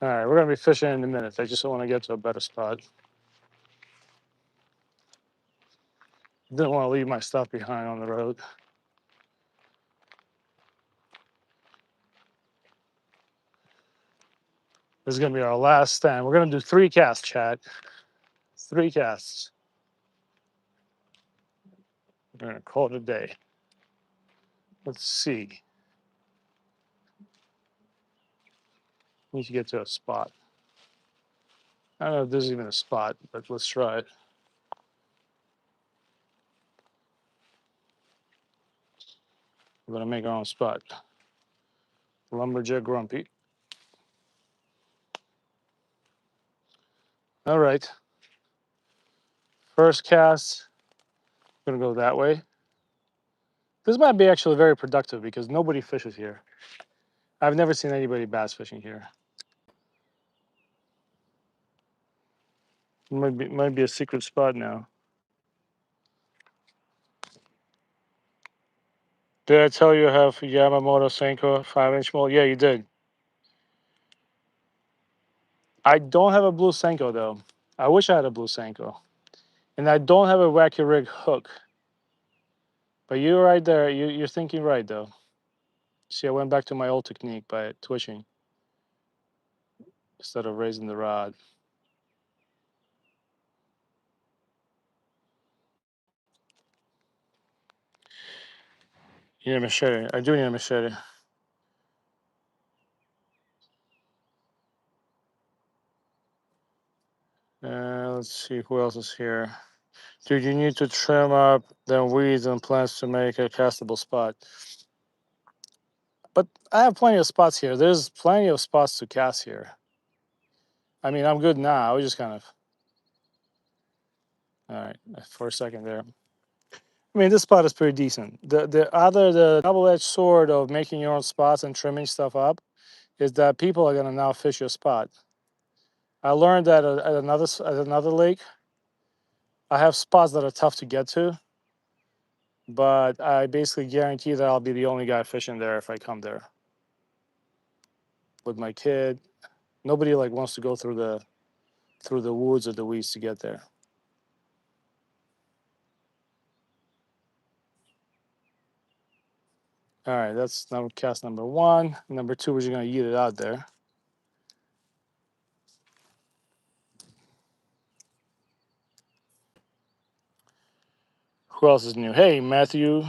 All right, we're gonna be fishing in a minute. I just want to get to a better spot. Didn't want to leave my stuff behind on the road. This is gonna be our last stand. We're gonna do 3 casts, chat. 3 casts. We're gonna call it a day. Let's see. Need to get to a spot. I don't know if there's even a spot, but let's try it. We're gonna make our own spot. Lumberjack Grumpy. All right. First cast. Gonna go that way. This might be actually very productive because nobody fishes here. I've never seen anybody bass fishing here. Might be a secret spot now. Did I tell you I have Yamamoto Senko 5-inch mold? Yeah, you did. I don't have a blue Senko though. I wish I had a blue Senko. And I don't have a Wacky Rig hook. But you're right there. You're thinking right though. See, I went back to my old technique by twitching instead of raising the rod. You need a machete. I do need a machete. Let's see who else is here. Dude, you need to trim up the weeds and plants to make a castable spot. But I have plenty of spots here. There's plenty of spots to cast here. I mean, I'm good now. I was just kind of. All right, for a second there. I mean, this spot is pretty decent. The double-edged sword of making your own spots and trimming stuff up is that people are gonna now fish your spot. I learned that at another lake, I have spots that are tough to get to, but I basically guarantee that I'll be the only guy fishing there if I come there with my kid. Nobody like wants to go through the woods or the weeds to get there. All right, that's cast number one. Number two, we're just gonna eat it out there. Who else is new? Hey, Matthew.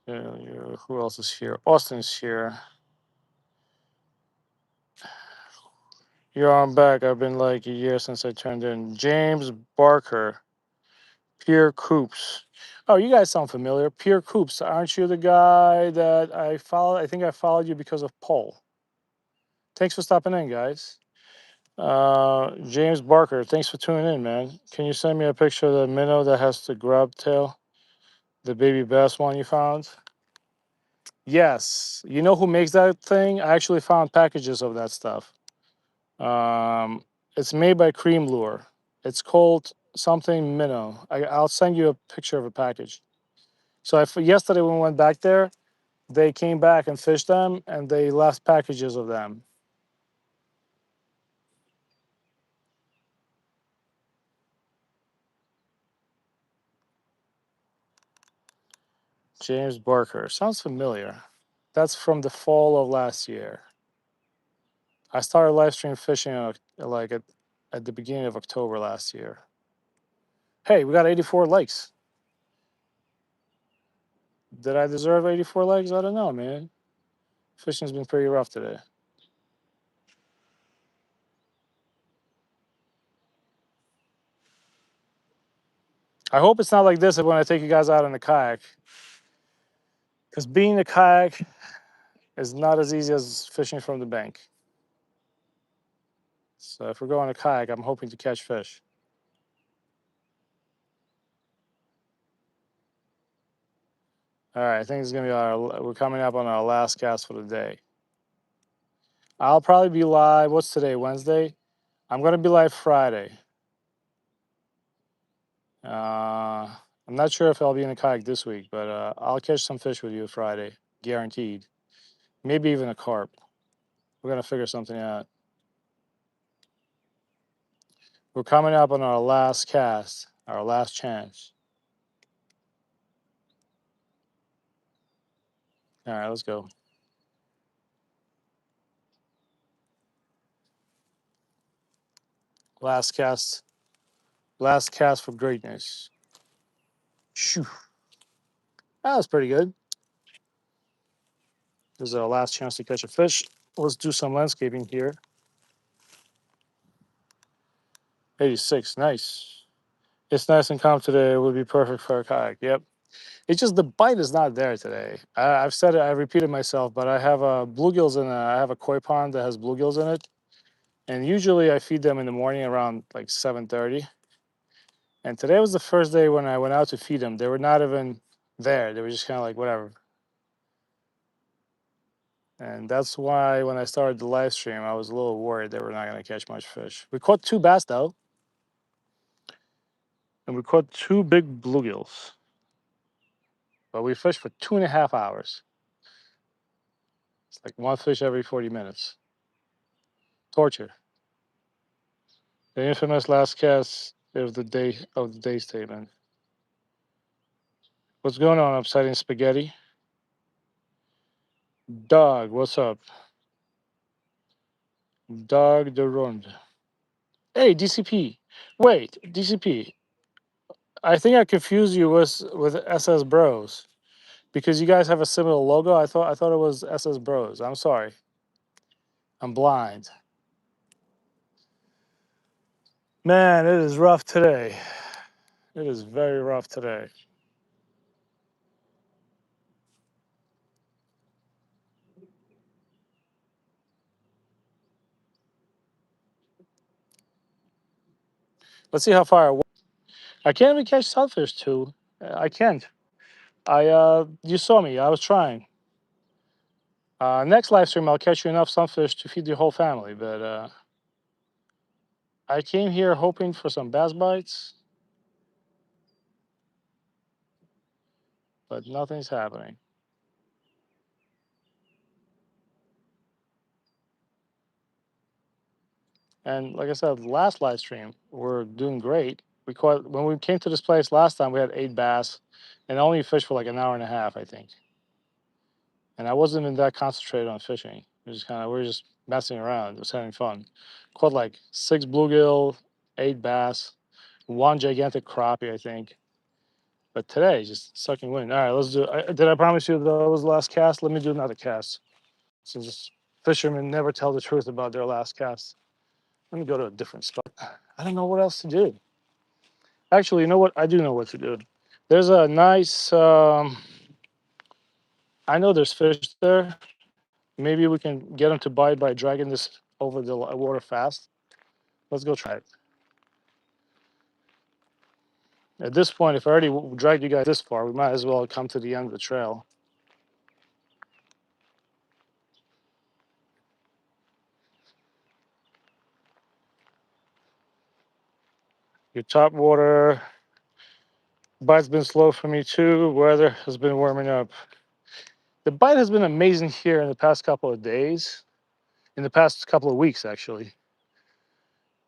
Who else is here? Austin's here. You're on back. I've been like a year since I turned in. James Barker. Pierre Coops. Oh, you guys sound familiar. Pierre Coops. Aren't you the guy that I followed? I think I followed you because of Paul. Thanks for stopping in, guys. James Barker, thanks for tuning in, man. Can you send me a picture of the minnow that has the grub tail? The baby bass one you found? Yes. You know who makes that thing? I actually found packages of that stuff. It's made by Cream Lure. It's called something minnow. I'll send you a picture of a package. So yesterday when we went back there, they came back and fished them, and they left packages of them. James Barker. Sounds familiar. That's from the fall of last year. I started live stream fishing like at the beginning of October last year. Hey, we got 84 likes. Did I deserve 84 likes? I don't know, man. Fishing's been pretty rough today. I hope it's not like this when I take you guys out in the kayak. Because being a kayak is not as easy as fishing from the bank. So if we're going to kayak, I'm hoping to catch fish. All right, I think it's gonna be we're coming up on our last cast for the day. I'll probably be live. What's today? Wednesday. I'm gonna be live Friday. I'm not sure if I'll be in a kayak this week, but I'll catch some fish with you Friday, guaranteed. Maybe even a carp. We're gonna figure something out. We're coming up on our last cast, our last chance. All right, let's go. Last cast. Last cast for greatness. Shoo. That was pretty good. This is our last chance to catch a fish. Let's do some landscaping here. 86, nice. It's nice and calm today. It would be perfect for a kayak. Yep. It's just the bite is not there today. I've said it, I've repeated myself, but I have bluegills I have a koi pond that has bluegills in it. And usually I feed them in the morning around like 7:30. And today was the first day when I went out to feed them. They were not even there. They were just kind of like, whatever. And that's why when I started the live stream, I was a little worried they were not going to catch much fish. We caught 2 bass though. And we caught 2 big bluegills. But we fished for 2.5 hours. It's like one fish every 40 minutes. Torture. The infamous last cast of the day statement. What's going on, upsetting spaghetti? Dog, what's up? Dog the Rund. Hey, DCP. Wait, DCP. I think I confused you with SS Bros because you guys have a similar logo. I thought it was SS Bros. I'm sorry. I'm blind. Man, it is rough today. It is very rough today. Let's see how far I can't even catch sunfish too. I can't. You saw me. I was trying. Next live stream, I'll catch you enough sunfish to feed the whole family. But I came here hoping for some bass bites, but nothing's happening. And like I said, last live stream, we're doing great. We caught when we came to this place last time, we had 8 bass, and I only fished for like an hour and a half, I think. And I wasn't even that concentrated on fishing. We were just messing around, just having fun. Caught like 6 bluegill, 8 bass, one gigantic crappie, I think. But today, just sucking wind. All right, let's do. Did I promise you that was the last cast? Let me do another cast. Since fishermen never tell the truth about their last cast. Let me go to a different spot. I don't know what else to do. Actually, you know what? I do know what to do. There's a nice. I know there's fish there. Maybe we can get them to bite by dragging this over the water fast. Let's go try it. At this point, if I already dragged you guys this far, we might as well come to the end of the trail. Your top water bite's been slow for me too. Weather has been warming up. The bite has been amazing here in the past couple of days, in the past couple of weeks actually.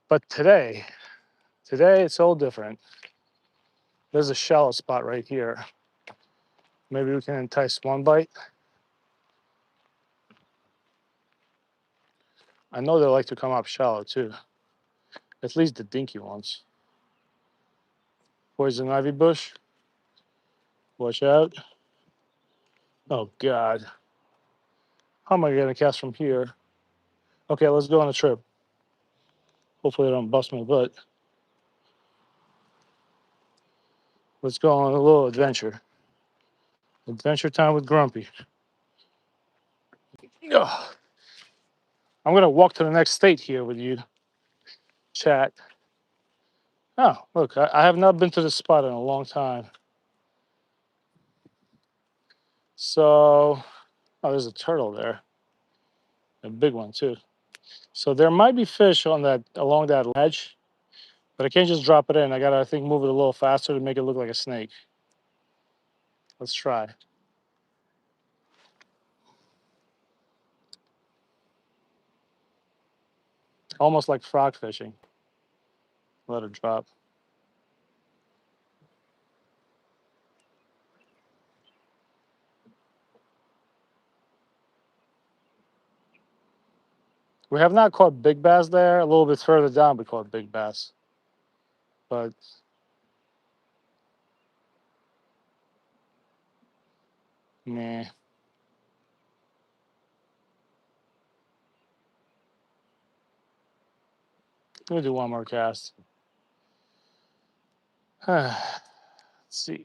But today it's all different. There's a shallow spot right here. Maybe we can entice one bite. I know they like to come up shallow too. At least the dinky ones. Poison ivy bush. Watch out. Oh God. How am I gonna cast from here? Okay, let's go on a trip. Hopefully I don't bust my butt. Let's go on a little adventure. Adventure time with Grumpy. Ugh. I'm gonna walk to the next state here with you, chat. Oh, look, I have not been to this spot in a long time. So, oh, there's a turtle there, a big one too. So there might be fish on that along that ledge, but I can't just drop it in. I gotta, I think, move it a little faster to make it look like a snake. Let's try. Almost like frog fishing. Let it drop. We have not caught big bass there. A little bit further down, we caught big bass, but nah. Let me do one more cast. Let's see.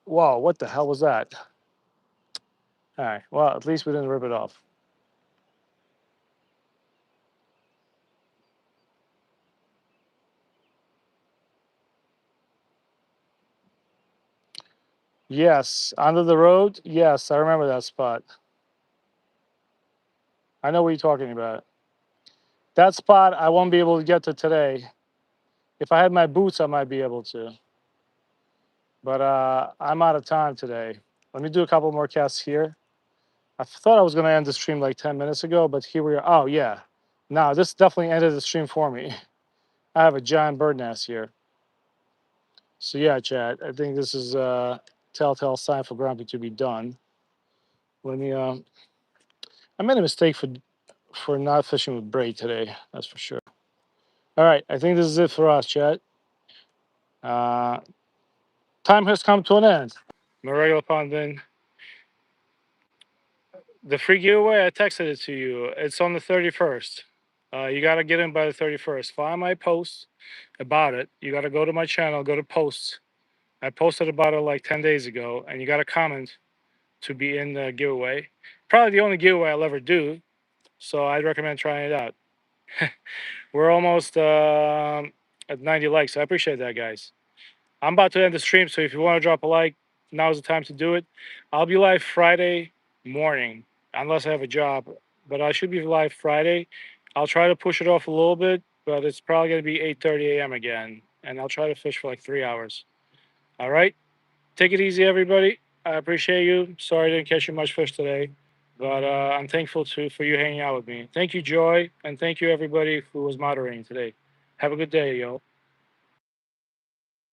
Whoa, what the hell was that? All right. Well, at least we didn't rip it off. Yes, under the road. Yes, I remember that spot. I know what you're talking about. That spot I won't be able to get to today. If I had my boots, I might be able to. But I'm out of time today. Let me do a couple more casts here, I thought I was gonna end the stream like 10 minutes ago, but here we are. Oh yeah. No, this definitely ended the stream for me. I have a giant bird nest here. So yeah, chat. I think this is a telltale sign for Grumpy to be done. Let me I made a mistake for not fishing with braid today, that's for sure. All right, I think this is it for us, chat. Uh time has come to an end. My regular pond bin. The free giveaway, I texted it to you. It's on the 31st. You got to get in by the 31st. Find my post about it. You got to go to my channel, go to posts. I posted about it like 10 days ago, and you got to comment to be in the giveaway. Probably the only giveaway I'll ever do. So I'd recommend trying it out. We're almost at 90 likes. So I appreciate that, guys. I'm about to end the stream, so if you want to drop a like, now's the time to do it. I'll be live Friday morning, unless I have a job, but I should be live Friday. I'll try to push it off a little bit, but it's probably going to be 8:30 a.m. again, and I'll try to fish for like 3 hours. All right, take it easy, everybody. I appreciate you. Sorry I didn't catch you much fish today, but I'm thankful for you hanging out with me. Thank you, Joy, and thank you everybody who was moderating today. Have a good day, yo.